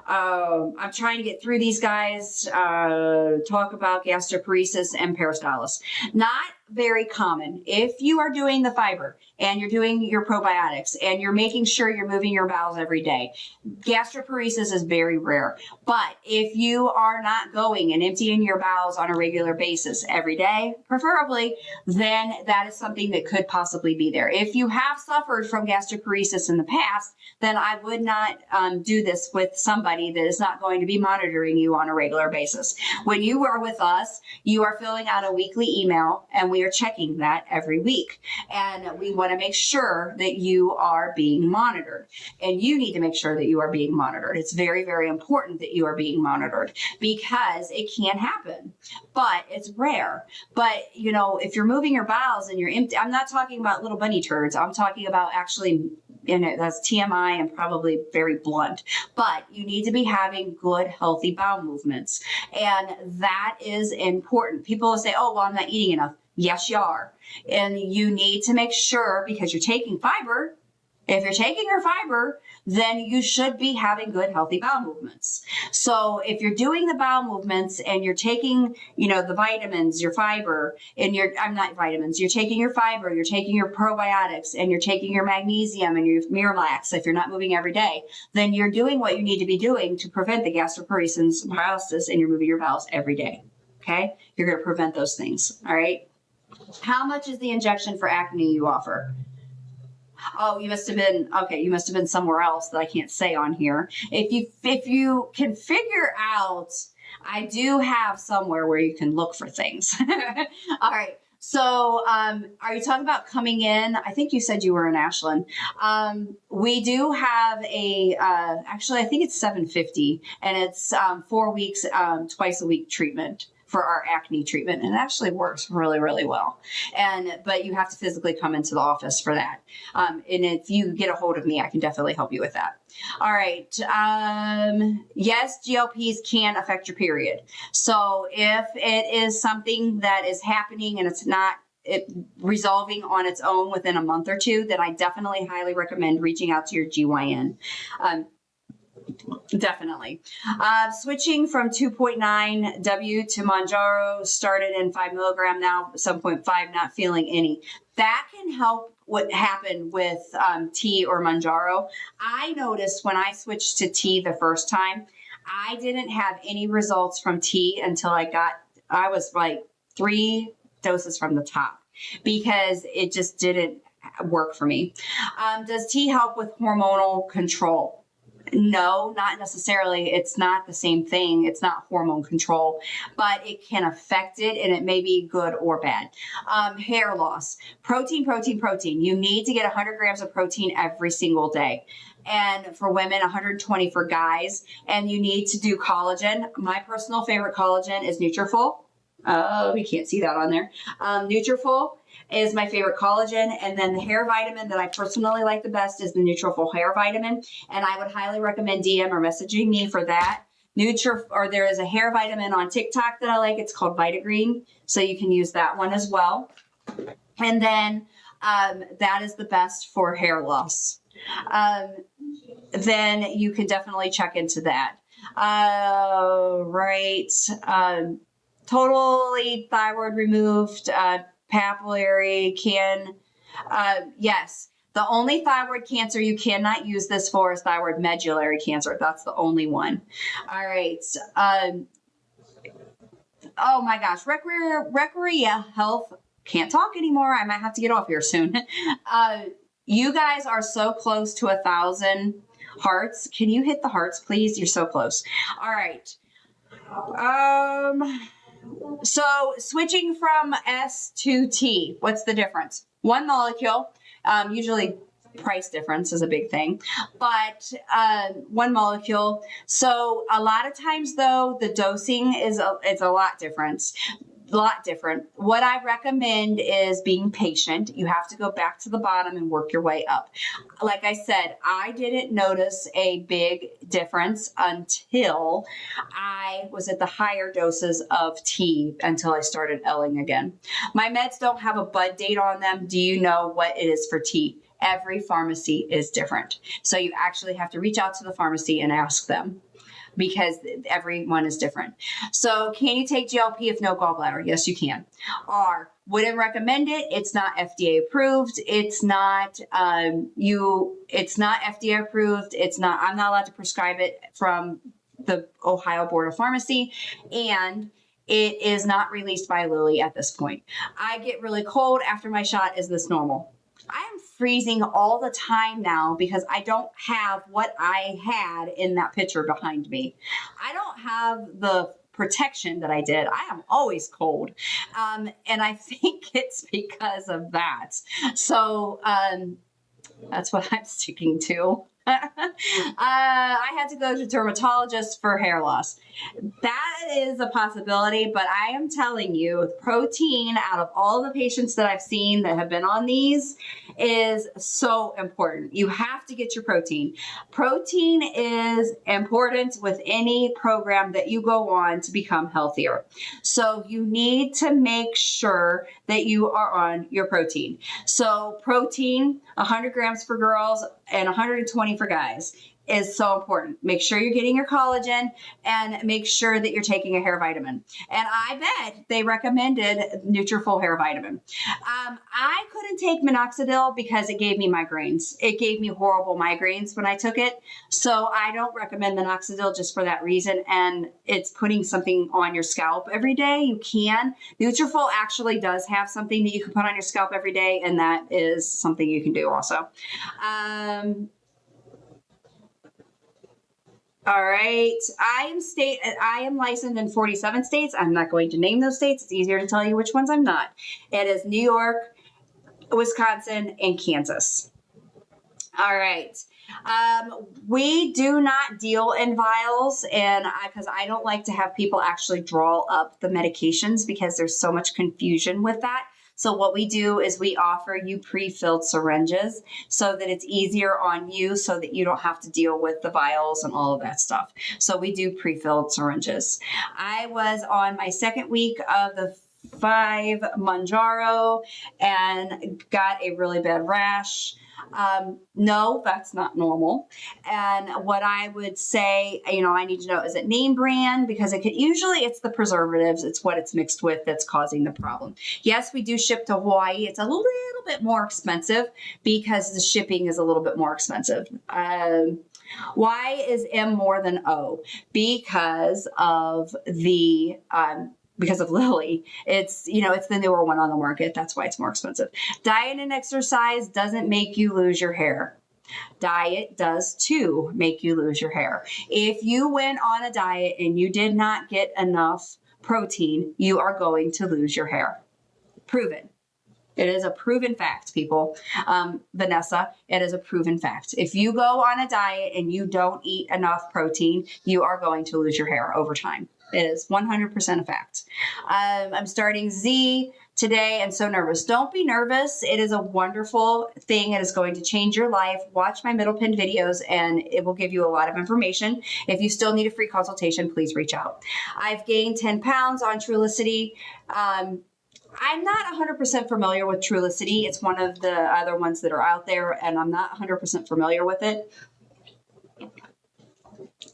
I'm trying to get through these guys, talk about gastroparesis and peristalsis. Not very common. If you are doing the fiber and you're doing your probiotics and you're making sure you're moving your bowels every day, gastroparesis is very rare. But if you are not going and emptying your bowels on a regular basis every day, preferably, then that is something that could possibly be there. If you have suffered from gastroparesis in the past, then I would not do this with somebody that is not going to be monitoring you on a regular basis. When you are with us, you are filling out a weekly email, and we are checking that every week. And we want to make sure that you are being monitored. And you need to make sure that you are being monitored. It's very, very important that you are being monitored, because it can happen, but it's rare. But, if you're moving your bowels and you're empty, I'm not talking about little bunny turds. I'm talking about actually, that's TMI and probably very blunt, but you need to be having good, healthy bowel movements. And that is important. People will say, oh, well, I'm not eating enough. Yes, you are. And you need to make sure, because you're taking fiber. If you're taking your fiber, then you should be having good, healthy bowel movements. So if you're doing the bowel movements and you're taking, the vitamins, your fiber, and you're taking your fiber, you're taking your probiotics, and you're taking your magnesium and your Miralax, if you're not moving every day, then you're doing what you need to be doing to prevent the gastroparesis, paralysis, and you're moving your bowels every day. Okay? You're going to prevent those things. All right? How much is the injection for acne you offer? Oh, you must have been somewhere else that I can't say on here. If you can figure out, I do have somewhere where you can look for things. All right. So, are you talking about coming in? I think you said you were in Ashland. We do have actually, I think it's $750, and it's 4 weeks, twice a week treatment for our acne treatment, and it actually works really, really well. But you have to physically come into the office for that. And if you get a hold of me, I can definitely help you with that. All right. Yes, GLPs can affect your period. So if it is something that is happening and it's not resolving on its own within a month or two, then I definitely highly recommend reaching out to your GYN. Definitely. Switching from 2.9 W to Manjaro, started in 5 milligram, now 7.5, not feeling any. That can help what happened with tea or Manjaro. I noticed when I switched to tea the first time, I didn't have any results from tea until I was like 3 doses from the top, because it just didn't work for me. Does tea help with hormonal control? No, not necessarily. It's not the same thing. It's not hormone control, but it can affect it, and it may be good or bad. Hair loss, protein. You need to get 100 grams of protein every single day. And for women, 120 for guys. And you need to do collagen. My personal favorite collagen is Nutrafol. We can't see that on there. Nutrafol is my favorite collagen. And then the hair vitamin that I personally like the best is the Nutrafol hair vitamin. And I would highly recommend DM or messaging me for that. Or there is a hair vitamin on TikTok that I like. It's called Vitagreen. So you can use that one as well. And then that is the best for hair loss. Then you can definitely check into that. Right. Totally thyroid removed, papillary yes. The only thyroid cancer you cannot use this for is thyroid medullary cancer. That's the only one. All right. Oh my gosh. Recrea Health, can't talk anymore. I might have to get off here soon. You guys are so close to 1,000 hearts. Can you hit the hearts, please? You're so close. All right. So switching from S to T, what's the difference? One molecule, usually price difference is a big thing, but one molecule. So a lot of times though, the dosing is a lot different. What I recommend is being patient. You have to go back to the bottom and work your way up. Like I said, I didn't notice a big difference until I was at the higher doses of tea until I started L-ing again. My meds don't have a bud date on them. Do you know what it is for tea? Every pharmacy is different. So you actually have to reach out to the pharmacy and ask them, because everyone is different. So can you take GLP if no gallbladder? Yes, you can. Or wouldn't recommend it. It's not FDA approved. It's not FDA approved. I'm not allowed to prescribe it from the Ohio Board of Pharmacy. And it is not released by Lilly at this point. I get really cold after my shot. Is this normal? I am freezing all the time now because I don't have what I had in that picture behind me. I don't have the protection that I did. I am always cold. And I think it's because of that. So that's what I'm sticking to. I had to go to a dermatologist for hair loss. That is a possibility, but I am telling you, protein out of all the patients that I've seen that have been on these is so important. You have to get your protein. Protein is important with any program that you go on to become healthier. So you need to make sure that you are on your protein. So protein, 100 grams for girls and 120 for guys, is so important. Make sure you're getting your collagen and make sure that you're taking a hair vitamin. And I bet they recommended Nutrafol hair vitamin. I couldn't take minoxidil because it gave me migraines. It gave me horrible migraines when I took it. So I don't recommend minoxidil just for that reason. And it's putting something on your scalp every day. You can. Nutrafol actually does have something that you can put on your scalp every day, and that is something you can do also. All right. I am licensed in 47 states. I'm not going to name those states. It's easier to tell you which ones I'm not. It is New York, Wisconsin, and Kansas. All right. We do not deal in vials, and because I don't like to have people actually draw up the medications because there's so much confusion with that. So what we do is we offer you pre-filled syringes so that it's easier on you, so that you don't have to deal with the vials and all of that stuff. So we do pre-filled syringes. I was on my second week of the 5 Manjaro and got a really bad rash. No, that's not normal. And what I would say, I need to know, is it name brand? Because usually it's the preservatives. It's what it's mixed with that's causing the problem. Yes, we do ship to Hawaii. It's a little bit more expensive because the shipping is a little bit more expensive. Why is M more than O? Because of Lily. It's the newer one on the market. That's why it's more expensive. Diet and exercise doesn't make you lose your hair. Diet does too make you lose your hair. If you went on a diet and you did not get enough protein, you are going to lose your hair. Proven. It is a proven fact, people. Vanessa, it is a proven fact. If you go on a diet and you don't eat enough protein, you are going to lose your hair over time. It is 100% a fact. I'm starting Z today and so nervous. Don't be nervous. It is a wonderful thing. It is going to change your life. Watch my middle pinned videos and it will give you a lot of information. If you still need a free consultation, please reach out. I've gained 10 pounds on Trulicity. I'm not 100% familiar with Trulicity. It's one of the other ones that are out there, and I'm not 100% familiar with it.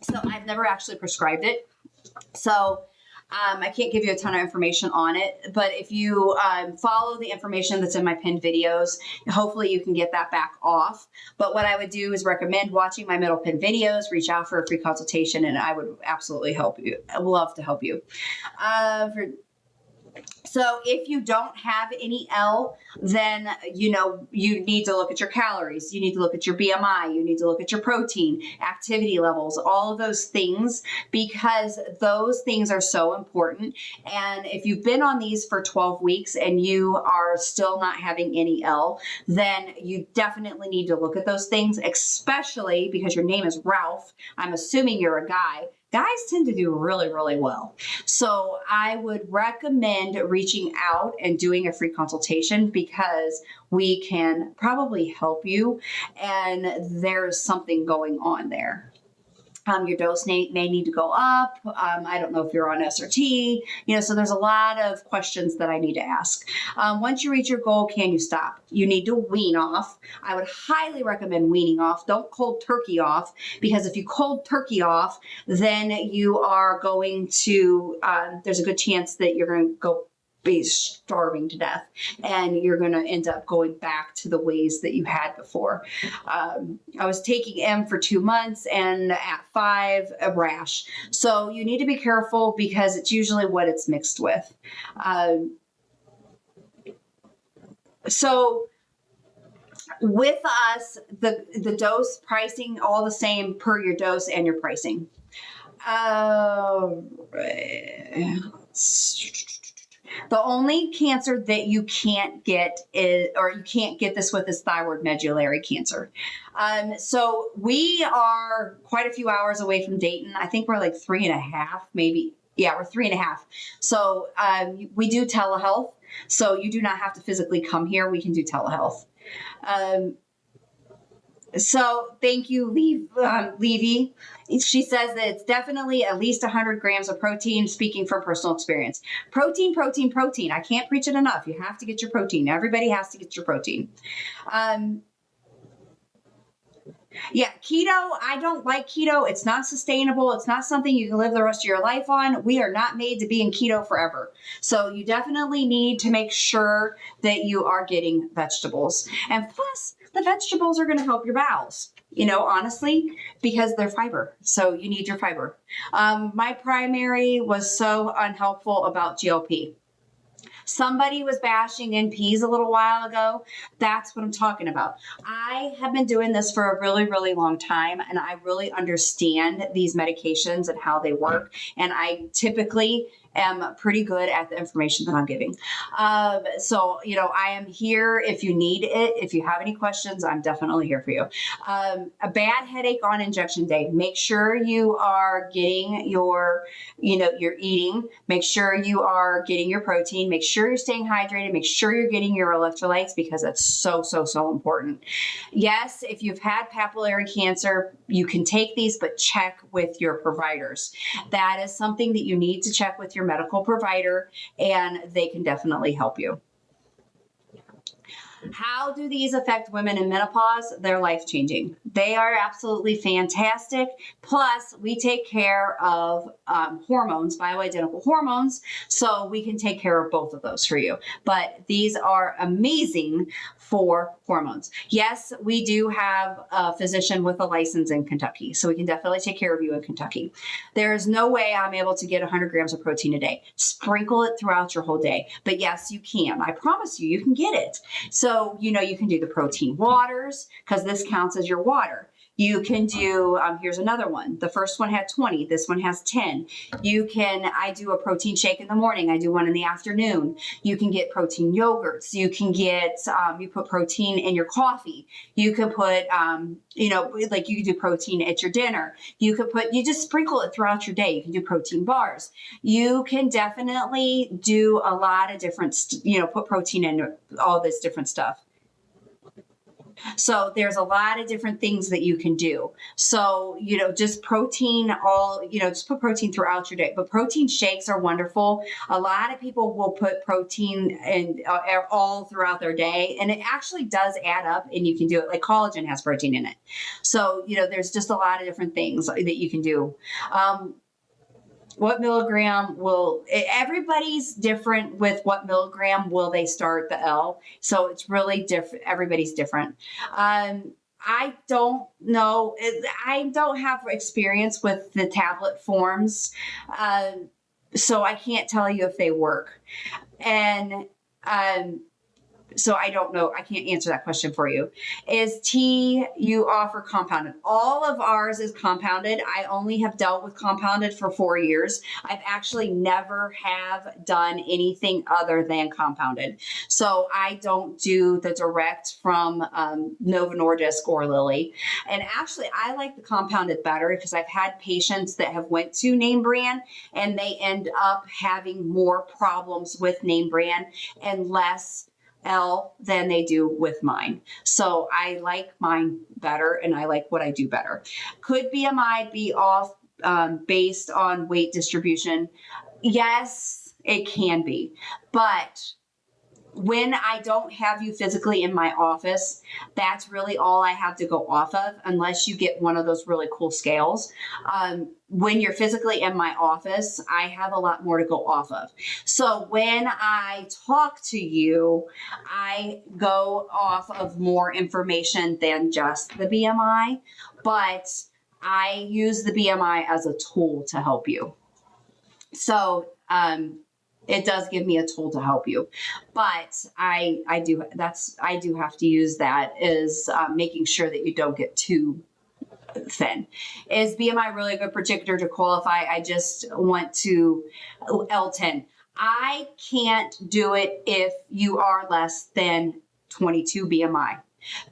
So I've never actually prescribed it. So I can't give you a ton of information on it, but if you follow the information that's in my pinned videos, hopefully you can get that back off. But what I would do is recommend watching my middle pinned videos, reach out for a free consultation, and I would absolutely help you. I would love to help you. So if you don't have any L, then, you need to look at your calories. You need to look at your BMI. You need to look at your protein, activity levels, all of those things, because those things are so important. And if you've been on these for 12 weeks and you are still not having any L, then you definitely need to look at those things, especially because your name is Ralph. I'm assuming you're a guy. Guys tend to do really, really well. So I would recommend reaching out and doing a free consultation because we can probably help you and there's something going on there. Your dose may need to go up. I don't know if you're on SRT, so there's a lot of questions that I need to ask. Once you reach your goal, can you stop? You need to wean off. I would highly recommend weaning off. Don't cold turkey off, because if you cold turkey off, then you are going to, there's a good chance that you're going to go be starving to death and you're going to end up going back to the ways that you had before. I was taking M for 2 months and at 5, a rash. So you need to be careful because it's usually what it's mixed with. So with us, the dose pricing, all the same per your dose and your pricing. The only cancer that you can't get is, or you can't get this with, is thyroid medullary cancer. So we are quite a few hours away from Dayton. I think we're like 3.5, maybe. Yeah, we're 3.5. So we do telehealth. So you do not have to physically come here. We can do telehealth. So thank you, Levy. She says that it's definitely at least 100 grams of protein, speaking from personal experience. Protein, protein, protein. I can't preach it enough. You have to get your protein. Everybody has to get your protein. Yeah, keto, I don't like keto. It's not sustainable. It's not something you can live the rest of your life on. We are not made to be in keto forever. So you definitely need to make sure that you are getting vegetables. And plus, the vegetables are going to help your bowels, honestly, because they're fiber. So you need your fiber. My primary was so unhelpful about GLP. Somebody was bashing NPs a little while ago. That's what I'm talking about. I have been doing this for a really, really long time, and I really understand these medications and how they work. And I typically am pretty good at the information that I'm giving. So, I am here if you need it. If you have any questions, I'm definitely here for you. A bad headache on injection day. Make sure you are getting your, you're eating. Make sure you are getting your protein. Make sure you're staying hydrated. Make sure you're getting your electrolytes, because that's so, so, so important. Yes, if you've had papillary cancer, you can take these, but check with your providers. That is something that you need to check with your your medical provider, and they can definitely help you. How do these affect women in menopause? They're life-changing. They are absolutely fantastic. Plus, we take care of hormones, bioidentical hormones, so we can take care of both of those for you. But these are amazing for hormones. Yes, we do have a physician with a license in Kentucky, so we can definitely take care of you in Kentucky. There is no way I'm able to get 100 grams of protein a day. Sprinkle it throughout your whole day. But yes, you can. I promise you, you can get it. So, you can do the protein waters because this counts as your water. You can do, here's another one. The first one had 20. This one has 10. I do a protein shake in the morning. I do one in the afternoon. You can get protein yogurts. You can get, you put protein in your coffee. You can put, like you can do protein at your dinner. You just sprinkle it throughout your day. You can do protein bars. You can definitely do a lot of different, put protein in all this different stuff. So there's a lot of different things that you can do. So, just protein just put protein throughout your day. But protein shakes are wonderful. A lot of people will put protein in all throughout their day, and it actually does add up, and you can do it. Like collagen has protein in it. So, there's just a lot of different things that you can do. What milligram everybody's different with what milligram will they start the L. So it's really different. Everybody's different. I don't know. I don't have experience with the tablet forms. So I can't tell you if they work. And, so I don't know. I can't answer that question for you. Is tea you offer compounded? All of ours is compounded. I only have dealt with compounded for 4 years. I've actually never have done anything other than compounded. So I don't do the direct from Novo Nordisk or Lilly. And actually, I like the compounded better because I've had patients that have went to name brand and they end up having more problems with name brand and less L than they do with mine. So I like mine better and I like what I do better. Could BMI be off based on weight distribution? Yes, it can be. But when I don't have you physically in my office, that's really all I have to go off of, unless you get one of those really cool scales. When you're physically in my office, I have a lot more to go off of. So when I talk to you, I go off of more information than just the BMI, but I use the BMI as a tool to help you. So, it does give me a tool to help you, but I do have to use that as making sure that you don't get too thin. Is BMI really a good predictor to qualify? I just want to L10. I can't do it if you are less than 22 BMI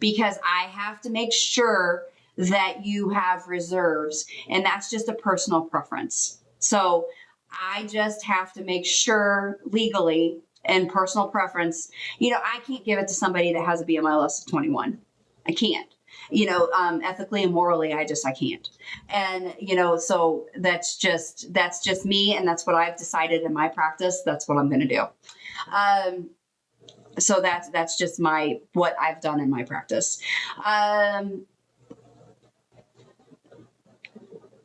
because I have to make sure that you have reserves, and that's just a personal preference. So I just have to make sure legally and personal preference, I can't give it to somebody that has a BMI less than 21. I can't, ethically and morally, I can't. And, so that's just me. And that's what I've decided in my practice. That's what I'm going to do. So that's just what I've done in my practice.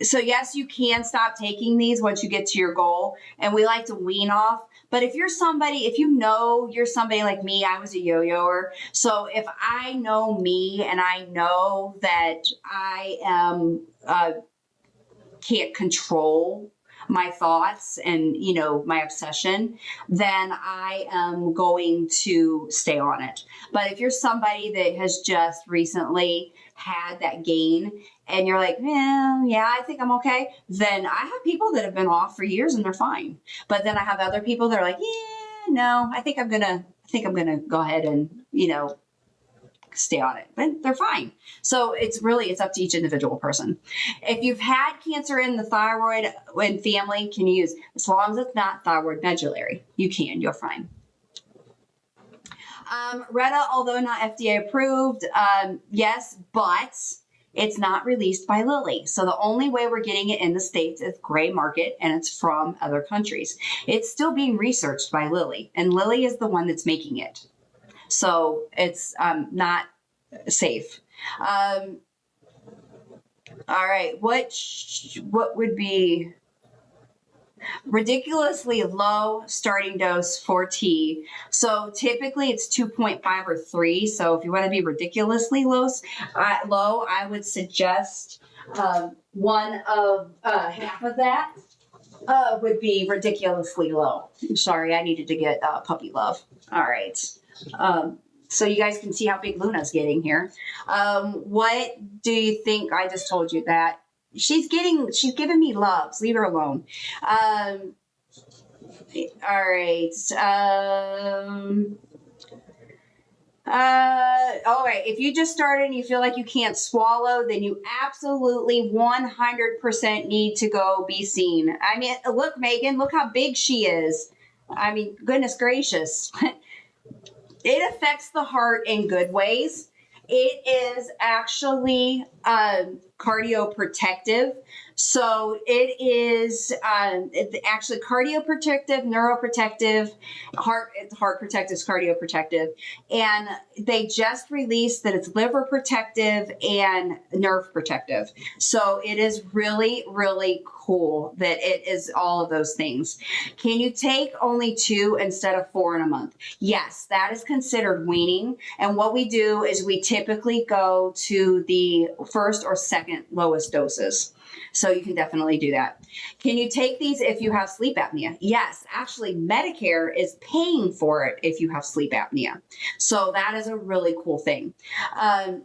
So yes, you can stop taking these once you get to your goal, and we like to wean off. But if you're somebody like me, I was a yo-yoer. So if I know me and I know that I am, can't control my thoughts and, my obsession, then I am going to stay on it. But if you're somebody that has just recently had that gain and you're like, yeah, I think I'm okay, then I have people that have been off for years and they're fine. But then I have other people that are like, yeah, no, I think I'm gonna go ahead and, stay on it, but they're fine. So it's up to each individual person. If you've had cancer in the thyroid and family, can you use, as long as it's not thyroid medullary, you're fine. Retta, although not FDA approved, yes, but It's not released by Lilly. So the only way we're getting it in the States is gray market, and it's from other countries. It's still being researched by Lilly, and Lilly is the one that's making it. So it's not safe. All right, what would be ridiculously low starting dose for tea? So typically it's 2.5 or 3. So if you want to be ridiculously low, I would suggest one of half of that would be ridiculously low. Sorry, I needed to get puppy love. All right. So you guys can see how big Luna's getting here. What do you think? I just told you that. She's giving me loves. Leave her alone. All right. All right. If you just started and you feel like you can't swallow, then you absolutely 100% need to go be seen. I mean, look, Megan, look how big she is. I mean, goodness gracious. It affects the heart in good ways. It is actually cardioprotective. So it is actually cardioprotective, neuroprotective, heart protective, cardioprotective. And they just released that it's liver protective and nerve protective. So it is really, really cool that it is all of those things. Can you take only 2 instead of 4 in a month? Yes, that is considered weaning. And what we do is we typically go to the first or second lowest doses. So you can definitely do that. Can you take these if you have sleep apnea? Yes, actually Medicare is paying for it if you have sleep apnea. So that is a really cool thing.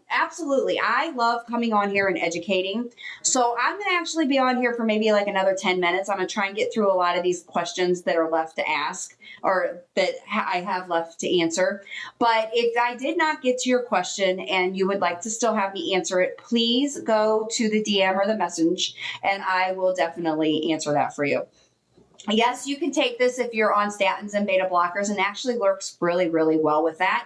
Absolutely. I love coming on here and educating. So I'm going to actually be on here for maybe like another 10 minutes. I'm going to try and get through a lot of these questions that are left to ask or that I have left to answer. But if I did not get to your question and you would like to still have me answer it, please go to the DM or the message and I will definitely answer that for you. Yes, you can take this if you're on statins and beta blockers, and actually works really, really well with that.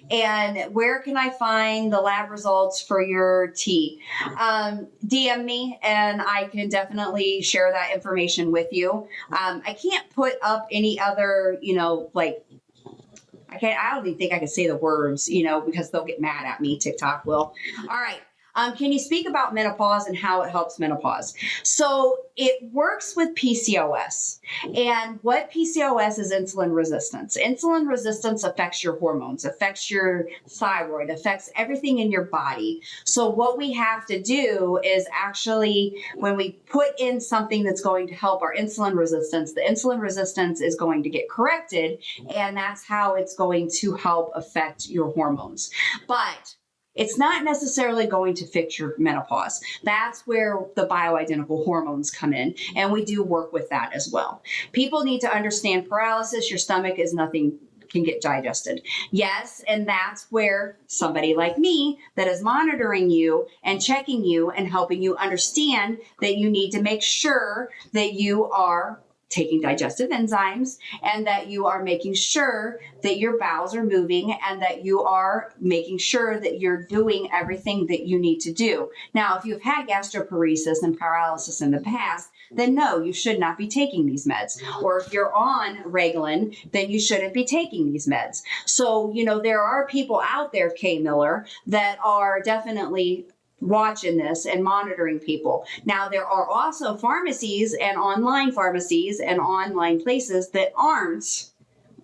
And where can I find the lab results for your tea? DM me and I can definitely share that information with you. I can't put up any other, I don't even think I can say the words, because they'll get mad at me. TikTok will. All right. Can you speak about menopause and how it helps menopause? So it works with PCOS. And what PCOS is insulin resistance. Insulin resistance affects your hormones, affects your thyroid, affects everything in your body. So what we have to do is actually, when we put in something that's going to help our insulin resistance, the insulin resistance is going to get corrected. And that's how it's going to help affect your hormones. But it's not necessarily going to fix your menopause. That's where the bioidentical hormones come in, and we do work with that as well. People need to understand paralysis. Your stomach is nothing can get digested. Yes, and that's where somebody like me that is monitoring you and checking you and helping you understand that you need to make sure that you are taking digestive enzymes and that you are making sure that your bowels are moving and that you are making sure that you're doing everything that you need to do. Now, if you've had gastroparesis and paralysis in the past, then no, you should not be taking these meds. Or if you're on Reglan, then you shouldn't be taking these meds. So, there are people out there, Kay Miller, that are definitely watching this and monitoring people. Now, there are also pharmacies and online places that aren't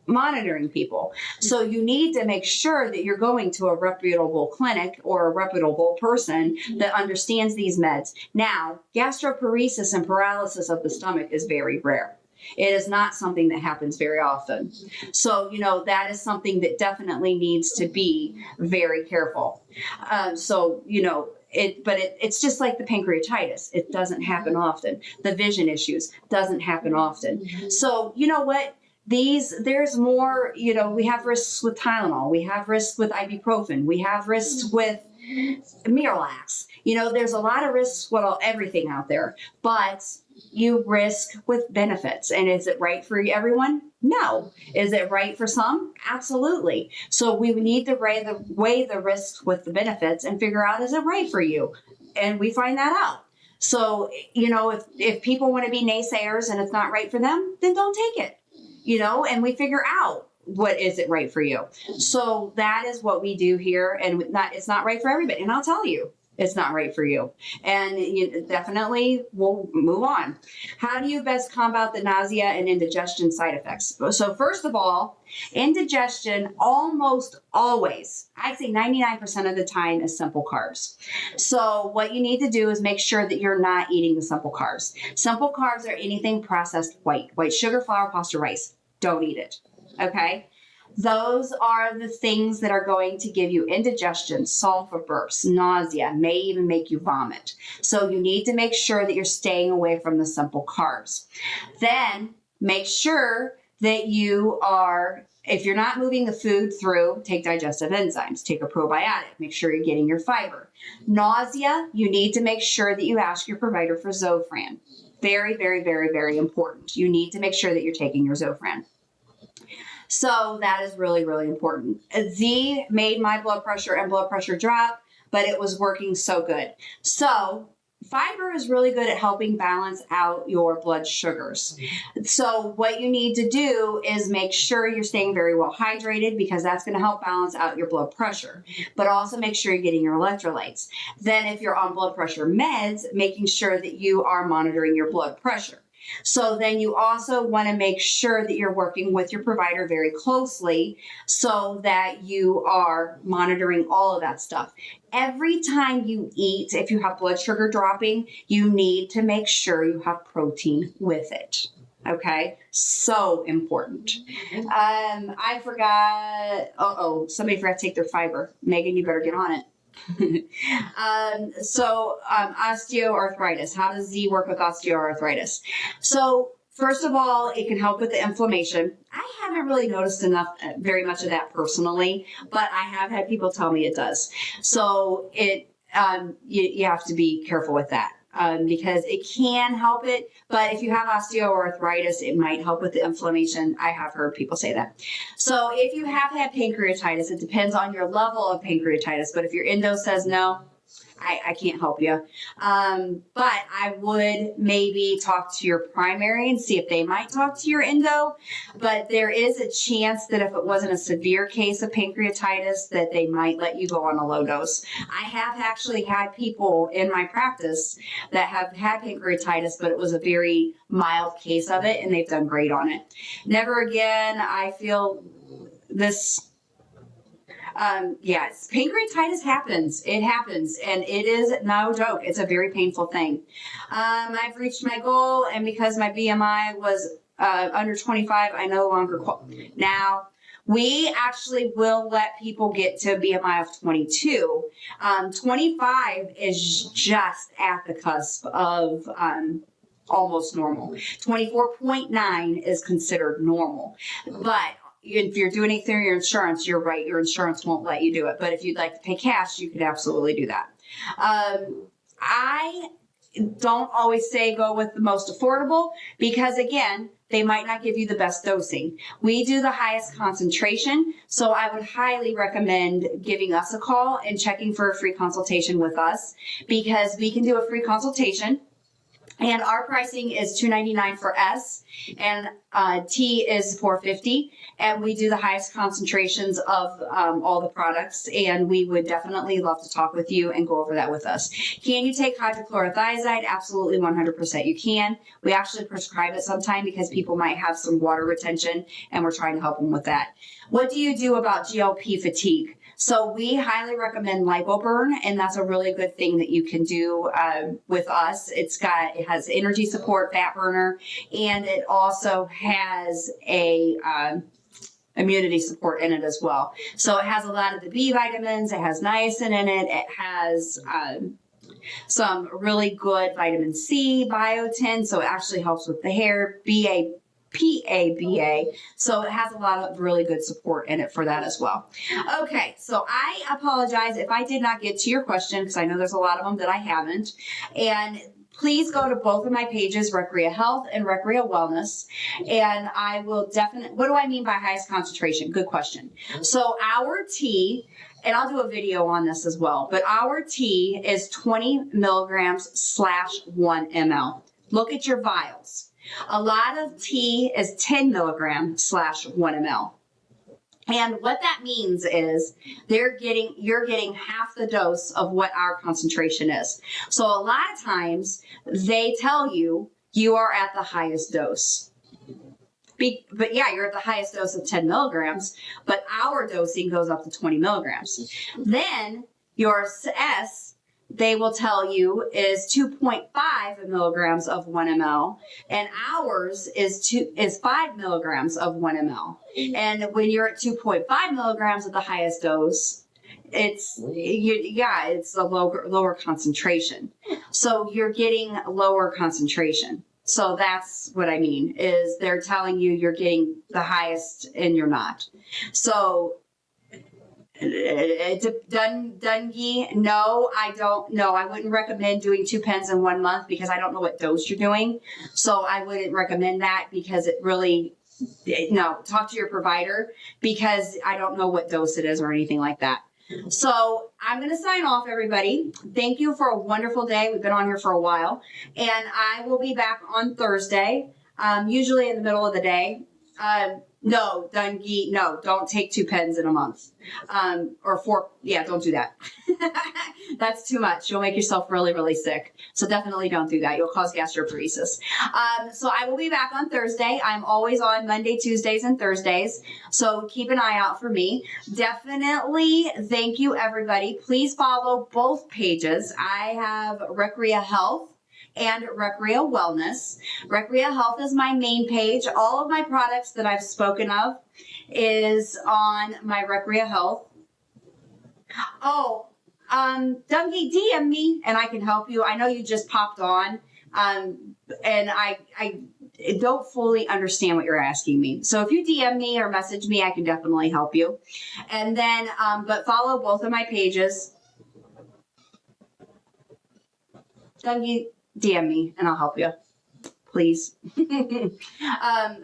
monitoring people. So you need to make sure that you're going to a reputable clinic or a reputable person that understands these meds. Now, gastroparesis and paralysis of the stomach is very rare. It is not something that happens very often. So, that is something that definitely needs to be very careful. It's just like the pancreatitis. It doesn't happen often. The vision issues doesn't happen often. So, you know what? There's more, we have risks with Tylenol. We have risks with ibuprofen. We have risks with Miralax. There's a lot of risks with everything out there, but you risk with benefits. And is it right for everyone? No. Is it right for some? Absolutely. So we need to weigh the risks with the benefits and figure out, is it right for you? And we find that out. So, you know, if people want to be naysayers and it's not right for them, then don't take it, you know, and we figure out what is it right for you. So that is what we do here. And it's not right for everybody. And I'll tell you, it's not right for you. And you definitely will move on. How do you best combat the nausea and indigestion side effects? So first of all, indigestion almost always, I'd say 99% of the time, is simple carbs. So what you need to do is make sure that you're not eating the simple carbs. Simple carbs are anything processed white sugar, flour, pasta, rice. Don't eat it. Okay? Those are the things that are going to give you indigestion, sulfur bursts, nausea, may even make you vomit. So you need to make sure that you're staying away from the simple carbs. Then make sure that you are, if you're not moving the food through, take digestive enzymes, take a probiotic, make sure you're getting your fiber. Nausea, you need to make sure that you ask your provider for Zofran. Very, very, very, very important. You need to make sure that you're taking your Zofran. So that is really, really important. Z made my blood pressure and blood pressure drop, but it was working so good. So fiber is really good at helping balance out your blood sugars. So what you need to do is make sure you're staying very well hydrated, because that's going to help balance out your blood pressure, but also make sure you're getting your electrolytes. Then if you're on blood pressure meds, making sure that you are monitoring your blood pressure. So then you also want to make sure that you're working with your provider very closely so that you are monitoring all of that stuff. Every time you eat, if you have blood sugar dropping, you need to make sure you have protein with it. Okay, so important. I forgot. Somebody forgot to take their fiber. Megan, you better get on it. Osteoarthritis. How does Z work with osteoarthritis? So first of all, it can help with the inflammation. I haven't really noticed very much of that personally, but I have had people tell me it does. So you have to be careful with that. Because it can help it, but if you have osteoarthritis, it might help with the inflammation. I have heard people say that. So if you have had pancreatitis, it depends on your level of pancreatitis, but if your endo says no, I can't help you. But I would maybe talk to your primary and see if they might talk to your endo. But there is a chance that if it wasn't a severe case of pancreatitis, that they might let you go on a low dose. I have actually had people in my practice that have had pancreatitis, but it was a very mild case of it, and they've done great on it. Never again. I feel this. Yes, pancreatitis happens. It happens, and it is no joke. It's a very painful thing. I've reached my goal, and because my BMI was under 25, I no longer now. We actually will let people get to a BMI of 22. 25 is just at the cusp of almost normal. 24.9 is considered normal, but if you're doing it through your insurance, you're right. Your insurance won't let you do it. But if you'd like to pay cash, you could absolutely do that. I don't always say go with the most affordable, because again, they might not give you the best dosing. We do the highest concentration. So I would highly recommend giving us a call and checking for a free consultation with us, because we can do a free consultation. And our pricing is $299 for S, and T is $450. And we do the highest concentrations of all the products. And we would definitely love to talk with you and go over that with us. Can you take hydrochlorothiazide? Absolutely, 100% you can. We actually prescribe it sometime because people might have some water retention, and we're trying to help them with that. What do you do about GLP fatigue? So we highly recommend LipoBurn, and that's a really good thing that you can do with us. It has energy support, fat burner, and it also has a immunity support in it as well. So it has a lot of the B vitamins. It has niacin in it. It has some really good vitamin C, biotin. So it actually helps with the hair, PABA. So it has a lot of really good support in it for that as well. Okay, so I apologize if I did not get to your question, because I know there's a lot of them that I haven't. And please go to both of my pages, Recrea Health and Recrea Wellness. And I will definitely, what do I mean by highest concentration? Good question. So our tea and I'll do a video on this as well, but our tea is 20 milligrams/1 ml. Look at your vials. A lot of tea is 10 milligrams/1 ml. And what that means is you're getting half the dose of what our concentration is. So a lot of times they tell you are at the highest dose. But yeah, you're at the highest dose of 10 milligrams, but our dosing goes up to 20 milligrams. Then your S, they will tell you, is 2.5 milligrams of 1 ml, and ours is 5 milligrams of 1 ml. And when you're at 2.5 milligrams of the highest dose, it's a lower concentration. So you're getting lower concentration. So that's what I mean, is they're telling you you're getting the highest and you're not. So Dungy, no, I don't know. I wouldn't recommend doing 2 pens in 1 month because I don't know what dose you're doing. So I wouldn't recommend that because it really, no, talk to your provider because I don't know what dose it is or anything like that. So I'm going to sign off, everybody. Thank you for a wonderful day. We've been on here for a while, and I will be back on Thursday, usually in the middle of the day. No, Dungy, no, don't take 2 pens in a month. Or 4, yeah, don't do that. That's too much. You'll make yourself really, really sick. So definitely don't do that. You'll cause gastroparesis. So I will be back on Thursday. I'm always on Monday, Tuesdays, and Thursdays. So keep an eye out for me. Definitely thank you, everybody. Please follow both pages. I have Recrea Health and Recrea Wellness. Recrea Health is my main page. All of my products that I've spoken of is on my Recrea Health. Oh, Dungy, DM me and I can help you. I know you just popped on, and I don't fully understand what you're asking me. So if you DM me or message me, I can definitely help you. And then, but follow both of my pages. Dungy, DM me and I'll help you, please.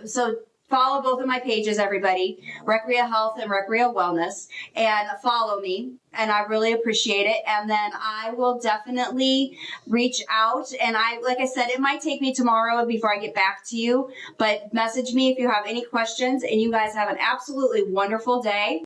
So follow both of my pages, everybody, Recrea Health and Recrea Wellness, and follow me, and I really appreciate it. And then I will definitely reach out, and like I said, it might take me tomorrow before I get back to you, but message me if you have any questions, and you guys have an absolutely wonderful day.